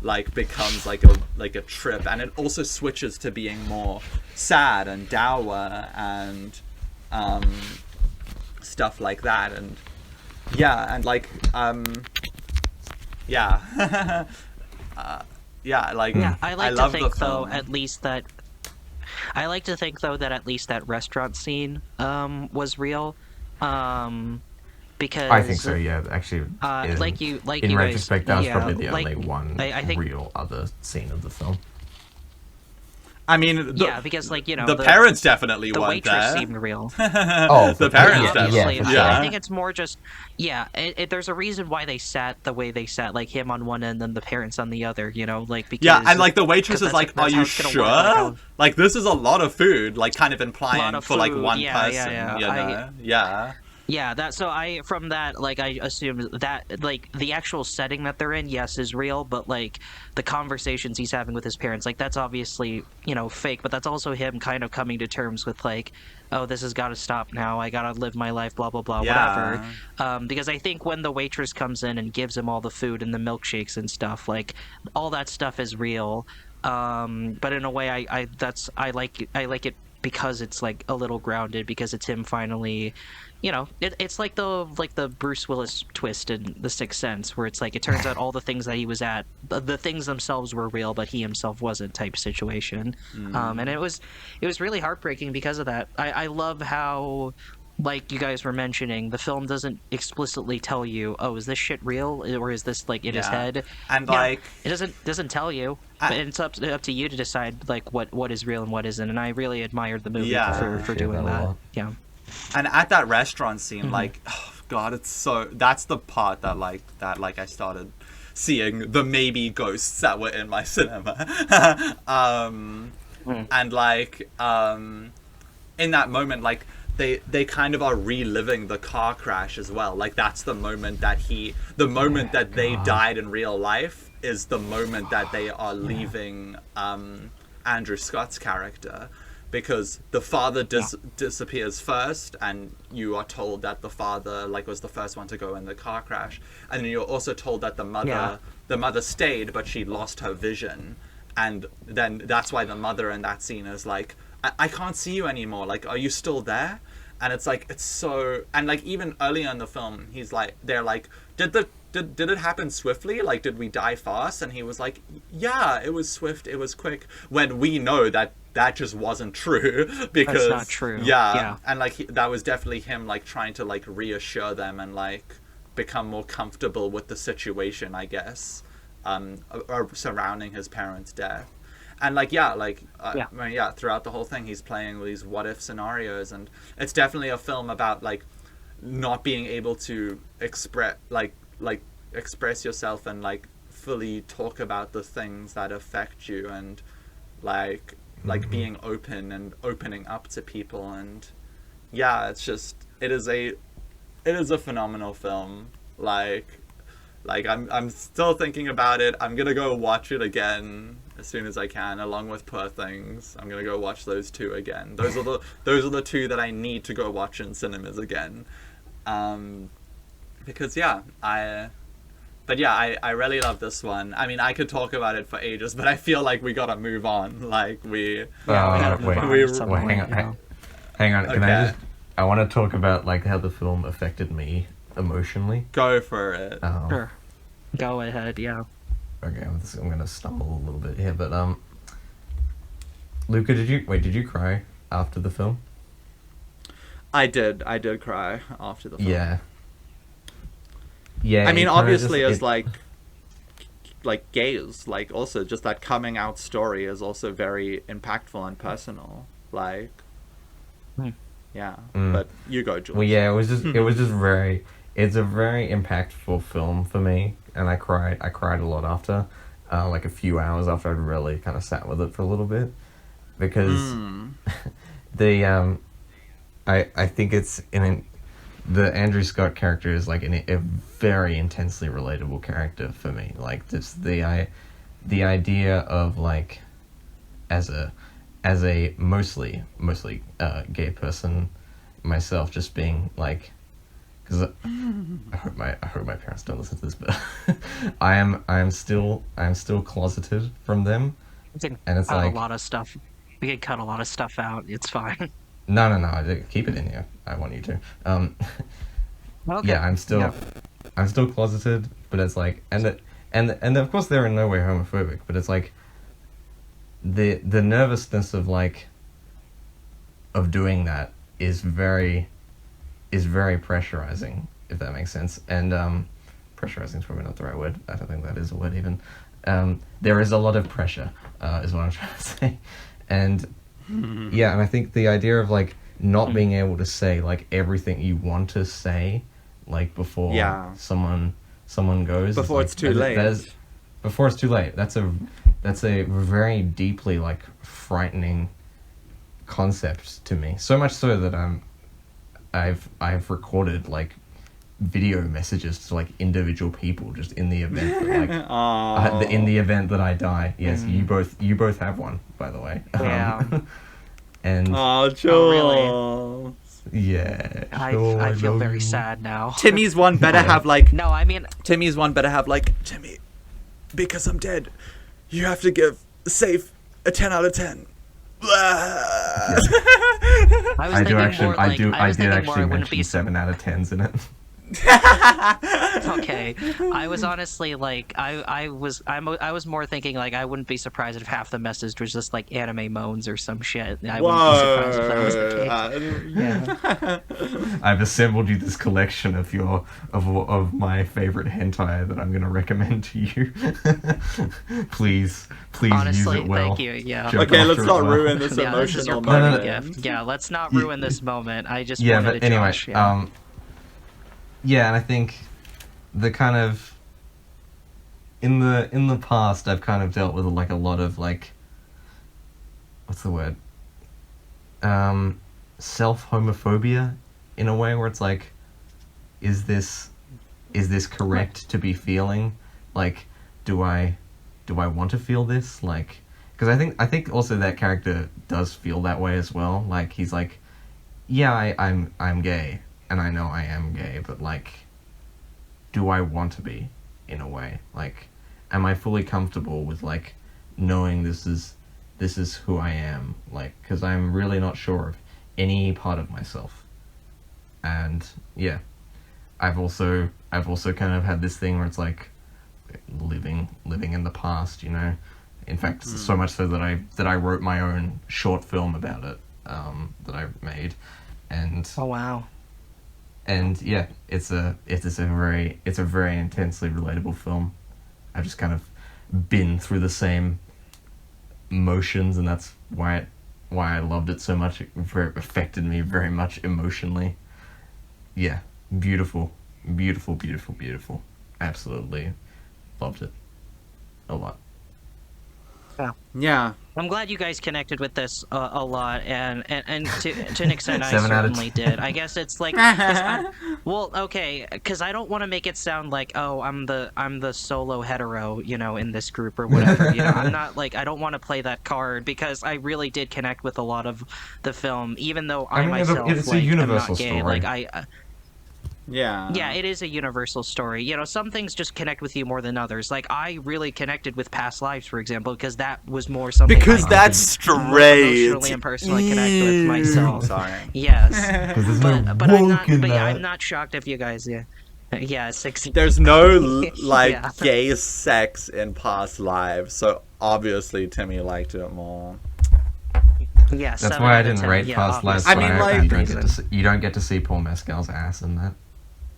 like becomes like a trip, and it also switches to being more sad and dour and stuff like that, and yeah, and like yeah yeah, like I like to think though at least that at least that restaurant scene was real, because I think so. Yeah, actually, in retrospect, that was probably the only one I think, real other scene of the film. I mean, because like, you know, the parents definitely the weren't waitress there. seemed real. The parents definitely. I think it's more just there's a reason why they sat the way they sat, like him on one end and the parents on the other. You know, like because and like the waitress is like, "Are you sure? Like this is a lot of food," like kind of implying for like one person. You know? Yeah, that so I from that like I assumed that like the actual setting that they're in, yes, is real, but like the conversations he's having with his parents, like that's obviously, you know, fake, but that's also him kind of coming to terms with like, oh, this has got to stop now. I got to live my life, blah blah blah, whatever. Because I think when the waitress comes in and gives him all the food and the milkshakes and stuff, like all that stuff is real. But in a way, I like it because it's like a little grounded, because it's him finally. You know, it's like the Bruce Willis twist in The Sixth Sense, where it's like it turns out all the things that he was at, the things themselves were real, but he himself wasn't, type situation. And it was really heartbreaking because of that. I love how, like you guys were mentioning, the film doesn't explicitly tell you, oh, is this shit real, or is this like in his head? And like it doesn't tell you, but it's up to you to decide like what is real and what isn't. And I really admired the movie for doing that. Yeah. And at that restaurant scene, like, oh god, it's so. That's the part that I started seeing the maybe ghosts that were in my cinema. And like, in that moment, like they kind of are reliving the car crash as well. Like that's the moment that they died in real life is the moment that they are leaving Andrew Scott's character. Because the father disappears first, and you are told that the father like was the first one to go in the car crash, and then you're also told that the mother stayed, but she lost her vision, and then that's why the mother in that scene is like, I can't see you anymore. Like, are you still there? And it's like it's so, and like even earlier in the film, he's like, they're like, did it happen swiftly? Like, did we die fast? And he was like, yeah, it was swift, it was quick. When we know that just wasn't true, because that's not true. Yeah. And like that was definitely him like trying to like reassure them and like become more comfortable with the situation, I guess, surrounding his parents' death. And like yeah, Yeah. I mean, yeah, throughout the whole thing he's playing these what if scenarios, and it's definitely a film about like not being able to express yourself and like fully talk about the things that affect you, and being open and opening up to people. And yeah, it is a phenomenal film. I'm still thinking about it. I'm gonna go watch it again as soon as I can, along with Poor Things. I'm gonna go watch those two again. Those are the two that I need to go watch in cinemas again. Because I really love this one. I mean, I could talk about it for ages, but I feel like we gotta move on. Like we gotta move on at some point, hang you know. on. Hang on. Can Okay. I want to talk about like how the film affected me emotionally. Go for it. Sure. Go ahead, yeah. Okay, I'm gonna stumble a little bit here, but Luca, did you cry after the film? I did cry after the film. Yeah. Yeah. I mean, it kinda obviously, just- as like gays, like also just that coming out story is also very impactful and personal. Like, yeah. But you go, George. Well, yeah, it's a very impactful film for me, and I cried a lot after, like a few hours after I'd really kind of sat with it for a little bit, because I think the Andrew Scott character is like a very intensely relatable character for me. Like just the idea of like as a mostly gay person myself, just being like, because I hope my parents don't listen to this, but I am still closeted from them, We can and it's cut like a lot of stuff. We can cut a lot of stuff out. It's fine. no, keep it in here. I want you to. Okay. Yeah, I'm still closeted, but it's like, and of course they're in no way homophobic, but it's like the nervousness of like of doing that is very pressurizing, if that makes sense. And pressurizing is probably not the right word. I don't think that is a word even. There is a lot of pressure, is what I'm trying to say. And yeah, and I think the idea of like not being able to say like everything you want to say, like before someone goes, Before is, it's too late. Before it's too late. That's a very deeply like frightening concept to me. So much so that I've recorded like video messages to like individual people just in the event that like in the event that I die. Yes, you both have one, by the way. Yeah. And Jules. Oh, yeah, I feel love very you. sad now. Timmy's one better have like No, I mean, Timmy, because I'm dead, you have to give Safe a 10 out of 10. I was I do thinking actually, more I like, do, I was did thinking more actually it wouldn't be mention 7 out of 10s in it. okay. I was honestly like, I was more thinking like I wouldn't be surprised if half the message was just like anime moans or some shit. I wouldn't be surprised if that was the case. Yeah. I've assembled you this collection of of my favorite hentai that I'm going to recommend to you. please Honestly, use it well. thank you. Yeah. Jump Okay, after let's it not well. ruin this Yeah, this is your emotional parting moment. gift. Yeah, let's not ruin this moment. I just Yeah, wanted but to anyway, Josh, yeah. yeah, and I think the kind of in the past I've kind of dealt with like a lot of like, what's the word? Self homophobia, in a way where it's like, is this correct to be feeling? Like, do I want to feel this? Like, because I think also that character does feel that way as well. Like he's like, yeah, I'm gay, and I know I am gay, but like, do I want to be, in a way? Like, am I fully comfortable with like knowing this is who I am? Like, because I'm really not sure of any part of myself. And yeah, I've also kind of had this thing where it's like living in the past, you know. In fact, so much so that I wrote my own short film about it, that I made, and Oh wow. and yeah, it's a very intensely relatable film. I've just kind of been through the same emotions, and that's why I loved it so much. It affected me very much emotionally. Yeah, beautiful, beautiful, beautiful, beautiful. Absolutely loved it a lot. Yeah. I'm glad you guys connected with this a lot, and to an extent, I 7 out of certainly 10. did. I guess it's like, well, okay, because I don't want to make it sound like, oh, I'm the solo hetero, in this group or whatever. I'm not like, I don't want to play that card, because I really did connect with a lot of the film, even though I mean, myself it's a like am universal not gay. story. Like yeah, it is a universal story. Some things just connect with you more than others. Like, I really connected with Past Lives, for example, because that was more something Because I that's could more straight. emotionally and personally connect with myself. Sorry. Yes, Because there's no but I'm woke not. in But yeah, that. I'm not shocked if you guys. Yeah, 16. There's no like Yeah. gay sex in Past Lives, so obviously Timmy liked it more. Yeah, That's 7 why I out of didn't 10. rate Yeah, Past Lives. I mean, higher, like- you don't get to see Paul Mescal's ass in that.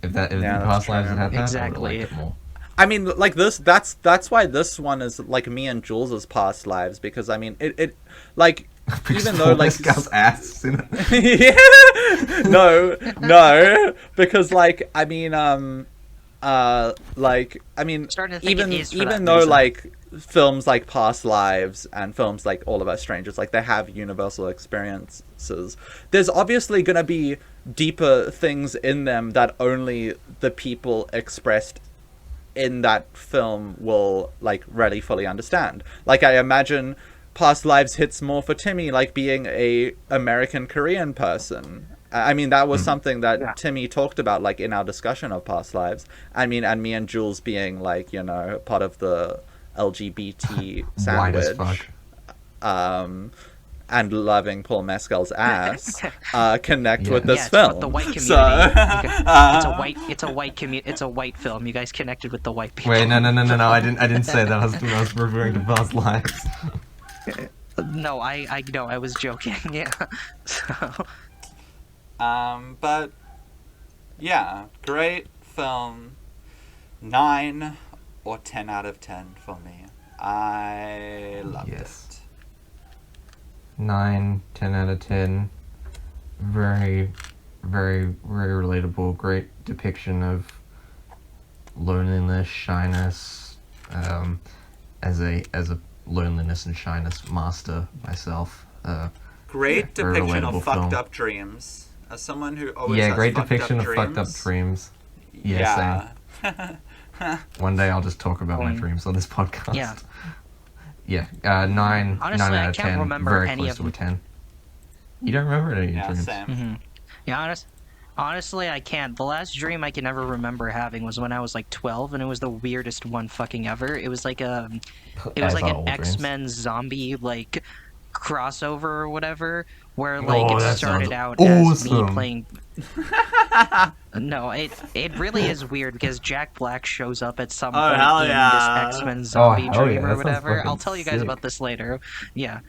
If Yeah, the that's Past Lives true. had that, Exactly. I would have liked it more. I mean, like this. That's why this one is like me and Jules's Past Lives, because I mean, it like Because even Paul though like Mescal's ass is in it. yeah, no, because like I mean, like I mean, Starting to think even it is for even that though reason. like films like Past Lives and films like All of Us Strangers, like they have universal experiences, there's obviously gonna be deeper things in them that only the people expressed in that film will like really fully understand. Like I imagine Past Lives hits more for Timmy, like being a American Korean person. I mean, that was something that Yeah. Timmy talked about, like in our discussion of Past Lives. I mean, and me and Jules being like, part of the LGBT White as sandwich, fuck. and loving Paul Mescal's ass, connect Yeah. with this it's film. about the white community. So, It's a white film. You guys connected with the white people. Wait, no, I didn't say that. I was referring to Past Lives. No, I know. I was joking. Yeah. So, but yeah, great film. 9 or 10 out of 10 for me. I loved Yes. 9, 10 out of 10. Very, very, very relatable. Great depiction of loneliness, shyness. As a loneliness and shyness master myself. Great very depiction of relatable fucked film. up dreams. As someone who always Yeah, has great fucked depiction up of fucked up dreams. Yeah, Yeah. One day I'll just talk about my Um, dreams on this podcast. yeah. Yeah, 9 Honestly, 9 I out of can't 10. remember Very any close of to a them. 10. You don't remember any of your Yeah, dreams? same. Yeah, honestly, I can't. The last dream I can ever remember having was when I was like 12, and it was the weirdest one fucking ever. It was like it was As like are an all dreams. X-Men zombie like crossover or whatever, where like Oh, it that started sounds out as me awesome. playing. No, it really is weird because Jack Black shows up at some Oh, point hell in yeah. this X-Men zombie hell dream yeah, or that sounds whatever. I'll fucking tell you guys sick. about this later. Yeah,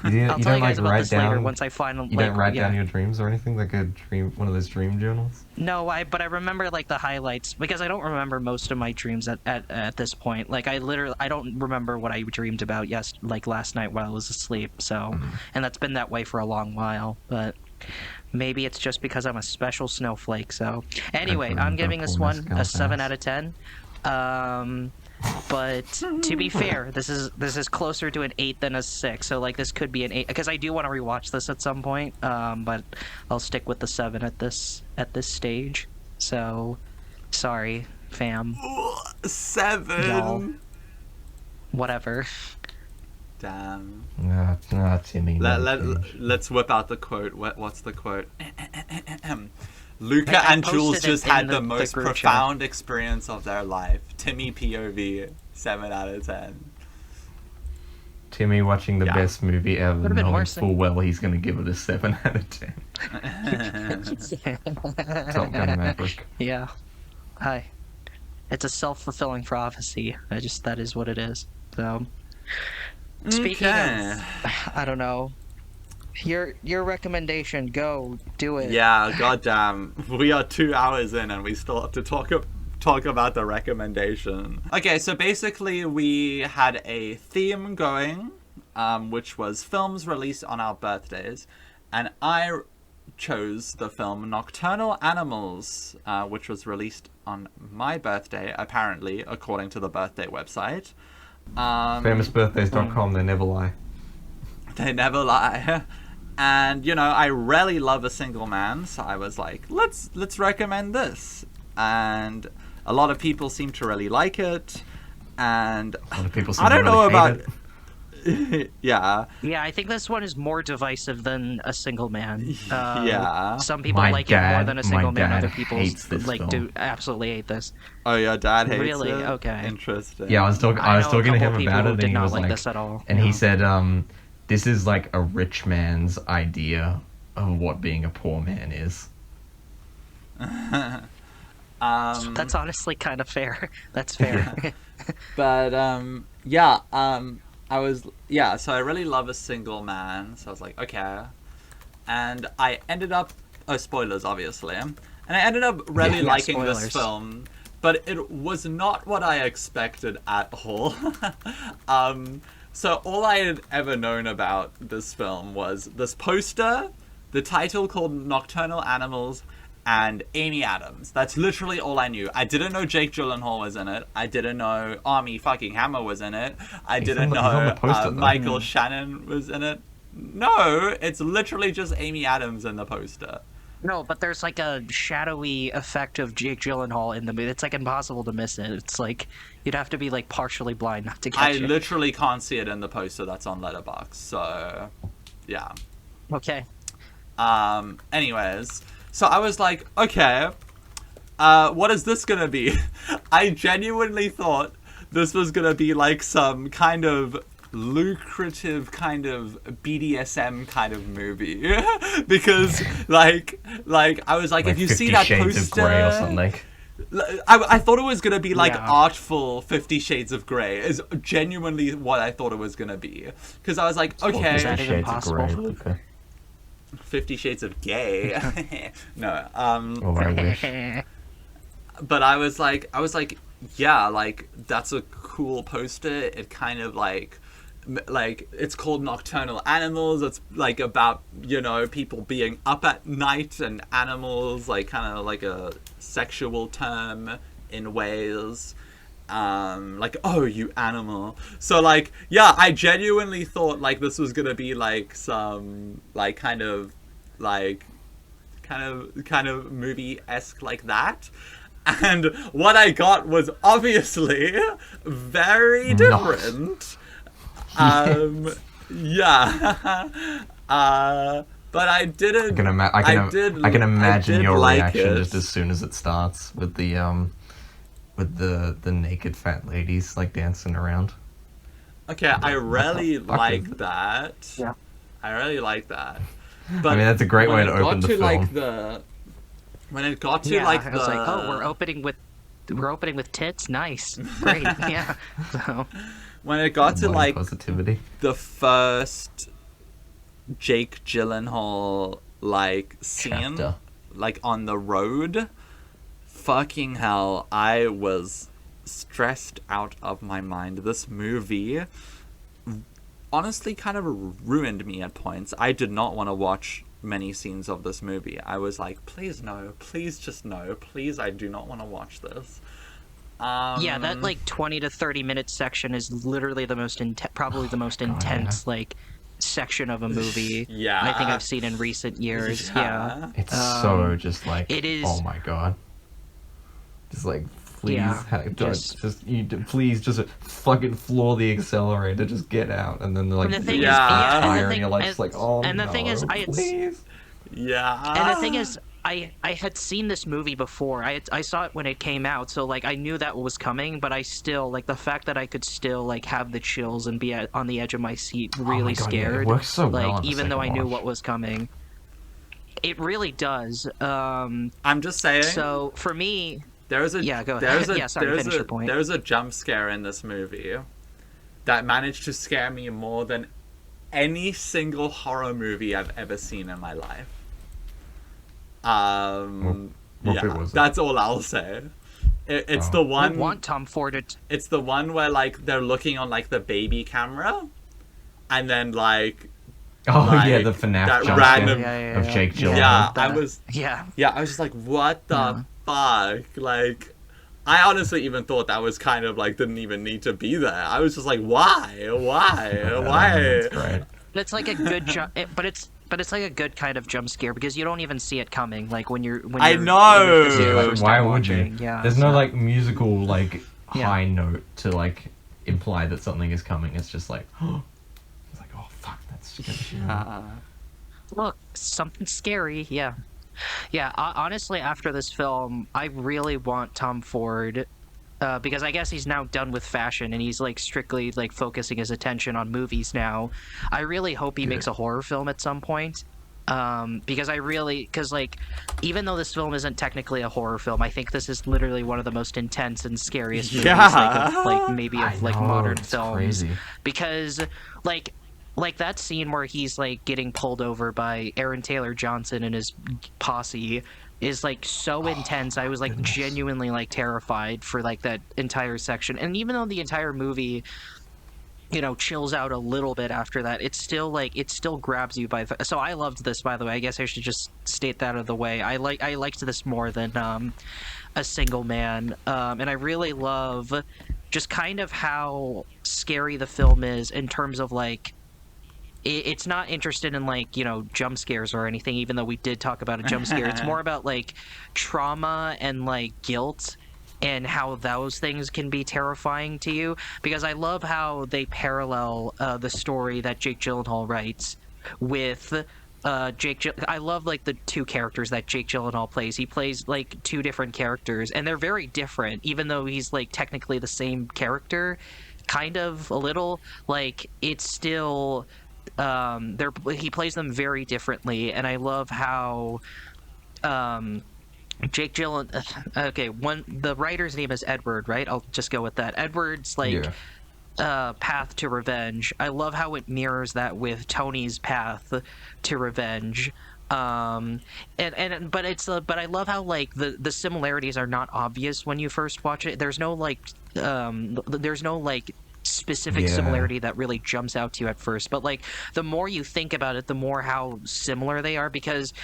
You I'll don't tell you guys like about write this later down. once I finally. You don't write yeah. down your dreams or anything, like a dream, one of those dream journals. No, but I remember like the highlights because I don't remember most of my dreams at this point. Like I don't remember what I dreamed about like last night while I was asleep. So, and that's been that way for a long while. But maybe it's just because I'm a special snowflake. So anyway, I'm remember giving this Paul one a Mescal's 7 ass. out of 10. But to be fair, this is closer to an 8 than a 6. So like this could be an 8 because I do want to rewatch this at some point. But I'll stick with the 7 at this stage. So sorry, fam. 7. Y'all. Whatever. Damn. Nah, Timmy. Let's whip out the quote. What's the quote? Luca I and Jules posted it just in had the the most group chat. profound experience of their life. Timmy POV, 7 out of 10. Timmy watching the Yeah. best movie ever, Would've been knowing worse. full well he's going to give it a 7 out of 10. Top Gun Maverick. Yeah. Hi. It's a self-fulfilling prophecy. That is what it is. So speaking Okay. of I don't know. Your recommendation, go do it. Yeah, goddamn. We are 2 hours in and we still have to talk about the recommendation. Okay, so basically we had a theme going which was films released on our birthdays, and I chose the film Nocturnal Animals, which was released on my birthday, apparently, according to the birthday website. Famousbirthdays.com, they never lie. They never lie. And, you know, I really love a single man, so I was like, let's recommend this. And a lot of people seem to really like it. And A lot of people seem I to don't really know hate about it. yeah. Yeah, I think this one is more divisive than A Single Man. Yeah. Some people My like it more dad- than A my Single Man. dad Other people hates this like film. do absolutely hate this. Oh, your dad hates Really? it? Okay. Interesting. Yeah, I was talking I know a to couple him people about who it, and did he not was like like, this at all. and Yeah. he said, this is like a rich man's idea of what being a poor man is. That's honestly kind of fair. That's fair. But yeah, so I really love A Single Man, so I was like, okay. And I ended up spoilers obviously. And I ended up really Yeah, liking this spoilers. film, but it was not what I expected at all. So all I had ever known about this film was this poster, the title called Nocturnal Animals, and Amy Adams. That's literally all I knew. I didn't know Jake Gyllenhaal was in it. I didn't know Armie fucking Hammer was in it. I didn't he's on the know poster, though. Michael Shannon was in it. No, it's literally just Amy Adams in the poster. No, but there's like a shadowy effect of Jake Gyllenhaal in the movie. It's like impossible to miss it. It's like you'd have to be like partially blind not to I catch it. literally can't see it in the poster that's on Letterboxd. So, yeah. Okay. Anyways, so I was like, okay, what is this gonna be? I genuinely thought this was gonna be like some kind of lucrative kind of BDSM kind of movie. Because like I was like if you 50 see that Shades poster, of Grey or something. I thought it was gonna be like Yeah. artful 50 Shades of Grey is genuinely what I thought it was gonna be. Because I was like, okay, Is that even Shades of possible? Grey, Luca. 50 Shades of Gay. No. Oh, I wish. But I was like, yeah, like that's a cool poster. It kind of like it's called Nocturnal Animals. It's like about, you know, people being up at night and animals, like kind of like a sexual term in Wales. Like, oh, you animal. So like, yeah, I genuinely thought like this was gonna be like some like kind of movie-esque like that. And what I got was obviously very different. Yeah. But I didn't. I can imagine your like reaction it. just as soon as it starts with the naked fat ladies like dancing around. Okay, I really fuck like is it? that. Yeah. I really like that. But I mean, that's a great when way it to got open the to, film. like, when it got to Yeah, like I was the like, oh, we're opening with tits. Nice, great, yeah. So when it got to Body like positivity. the first Jake Gyllenhaal like scene, Chapter. like on the road, fucking hell, I was stressed out of my mind. This movie honestly kind of ruined me at points. I did not want to watch many scenes of this movie. I was like, please no, please just no, please, I do not want to watch this. yeah, that like 20 to 30 minute section is literally the most probably the most intense like section of a movie Yeah. I think I've seen in recent years. Yeah. It's so just like, it is- oh my god. Just like, please, Yeah, please just fucking floor the accelerator, just get out. And then they're like, And the thing is- yeah, and the tire, and thing- you're like, and- just like, oh and the no, thing is, please. Yeah. And the thing is, I had seen this movie before. I saw it when it came out, so like I knew that was coming. But I still like the fact that I could still like have the chills and be on the edge of my seat, really God, yeah, it scared. works so well like on the even though I second knew watch. what was coming, it really does. I'm just saying. So for me, There's a Yeah, go ahead. There's a, Yeah, sorry, there's finish a, your point. There's a jump scare in this movie that managed to scare me more than any single horror movie I've ever seen in my life. What Yeah, bit was it? that's all I'll say. It's Oh. the I one. want Tom Ford to. It's the one where like they're looking on like the baby camera, and then like Oh yeah, like, the FNAF that jump random scare of Jake Gyllenhaal. yeah, The- I was Yeah. I was just like, what the fuck? Like, I honestly even thought that was kind of like didn't even need to be there. I was just like, why? That's right. But it's like a good jump. But it's like a good kind of jump scare because you don't even see it coming. Like when you're I when know! you're physically Yeah, like, first why time would you? watching. Yeah, There's no so- like musical like Yeah. high note to like imply that something is coming. It's just like, it's like, oh fuck, that's gonna Look, something scary. Yeah. Yeah, honestly, after this film, I really want Tom Ford, because I guess he's now done with fashion and he's like strictly like focusing his attention on movies now. I really hope he makes a horror film at some point, because like, even though this film isn't technically a horror film, I think this is literally one of the most intense and scariest movies, like modern films. Crazy. Because like that scene where he's like getting pulled over by Aaron Taylor Johnson and his posse is like so intense. I was like genuinely like terrified for like that entire section. And even though the entire movie, you know, chills out a little bit after that, it's still like it still grabs you by so I loved this, by the way. I guess I should just state that out of the way. I liked this more than A Single Man, and I really love just kind of how scary the film is in terms of like it's not interested in like, you know, jump scares or anything, even though we did talk about a jump scare. It's more about like trauma and like guilt and how those things can be terrifying to you, because I love how they parallel the story that Jake Gyllenhaal writes with I love like the two characters that Jake Gyllenhaal plays. He plays like two different characters and they're very different, even though he's like technically the same character, kind of a little. Like it's still he plays them very differently, and I love how Jake Gyllenhaal. Okay, the writer's name is Edward, right? I'll just go with that. Edward's like path to revenge. I love how it mirrors that with Tony's path to revenge. But I love how like the similarities are not obvious when you first watch it. There's no like specific similarity that really jumps out to you at first, but like the more you think about it, the more how similar they are, because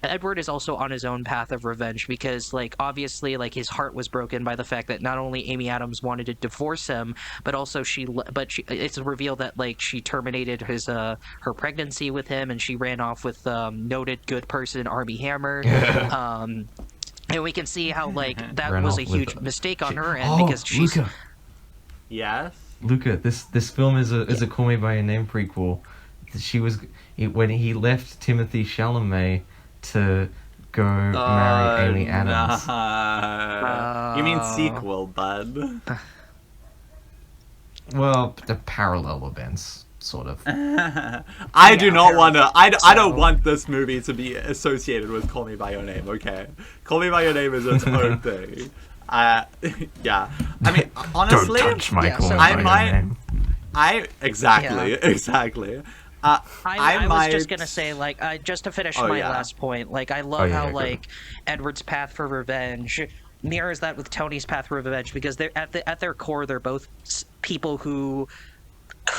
Edward is also on his own path of revenge, because like obviously like his heart was broken by the fact that not only Amy Adams wanted to divorce him, but also it's revealed that like she terminated her pregnancy with him, and she ran off with noted good person Armie Hammer. And we can see how like that was a huge mistake on her end, because she's Luca. Yes. Luca, this film is a Call Me by Your Name prequel. When he left Timothy Chalamet to go marry Amy Adams. You mean sequel, bud? Well, the parallel events, sort of. I do not want to. I don't want this movie to be associated with Call Me by Your Name. Okay, Call Me by Your Name is its own thing. Yeah. I mean, honestly, Don't touch my Call Me I by might. Your Name. Exactly. I was just gonna say, like, just to finish my yeah. last point, like, I love how go. like Edward's path for revenge mirrors that with Tony's path for revenge, because they're at their core, they're both people who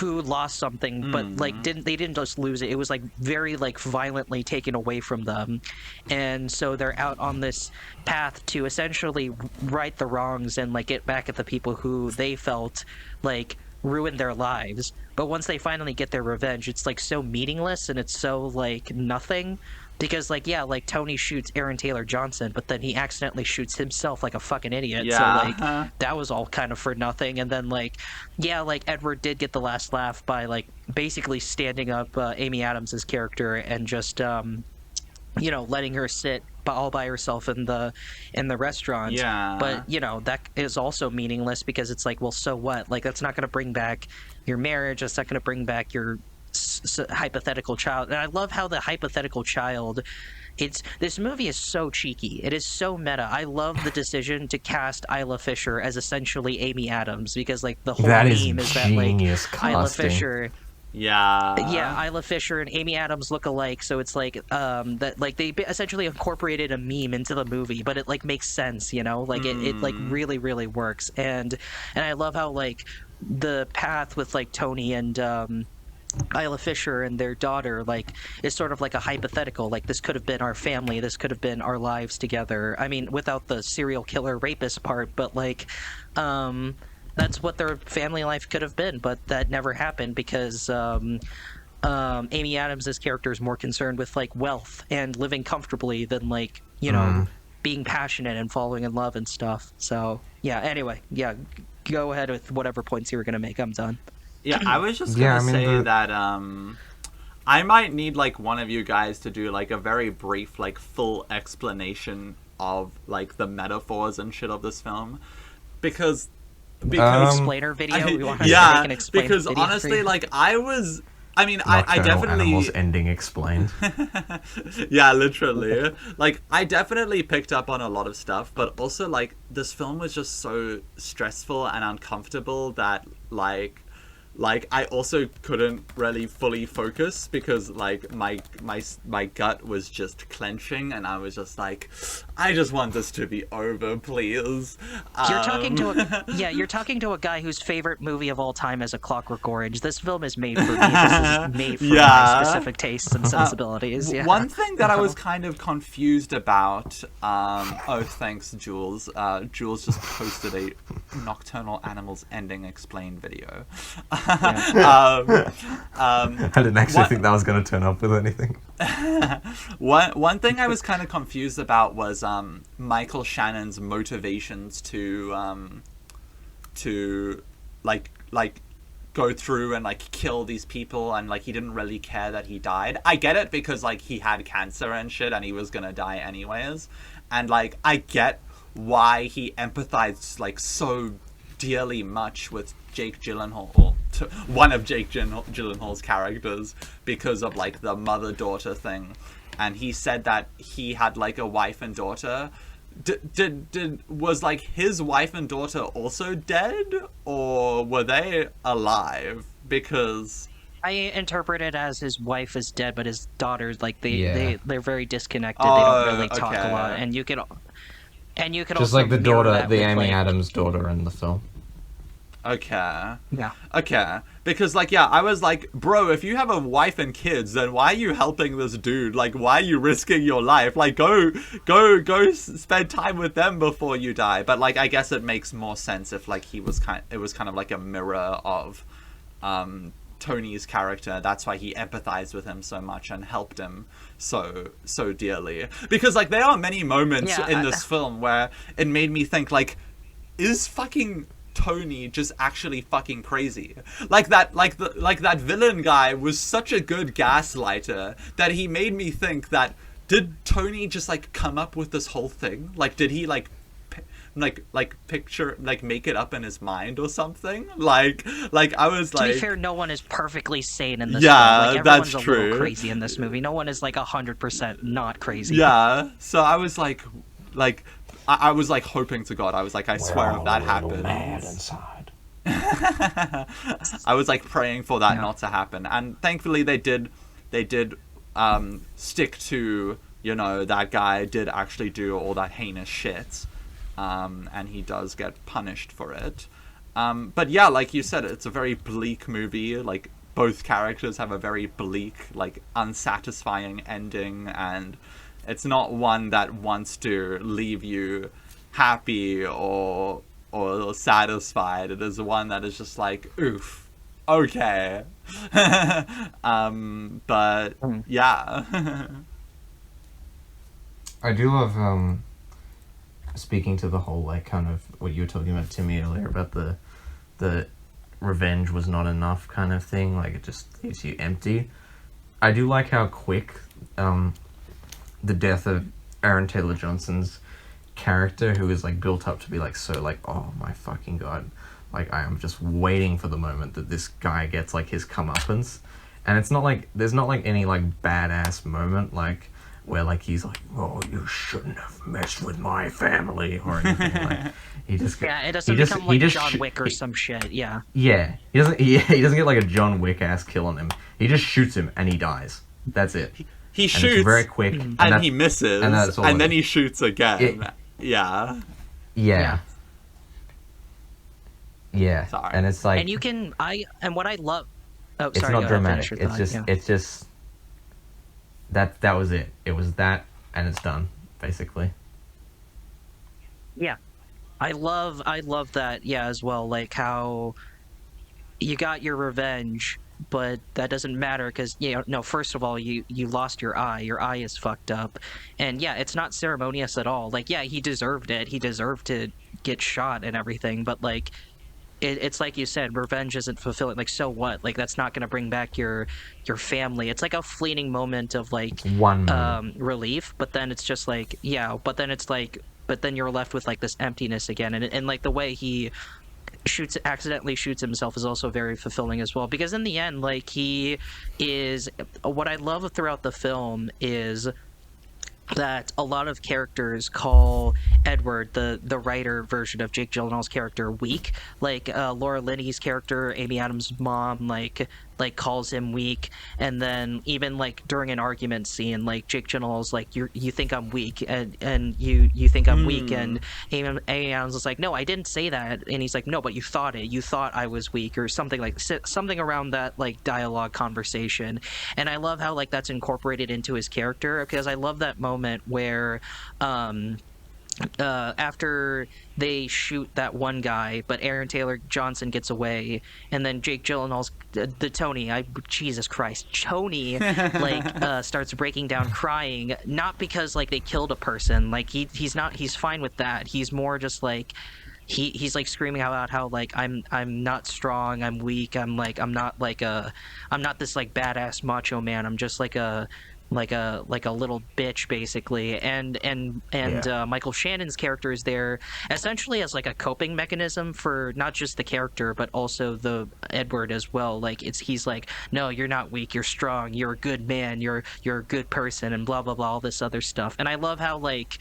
lost something, but like they didn't just lose it. It was like very like violently taken away from them, and so they're out on this path to essentially right the wrongs and like get back at the people who they felt like ruined their lives. But once they finally get their revenge, it's like so meaningless and it's so like nothing, because like like Tony shoots Aaron Taylor Johnson, but then he accidentally shoots himself like a fucking idiot. So like that was all kind of for nothing. And then like like Edward did get the last laugh by like basically standing up Amy Adams's character and just letting her sit all by herself in the restaurant. Yeah. But that is also meaningless, because it's like, well, so what? Like, that's not going to bring back your marriage. That's not going to bring back your hypothetical child. And I love how the hypothetical child, this movie is so cheeky. It is so meta. I love the decision to cast Isla Fisher as essentially Amy Adams, because like the whole meme is that like Isla Fisher. Yeah, Isla Fisher and Amy Adams look alike, so it's like that like they essentially incorporated a meme into the movie, but it like makes sense, like it like really, really works. And I love how like the path with like Tony and Isla Fisher and their daughter, like, is sort of like a hypothetical. Like, this could have been our family. This could have been our lives together. I mean, without the serial killer rapist part, but like, that's what their family life could have been. But that never happened because Amy Adams' character is more concerned with like wealth and living comfortably than like, you know, being passionate and falling in love and stuff. So yeah. Anyway, yeah. Go ahead with whatever points you were gonna make. I'm done. Yeah, I was just gonna say that I might need like one of you guys to do like a very brief, like full explanation of like the metaphors and shit of this film, because explainer video. We want to make an explainer because video honestly, like I Nocturnal definitely Animals ending explained. yeah, literally. Like, I definitely picked up on a lot of stuff, but also, like, this film was just so stressful and uncomfortable that, like I also couldn't really fully focus because, like, my gut was just clenching, and I was just like, I just want this to be over, please. You're talking to a guy whose favorite movie of all time is A Clockwork Orange. This film is made for me. This is made for my specific tastes and sensibilities. Yeah. One thing that I was kind of confused about. Oh, thanks, Jules. Jules just posted a Nocturnal Animals ending explained video. I didn't actually think that was going to turn up with anything. One thing I was kind of confused about was Michael Shannon's motivations to like go through and like kill these people, and like he didn't really care that he died. I get it because like he had cancer and shit and he was gonna die anyways, and like I get why he empathized like so dearly much with Jake Gyllenhaal, or one of Jake Gyllenhaal's characters, because of like the mother-daughter thing. And he said that he had like a wife and daughter. Was like his wife and daughter also dead, or were they alive? Because I interpret it as his wife is dead, but his daughters, like they're very disconnected. They don't really talk a lot, and you could just also like the daughter, the Amy like, Adams daughter in the film. Okay. Yeah. Okay. Because, like, yeah, I was like, bro, if you have a wife and kids, then why are you helping this dude? Like, why are you risking your life? Like, go spend time with them before you die. But, like, I guess it makes more sense if, like, it was kind of like a mirror of Tony's character. That's why he empathized with him so much and helped him so dearly. Because, like, there are many moments in this film where it made me think, like, is fucking Tony just actually fucking crazy? Like that villain guy was such a good gaslighter that he made me think that, did Tony just like come up with this whole thing? Like, did he like picture, like, make it up in his mind or something? Like I was like, to be fair, no one is perfectly sane in this yeah, film. Like, everyone's that's a true. little crazy in this movie. No one is like 100% not crazy. Yeah, so I was like I was like hoping to God. I was like, I swear if that happens. Mad inside. I was like praying for that not to happen, and thankfully they did stick to, you know, that guy did actually do all that heinous shit, and he does get punished for it. But yeah, like you said, it's a very bleak movie. Like, both characters have a very bleak, like, unsatisfying ending, and it's not one that wants to leave you happy or satisfied. It is one that is just like, oof, okay. But yeah. I do love speaking to the whole, like, kind of what you were talking about, Timmy, earlier, about the revenge was not enough kind of thing. Like, it just leaves you empty. I do like how quick the death of Aaron Taylor Johnson's character, who is like built up to be like so like, oh my fucking god, like I am just waiting for the moment that this guy gets like his comeuppance. And it's not like, there's not like any like badass moment like where like he's like, oh, you shouldn't have messed with my family or anything. Like, he just it doesn't become like John Wick or some shit. He doesn't get like a John Wick ass kill on him. He just shoots him and he dies. That's it. He shoots very quick, and he misses, and then he shoots again. Yeah. Sorry. And it's like, and what I love Oh, It's sorry. not Go ahead. Finish dramatic. your It's thought. just Yeah. it's just that was it. It was that, and it's done basically. Yeah. I love that. Yeah, as well. Like how you got your revenge, but that doesn't matter because no. First of all, you lost your eye. Your eye is fucked up, and yeah, it's not ceremonious at all. Like, yeah, he deserved it. He deserved to get shot and everything. But like, it's like you said, revenge isn't fulfilling. Like, so what? Like, that's not going to bring back your family. It's like a fleeting moment of like It's one moment. relief, but then it's just like, yeah. But then it's like. But then you're left with like this emptiness again, and like the way he accidentally shoots himself is also very fulfilling as well, because in the end, like, he is, what I love throughout the film is that a lot of characters call Edward, the writer version of Jake Gyllenhaal's character, weak. Like Laura Linney's character, Amy Adams' mom, like calls him weak, and then even like during an argument scene, like Jake Gyllenhaal's like, you think I'm weak, and you think I'm weak, and Amy Adams is like, no, I didn't say that, and he's like, no, but you thought it, you thought I was weak, or something like something around that like dialogue conversation. And I love how like that's incorporated into his character, because I love that moment where um after they shoot that one guy, but Aaron Taylor Johnson gets away, and then Jake Gyllenhaal's the Tony, Jesus Christ, Tony, like starts breaking down crying, not because like they killed a person, like he's fine with that. He's more just like he's like screaming out how like I'm not strong, I'm weak, I'm not this like badass macho man, I'm just like a little bitch basically. And Yeah. Michael Shannon's character is there essentially as like a coping mechanism for not just the character but also the Edward as well. Like he's like, no, you're not weak, you're strong, you're a good man, you're a good person, and blah blah blah, all this other stuff. And I love how like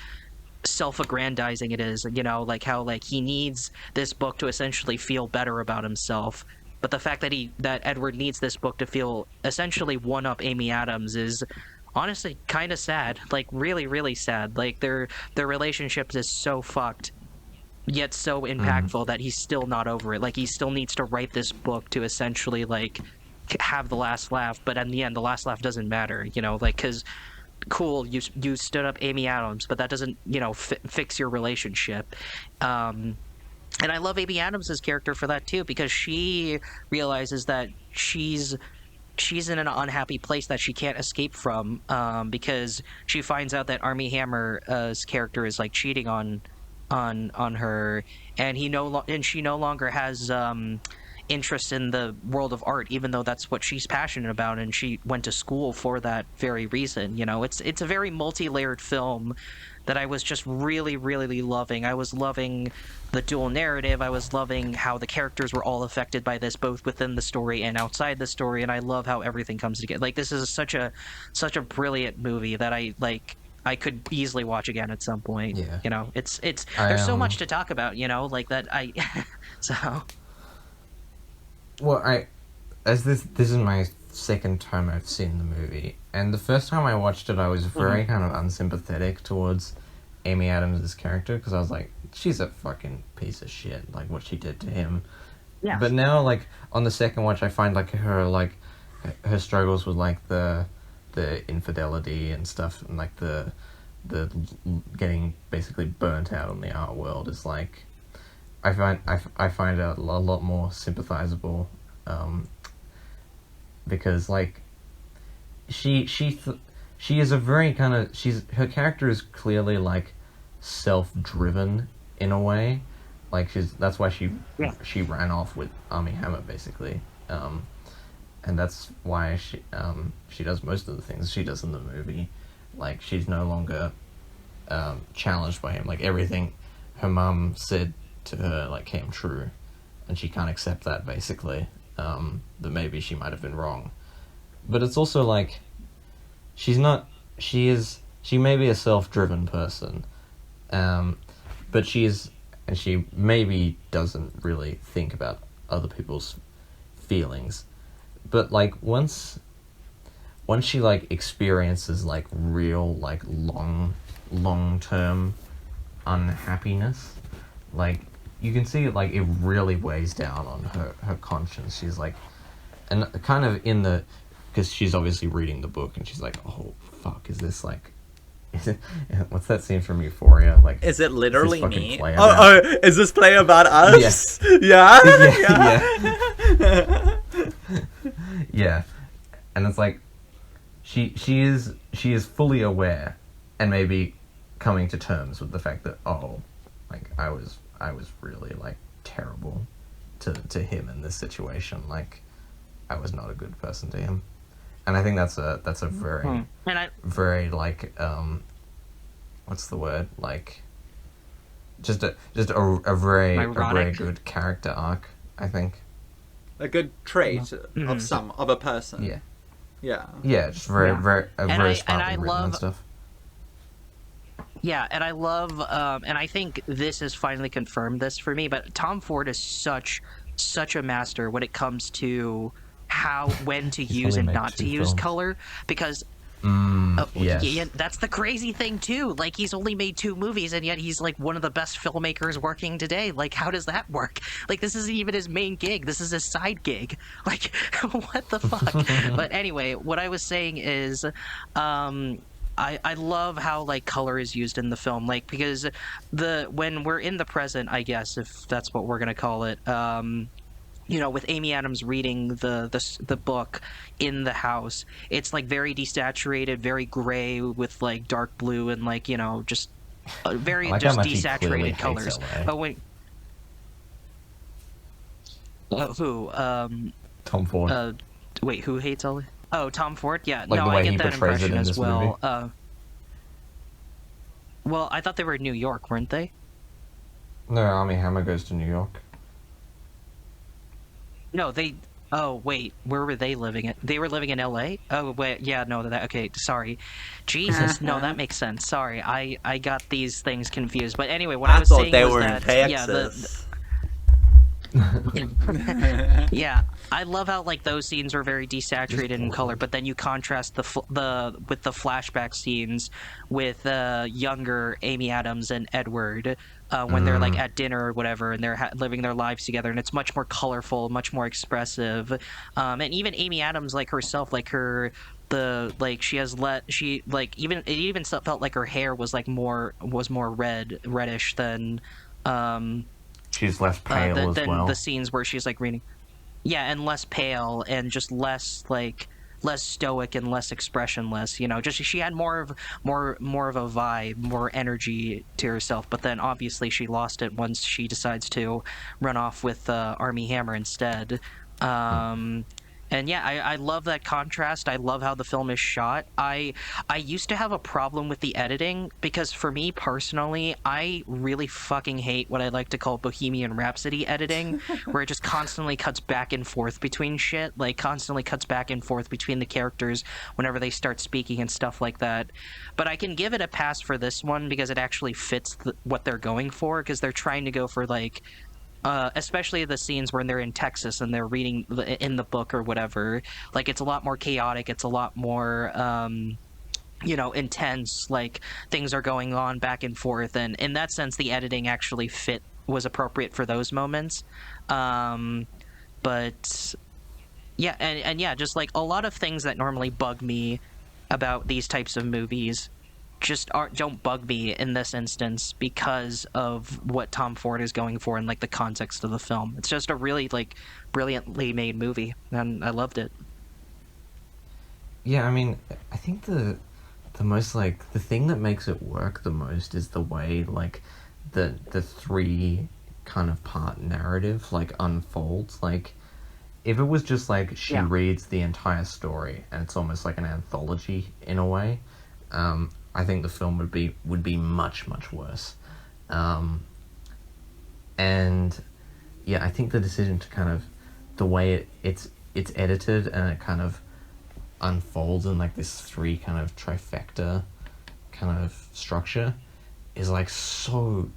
self-aggrandizing it is, like how like he needs this book to essentially feel better about himself. But the fact that Edward needs this book to feel essentially one up Amy Adams is honestly kind of sad, like really really sad. Like their relationship is so fucked yet so Mm. impactful that he's still not over it. Like he still needs to write this book to essentially like have the last laugh, but in the end the last laugh doesn't matter, like, because cool, you stood up Amy Adams, but that doesn't fix your relationship. And I love Amy Adams's character for that too, because she realizes that she's in an unhappy place that she can't escape from, because she finds out that Armie Hammer's character is like cheating on her, and and she no longer has interest in the world of art, even though that's what she's passionate about, and she went to school for that very reason. It's a very multi-layered film that I was just really really loving. I was loving the dual narrative. I was loving how the characters were all affected by this, both within the story and outside the story, and I love how everything comes together. Like, this is such a brilliant movie that I could easily watch again at some point. Yeah. It's I there's so much to talk about, like that. So Well, as this is my second time I've seen the movie, and the first time I watched it, I was very kind of unsympathetic towards Amy Adams' character, because I was like, she's a fucking piece of shit, like what she did to him. yeah, But now, like on the second watch, I find like her struggles with like the infidelity and stuff, and like the getting basically burnt out on the art world is like, I find it a lot more sympathizable, because like she is a very kind of, her character is clearly like self-driven in a way, like that's why Yeah. she ran off with Armie Hammer basically, and that's why she does most of the things she does in the movie. Like, she's no longer challenged by him. Like, everything her mum said to her like came true, and she can't accept that basically, that maybe she might have been wrong. But it's also like, she may be a self-driven person, but she maybe doesn't really think about other people's feelings. But like, once she like experiences like real like long term unhappiness, like, you can see it, like, it really weighs down on her conscience. She's like, and kind of in the, because she's obviously reading the book and she's like, oh fuck, is this like, what's that scene from Euphoria? Like, Is it literally fucking me? play Oh, about- is this play about us? Yeah. Yeah. Yeah. And it's like, she is fully aware, and maybe coming to terms with the fact that, oh, like I was really like terrible to him in this situation. Like, I was not a good person to him, and I think that's a very very like what's the word, like just a very good character arc, I think. A good trait of a person. Yeah. Yeah. Yeah, just very smartly written and stuff. Yeah, and I love, and I think this has finally confirmed this for me, but Tom Ford is such a master when it comes to when to use and not to use color, because Yes. that's the crazy thing too. Like, he's only made 2 movies, and yet he's like one of the best filmmakers working today. Like, how does that work? Like, this isn't even his main gig. This is his side gig. Like, what the fuck? But anyway, what I was saying is, I love how like color is used in the film, like, because when we're in the present, I guess, if that's what we're gonna call it, you know, with Amy Adams reading the book in the house, it's like very desaturated, very gray with like dark blue and like, you know, just very like just desaturated colors. But when who Tom Ford. Wait, who hates LA? Oh, Tom Ford? Yeah, like no, the way I get he that portrays it impression in as this well. movie. Well, I thought they were in New York, weren't they? No, Armie Hammer goes to New York. No, they. Oh wait, where were they living at? They were living in L.A. Oh wait, yeah, no, that okay. Sorry, Jesus, no, that makes sense. Sorry, I got these things confused. But anyway, what I was thought saying they was were that in yeah, Texas. yeah, I love how like those scenes are very desaturated in color, but then you contrast with the flashback scenes with younger Amy Adams and Edward when they're like at dinner or whatever, and they're living their lives together, and it's much more colorful, much more expressive, and even Amy Adams, like herself, like her. It even felt like her hair was like more reddish than She's less pale as than well. the scenes where she's like reading. Yeah, and less pale and just less stoic and less expressionless. You know, just she had more of a vibe, more energy to herself. But then obviously she lost it once she decides to run off with Armie Hammer instead. And yeah, I love that contrast. I love how the film is shot. I used to have a problem with the editing because for me personally, I really fucking hate what I like to call Bohemian Rhapsody editing, where it just constantly cuts back and forth between shit, like constantly cuts back and forth between the characters whenever they start speaking and stuff like that. But I can give it a pass for this one because it actually fits what they're going for, because they're trying to go for like especially the scenes when they're in Texas and they're reading in the book or whatever. Like, it's a lot more chaotic. It's a lot more, intense. Like, things are going on back and forth. And in that sense, the editing actually was appropriate for those moments. But yeah, and yeah, just like a lot of things that normally bug me about these types of movies just don't bug me in this instance because of what Tom Ford is going for and like the context of the film. It's just a really like brilliantly made movie, and I loved it. Yeah, I mean, I think the most like the thing that makes it work the most is the way like the 3 kind of part narrative like unfolds. Like, if it was just like she reads the entire story and it's almost like an anthology in a way, I think the film would be much worse. And yeah, I think the decision to kind of the way it's edited and it kind of unfolds in like this 3 kind of trifecta kind of structure is like so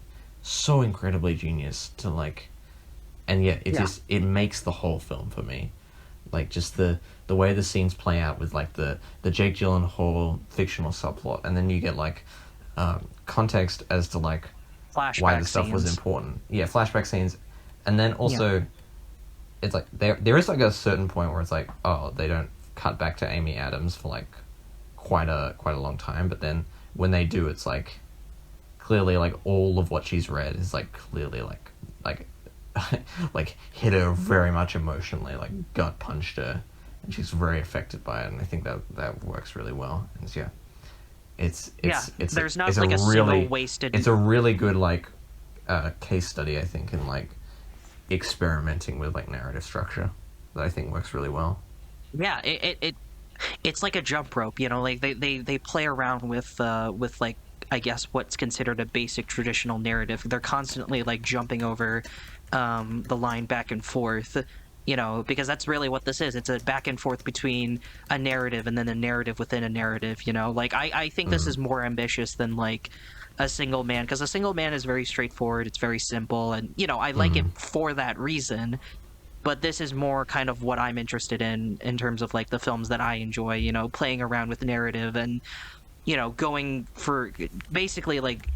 incredibly genius to like, and yet it makes the whole film for me. Like, just the way the scenes play out with like the Jake Gyllenhaal fictional subplot, and then you get like context as to like Flashback why the stuff scenes. was important. Yeah, flashback scenes, and then also it's like there is like a certain point where it's like, oh, they don't cut back to Amy Adams for like quite a long time, but then when they do, it's like clearly like all of what she's read is like clearly like like hit her very much emotionally, like gut punched her, and she's very affected by it, and I think that works really well. And yeah, it's there's not it's like a really single wasted. it's a really good like case study, I think, in like experimenting with like narrative structure that I think works really well. Yeah, it's like a jump rope, you know, like they play around with like, I guess, what's considered a basic traditional narrative. They're constantly like jumping over the line back and forth, you know, because that's really what this is. It's a back and forth between a narrative and then a narrative within a narrative, you know. Like I think this is more ambitious than like a single man, because a single man is very straightforward, it's very simple, and you know, I like it for that reason. But this is more kind of what I'm interested in terms of like the films that I enjoy, you know, playing around with narrative and, you know, going for basically like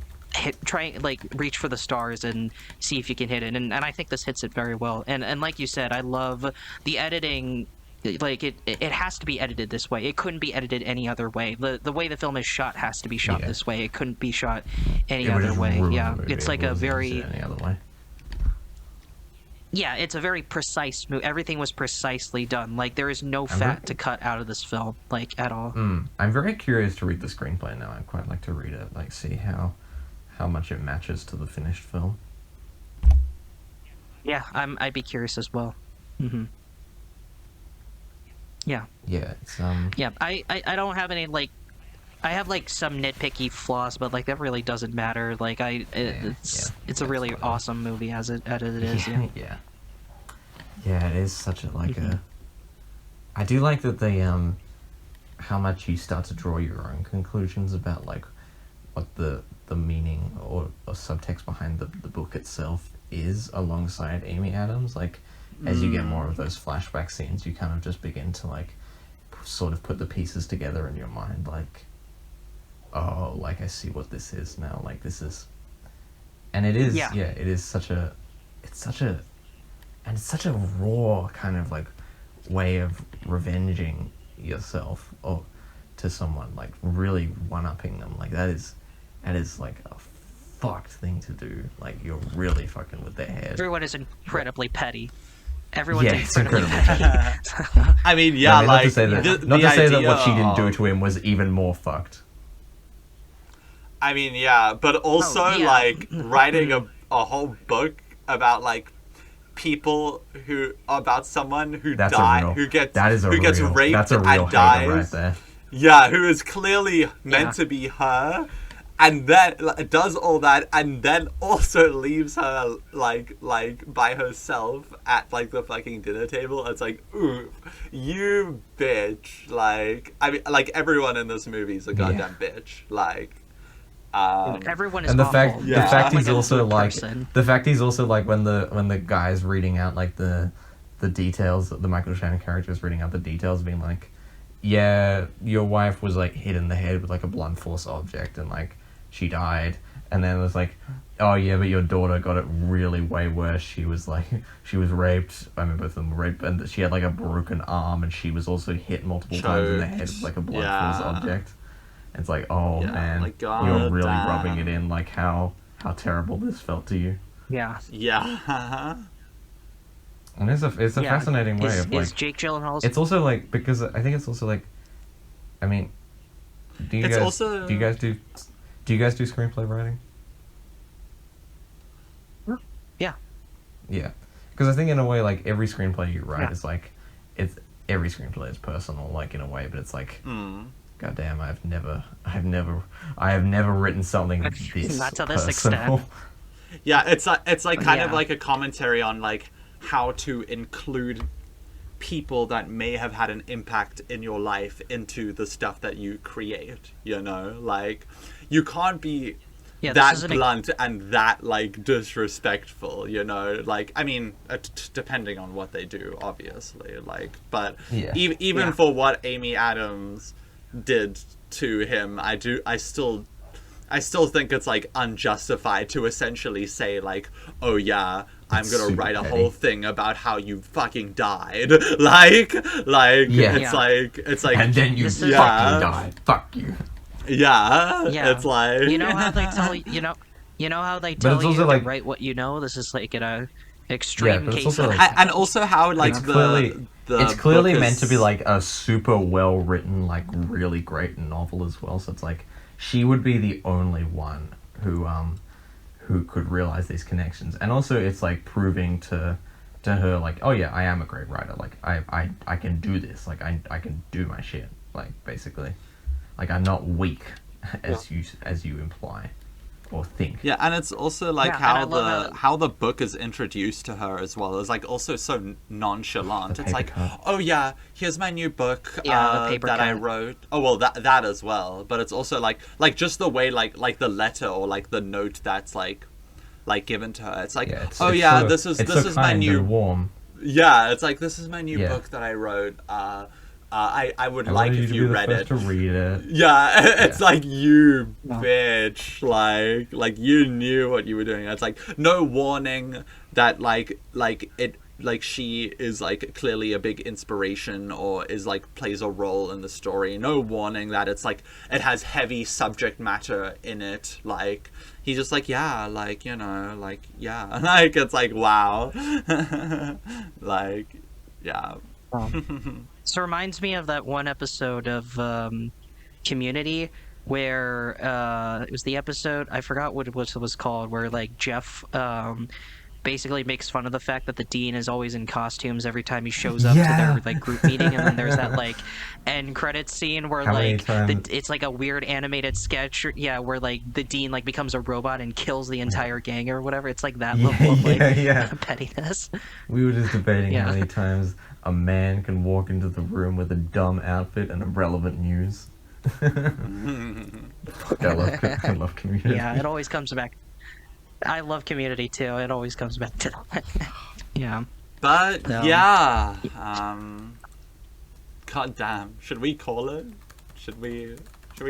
trying like reach for the stars and see if you can hit it. And I think this hits it very well. And like you said, I love the editing. Like it has to be edited this way. It couldn't be edited any other way. The way the film is shot has to be shot this way. It couldn't be shot any other way. Yeah, it's like a very any other way. Yeah, it's a very precise move. Everything was precisely done. Like, there is no fat to cut out of this film, like, at all. I'm very curious to read the screenplay now. I'd quite like to read it, like, see how much it matches to the finished film. Yeah, I'd be curious as well. Yeah. Yeah, it's Yeah, I don't have any, like, I have like some nitpicky flaws, but like that really doesn't matter. Like it's a really awesome movie as it is. Yeah. Yeah, it is such a like a. I do like that they how much you start to draw your own conclusions about like what the meaning or subtext behind the book itself is alongside Amy Adams. Like as you get more of those flashback scenes, you kind of just begin to like sort of put the pieces together in your mind, like. Oh, like I see what this is now. Like this is, and it is. Yeah, it is such a. It's such a raw kind of like way of revenging yourself or to someone, like really one-upping them. Like that is like a fucked thing to do. Like you're really fucking with their head. Everyone is incredibly petty. Everyone's it's incredibly petty. I mean, yeah, I mean, like not to say that what she didn't do to him was even more fucked. I mean, yeah, but also like writing a whole book about like people about someone who gets raped and dies. Right there. Yeah, who is clearly meant to be her, and then does all that, and then also leaves her like by herself at like the fucking dinner table. It's like, ooh, you bitch! Like, I mean, like everyone in this movie is a goddamn bitch. Like. Everyone is and the awful. fact he's also like when the guy's reading out like the details, the Michael Shannon character is reading out the details, being like, yeah, your wife was like hit in the head with like a blunt force object and like she died, and then it was like, oh yeah, but your daughter got it really way worse. She was raped. I mean, both of them were raped, and she had like a broken arm, and she was also hit multiple times in the head with like a blunt force object. It's like, oh man, like, you're really rubbing it in, like how terrible this felt to you. Yeah. Yeah. And it's a fascinating way of like. Is Jake Gyllenhaal's... It's also like, because I think it's also like, I mean, do you guys do screenplay writing? Yeah. Yeah, because I think in a way like every screenplay you write is like, every screenplay is personal, like in a way, but it's like. God damn, I have never written something this not to this personal. extent. Yeah, it's like kind of like a commentary on like how to include people that may have had an impact in your life into the stuff that you create, you know? Like you can't be that blunt and that like disrespectful, you know? Like I mean, depending on what they do, obviously, like, but even for what Amy Adams did to him, I still think it's like unjustified to essentially say like, oh yeah, I'm It's gonna super write a petty. whole thing about how you fucking died. like Yeah. it's like And then you This is- fucking died. Fuck you. yeah, Yeah. it's like You know how they tell you know how they But tell it's you also to like- write what you know. This is like Yeah, extreme but it's case also of like- that. and also how like It's clearly the it's clearly book meant to be is- like a super well written, like really great novel as well. So it's like she would be the only one who could realize these connections, and also it's like proving to her like, oh yeah, I am a great writer. Like I can do this. Like I can do my shit. Like basically, like I'm not weak as you imply or think. Yeah, and it's also like Yeah, and I how love how the book is introduced to her as well is like also so nonchalant. The It's like, paper cut. oh yeah, here's my new book Yeah, the paper that I cut. wrote. Oh well, that as well. But it's also like just the way like the letter or like the note that's like given to her. It's like, Yeah, it's, oh it's yeah, so, this is it's this so is my kind new and warm. yeah. It's like this is my new Yeah. book that I wrote. I would I like wanted if to you be the read first it. to read it. Yeah, it's Yeah. like you Wow. bitch, like you knew what you were doing. It's like no warning that like it like she is like clearly a big inspiration or is like plays a role in the story. No warning that it's like it has heavy subject matter in it. Like he's just like yeah, like you know, like yeah, like it's like wow, like yeah. This reminds me of that one episode of Community where it was the episode, I forgot what it was called, where like Jeff basically makes fun of the fact that the dean is always in costumes every time he shows up to Yeah. their like group meeting, and then there's that like end credits scene where How many like times- it's like a weird animated sketch, yeah, where like the dean like becomes a robot and kills the entire gang or whatever. It's like that Yeah, level of like yeah. pettiness. We were just debating Yeah. how many times a man can walk into the room with a dumb outfit and irrelevant news. Fuck, I love Community. Yeah, it always comes back. I love Community too. It always comes back to that. Yeah. But No. yeah, god damn, should we call it? Should we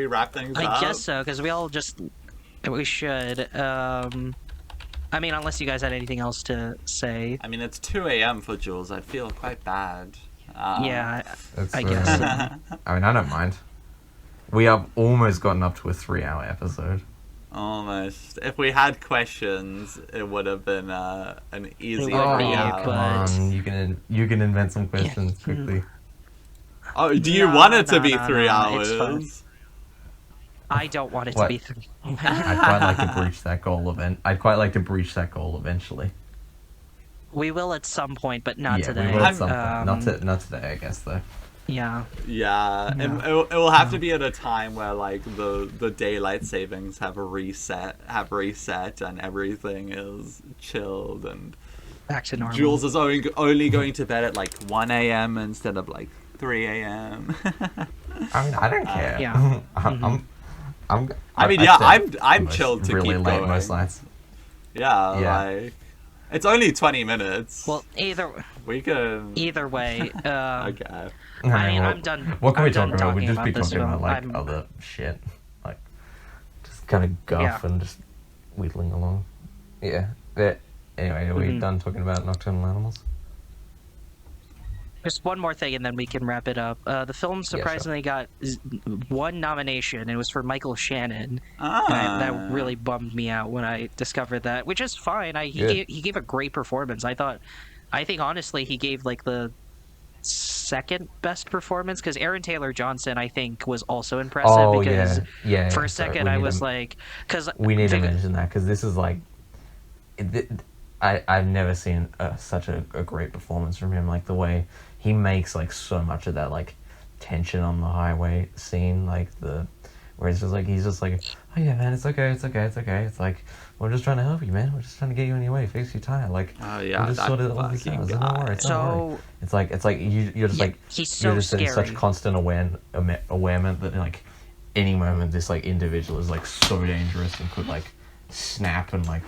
wrap things up? I guess so, because we should. I mean, unless you guys had anything else to say. I mean, it's 2 a.m. for Jules. I feel quite bad. Yeah, That's, I guess so. I mean, I don't mind. We have almost gotten up to a 3-hour episode. Almost. If we had questions, it would have been an easier would be, 3 hours. but- on, you can invent some questions quickly. Oh, do you No, want it to no, be no, 3 no, it's fine. hours? I don't want it to What? be 3. I'd quite like to breach that goal I'd quite like to breach that goal eventually. We will at some point, but not yeah, today. we will at I'm- some point. Not today, I guess though. Yeah. Yeah, No. it will have to be at a time where like the daylight savings have reset, and everything is chilled, and Back to normal. Jules is only going to bed at like 1 a.m. instead of like 3 a.m. I mean, I don't care. Yeah. I mean, I'd yeah, stay I'm most- chilled to really keep late going. most nights. Yeah, Yeah. like it's only 20 minutes. Well, either we can. way. Okay. I mean, well, I'm done. What can I'm we talk done about? We'd talking just be about this talking about film. like I'm- other shit, like just kind of guff Yeah. and just whittling along. Yeah. But anyway, are we Mhm. done talking about nocturnal animals? Just one more thing, and then we can wrap it up. The film sure. surprisingly got one nomination, and it was for Michael Shannon. Ah. And that really bummed me out when I discovered that, which is fine. Good. He gave a great performance. I think honestly he gave like the second best performance, because Aaron Taylor Johnson I think was also impressive. Oh because yeah. for a sorry, second we I need was to- like, because we need to mention that because this is like, I've never seen such a great performance from him. Like the way he makes like so much of that like tension on the highway scene, like where it's just like he's just like, oh yeah man, it's okay. It's like we're just trying to help you, man. We're just trying to get you on your way, fix your tire. Like Oh yeah, we'll just that sort it all this fucking out. guy. Don't worry. so It's like you're just yeah, like he's so you're just in scary. such constant awareness that like any moment this like individual is like so dangerous and could like snap and like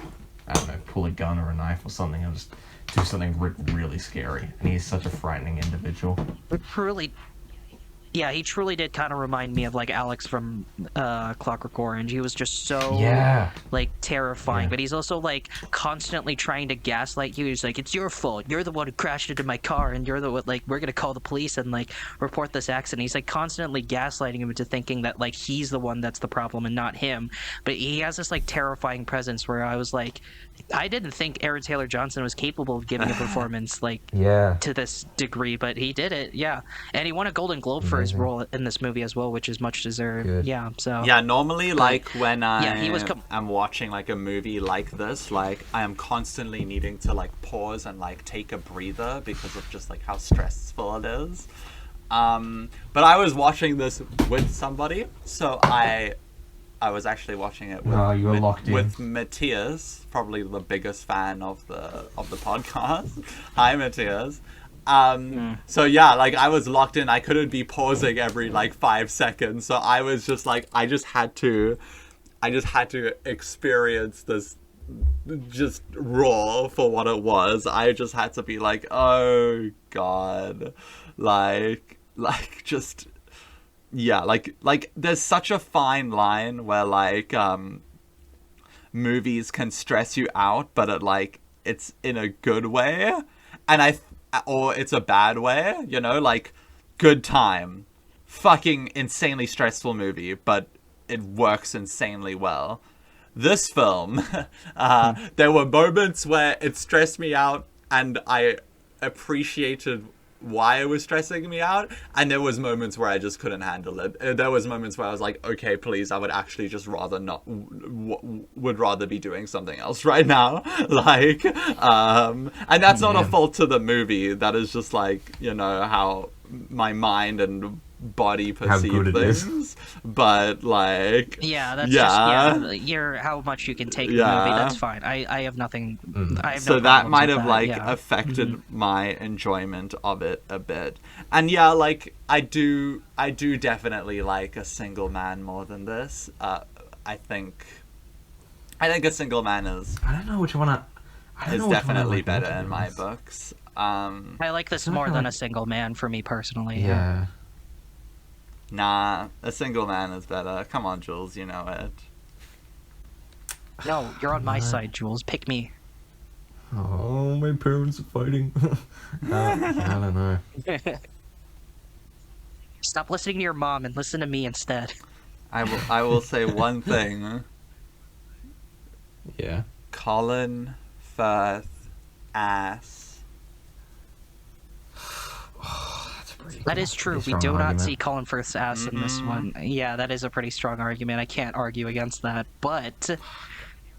I don't know, pull a gun or a knife or something and just do something really scary. And he's such a frightening individual. Really, Yeah, he truly did kind of remind me of like Alex from Clockwork Orange. He was just so Yeah. like terrifying, Yeah. but he's also like constantly trying to gaslight you. He's like, "It's your fault. You're the one who crashed into my car, and you're the one like we're gonna call the police and like report this accident." He's like constantly gaslighting him into thinking that like he's the one that's the problem and not him. But he has this like terrifying presence where I was like, I didn't think Aaron Taylor Johnson was capable of giving a performance like Yeah. to this degree, but he did it. Yeah, and he won a Golden Globe for his Amazing. role in this movie as well, which is much deserved. Good. Yeah, so Yeah, normally, like, when yeah, he was I'm watching, like, a movie like this, like, I am constantly needing to, like, pause and, like, take a breather because of just, like, how stressful it is. But I was watching this with somebody, so I was actually watching it with, you were locked in. with Matthias, probably the biggest fan of the podcast. Hi, Matthias. So yeah, like I was locked in. I couldn't be pausing every like 5 seconds. So I was just like, I just had to experience this just raw for what it was. I just had to be like, oh God, like just, yeah, like there's such a fine line where like, movies can stress you out, but it's in a good way. And or it's a bad way, you know, like Good Time, fucking insanely stressful movie, but it works insanely well. This film, there were moments where it stressed me out and I appreciated why it was stressing me out, and there was moments where I just couldn't handle it. There was moments where I was like, okay, please, I would actually just rather not, would rather be doing something else right now. Like, and that's not a fault to the movie. That is just like, you know, how my mind and body perceive things. But like, yeah, that's just you're how much you can take the movie. That's fine. I have nothing. I have so no that might have that. like affected my enjoyment of it a bit. And yeah, like I do definitely like A Single Man more than this. I think A Single Man is I don't know which one is definitely better in my books. I like this more than A Single Man for me personally. Yeah. Nah, A Single Man is better. Come on, Jules, you know it. No, you're on my side, Jules. Pick me. Oh, my parents are fighting. I don't know. Stop listening to your mom and listen to me instead. I will say one thing. Yeah. Colin Firth ass. That is true. We do not see Colin Firth's ass in this one. Yeah, that is a pretty strong argument. I can't argue against that. But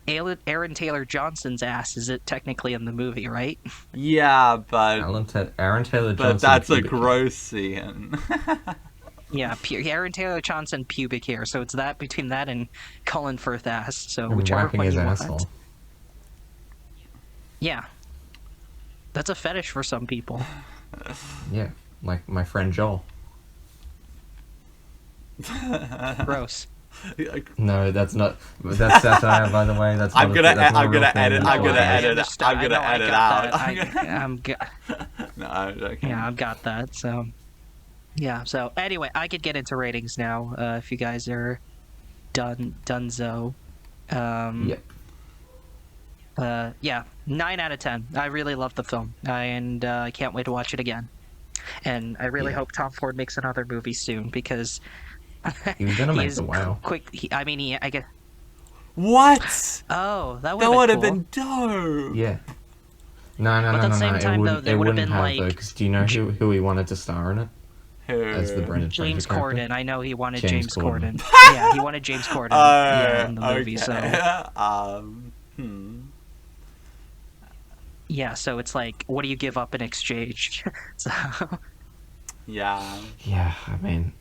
Aaron Taylor Johnson's ass is it technically in the movie, right? Yeah, but Aaron Taylor Johnson. But that's a gross scene. Yeah, Aaron Taylor Johnson pubic hair. So it's that between that and Colin Firth ass. So and whichever wiping one his you asshole. want. Yeah, that's a fetish for some people. Yeah, like my friend Joel. Gross. No, that's not. That's satire, by the way. That's. I'm gonna edit. I'm gonna No, edit got out. that. No, I'm joking. Yeah, I've got that. So, yeah. So anyway, I could get into ratings now. If you guys are donezo. Yep. Yeah, 9 out of 10. I really love the film, and I can't wait to watch it again. And I really hope Tom Ford makes another movie soon because he was gonna make The Whale. I guess. What? Oh, that would would have been dope. Yeah. No. But at the same time, though, they it would have wouldn't been have like though, because do you know who he wanted to star in it? As the Brendan Fraser James character? Corden. I know he wanted James James Corden. Corden. Yeah, he wanted James Corden in the movie. Okay. So yeah, so it's like, what do you give up in exchange? So Yeah. Yeah, I mean,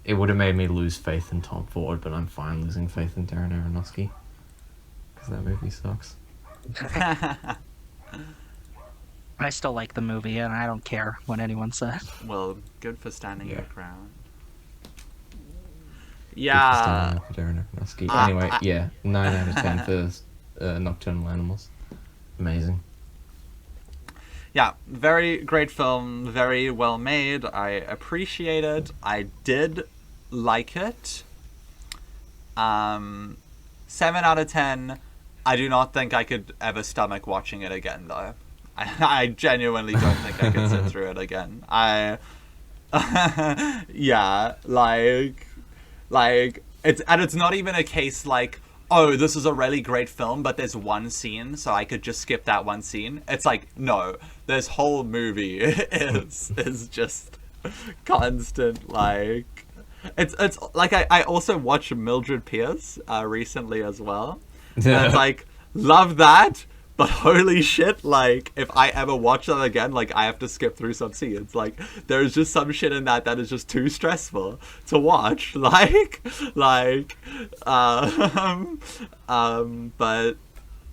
it would have made me lose faith in Tom Ford, but I'm fine losing faith in Darren Aronofsky because that movie sucks. I still like the movie, and I don't care what anyone says. Well, good for standing your ground. Good for Yeah. standing up for Darren Aronofsky. Anyway, yeah, 9 out of 10 for Nocturnal Animals. Amazing. yeah, very great film, very well made. I appreciate it. I did like it. 7 out of 10. I do not think I could ever stomach watching it again, though. I genuinely don't think I could sit through it again. Yeah, it's not even a case like, oh, this is a really great film, but there's one scene, so I could just skip that one scene. It's like, no, this whole movie is just constant, like, it's like I also watched Mildred Pierce recently as well. And it's like, love that, but holy shit, like, if I ever watch that again, like, I have to skip through some scenes. Like, there's just some shit in that is just too stressful to watch. But,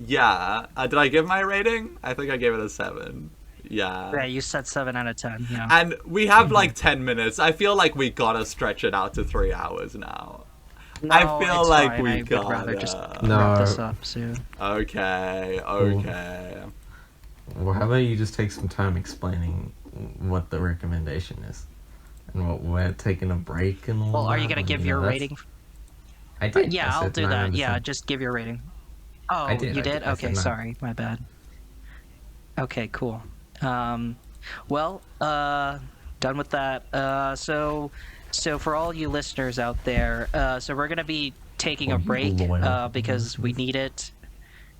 yeah. Did I give my rating? I think I gave it a 7. Yeah, you said 7 out of 10, yeah. And we have, like, 10 minutes. I feel like we gotta stretch it out to 3 hours now. No, I feel like fine. we I would rather just wrap this up soon. Okay. Well, how about you just take some time explaining what the recommendation is, and what we're taking a break and all. Well, are that? you gonna give your rating? I did. Yeah, I I'll said do that. 9 Yeah, just give your rating. Oh, I did, you I did? did. I said Okay, 9. sorry, my bad. Okay, cool. Well, done with that. So for all you listeners out there, so we're gonna be taking a break because we need it.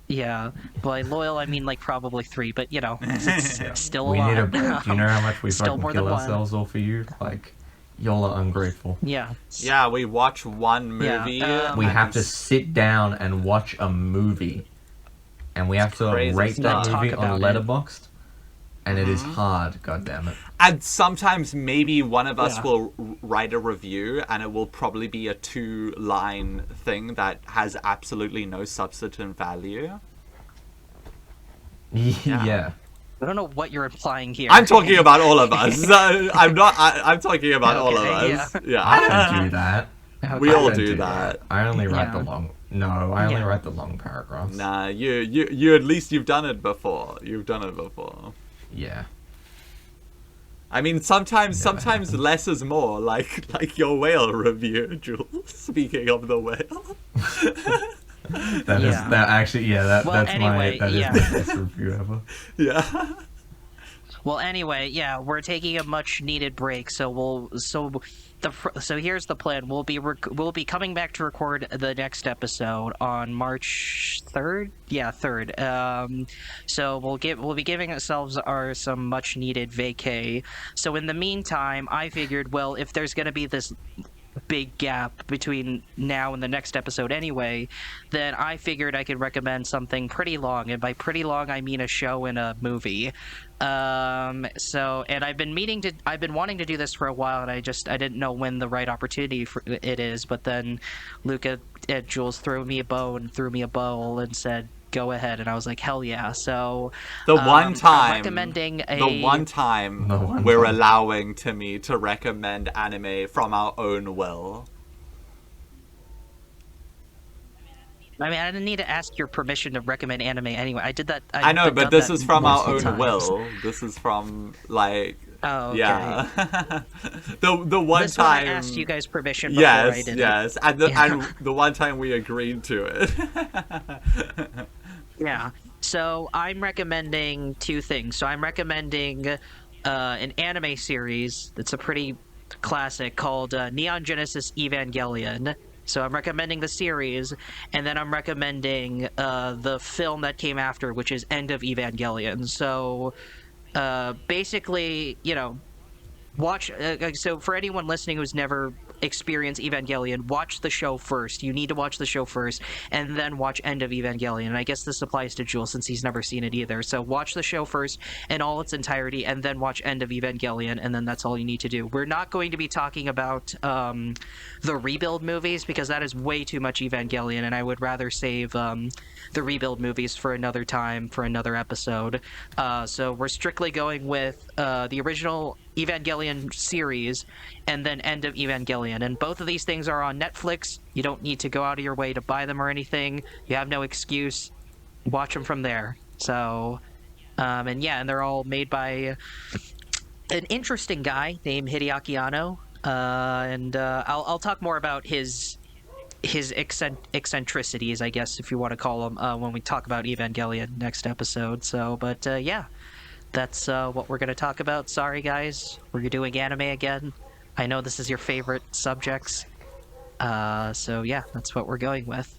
Yeah, by loyal I mean like probably 3, but you know, it's still a We lot. need a break. Do you know how much we Still fucking more kill than one. ourselves all for you? Like, y'all are ungrateful. Yeah. Yeah, we watch one movie. We have to sit down and watch a movie, and we have to crazy rate that stuff. movie Talk on about it. Letterboxd, and it is hard. God damn it. And sometimes maybe one of us Yeah. will write a review, and it will probably be a 2-line thing that has absolutely no substantive value. Yeah. I don't know what you're implying here. I'm talking about all of us. I'm not. I'm talking about all of Okay, us. I Yeah. don't do that. We I all don't do that. I only write Yeah. the long. No, I only Yeah. write the long paragraphs. Nah, you. At least you've done it before. You've done it before. Yeah. I mean, sometimes happened. less is more. Like your whale review, Jules. Speaking of the whale. That is Yeah. that actually. Yeah, Well, that's anyway, my yeah. best review ever. Yeah. Well, anyway, yeah, we're taking a much needed break, so here's the plan. We'll be coming back to record the next episode on March 3rd. Yeah, 3rd. So we'll be giving ourselves some much needed vacay. So in the meantime, I figured, well, if there's going to be this big gap between now and the next episode anyway, then I figured I could recommend something pretty long, and by pretty long I mean a show and a movie. And I've been wanting to do this for a while, and I didn't know when the right opportunity for it is, but then Luca and Jules threw me a bow and said, go ahead, and I was like, hell yeah. So The one I'm time recommending the one time The one we're time. allowing Timmy to recommend anime from our own will. I mean, I didn't need to ask your permission to recommend anime anyway. I did that. I know, I've but done this that is from our multiple own times. will. This is from, like, Oh, okay. yeah. the one This time one I asked you guys permission before I Yes, did yes. it. And Yeah. the one time we agreed to it. Yeah. So I'm recommending 2 things. So I'm recommending an anime series that's a pretty classic called Neon Genesis Evangelion. So I'm recommending the series, and then I'm recommending the film that came after, which is End of Evangelion. So basically, you know, watch. So for anyone listening who's never experienced Evangelion, watch the show first. You need to watch the show first, and then watch End of Evangelion. And I guess this applies to Jules since he's never seen it either. So watch the show first in all its entirety, and then watch End of Evangelion, and then that's all you need to do. We're not going to be talking about the Rebuild movies because that is way too much Evangelion, and I would rather save the Rebuild movies for another time, for another episode. So we're strictly going with the original Evangelion series and then End of Evangelion, and both of these things are on Netflix. You don't need to go out of your way to buy them or anything. You have no excuse. Watch them from there. So And they're all made by an interesting guy named Hideaki Anno. I'll talk more about his eccentricities, I guess, if you want to call them, when we talk about Evangelion next episode. So, but yeah, that's what we're going to talk about. Sorry, guys, we're doing anime again. I know this is your favorite subjects. So yeah, that's what we're going with.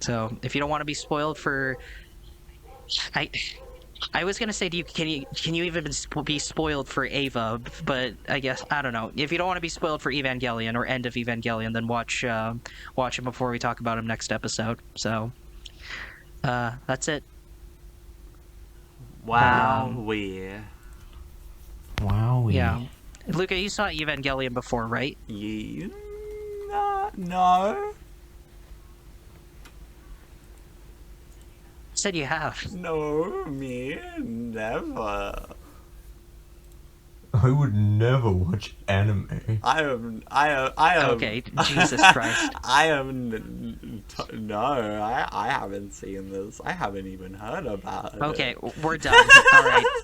So if you don't want to be spoiled for, I I was gonna say to you, can you even be spoiled for Ava? But I guess I don't know. If you don't want to be spoiled for Evangelion or End of Evangelion, then watch him before we talk about him next episode. So that's it. Wow, Wow. Yeah, Luca, you saw Evangelion before, right? you no, Said you have. no, me never. I would never watch anime. I am. Okay, Jesus Christ. I am. No, I haven't seen this. I haven't even heard about it. Okay, we're done. All right.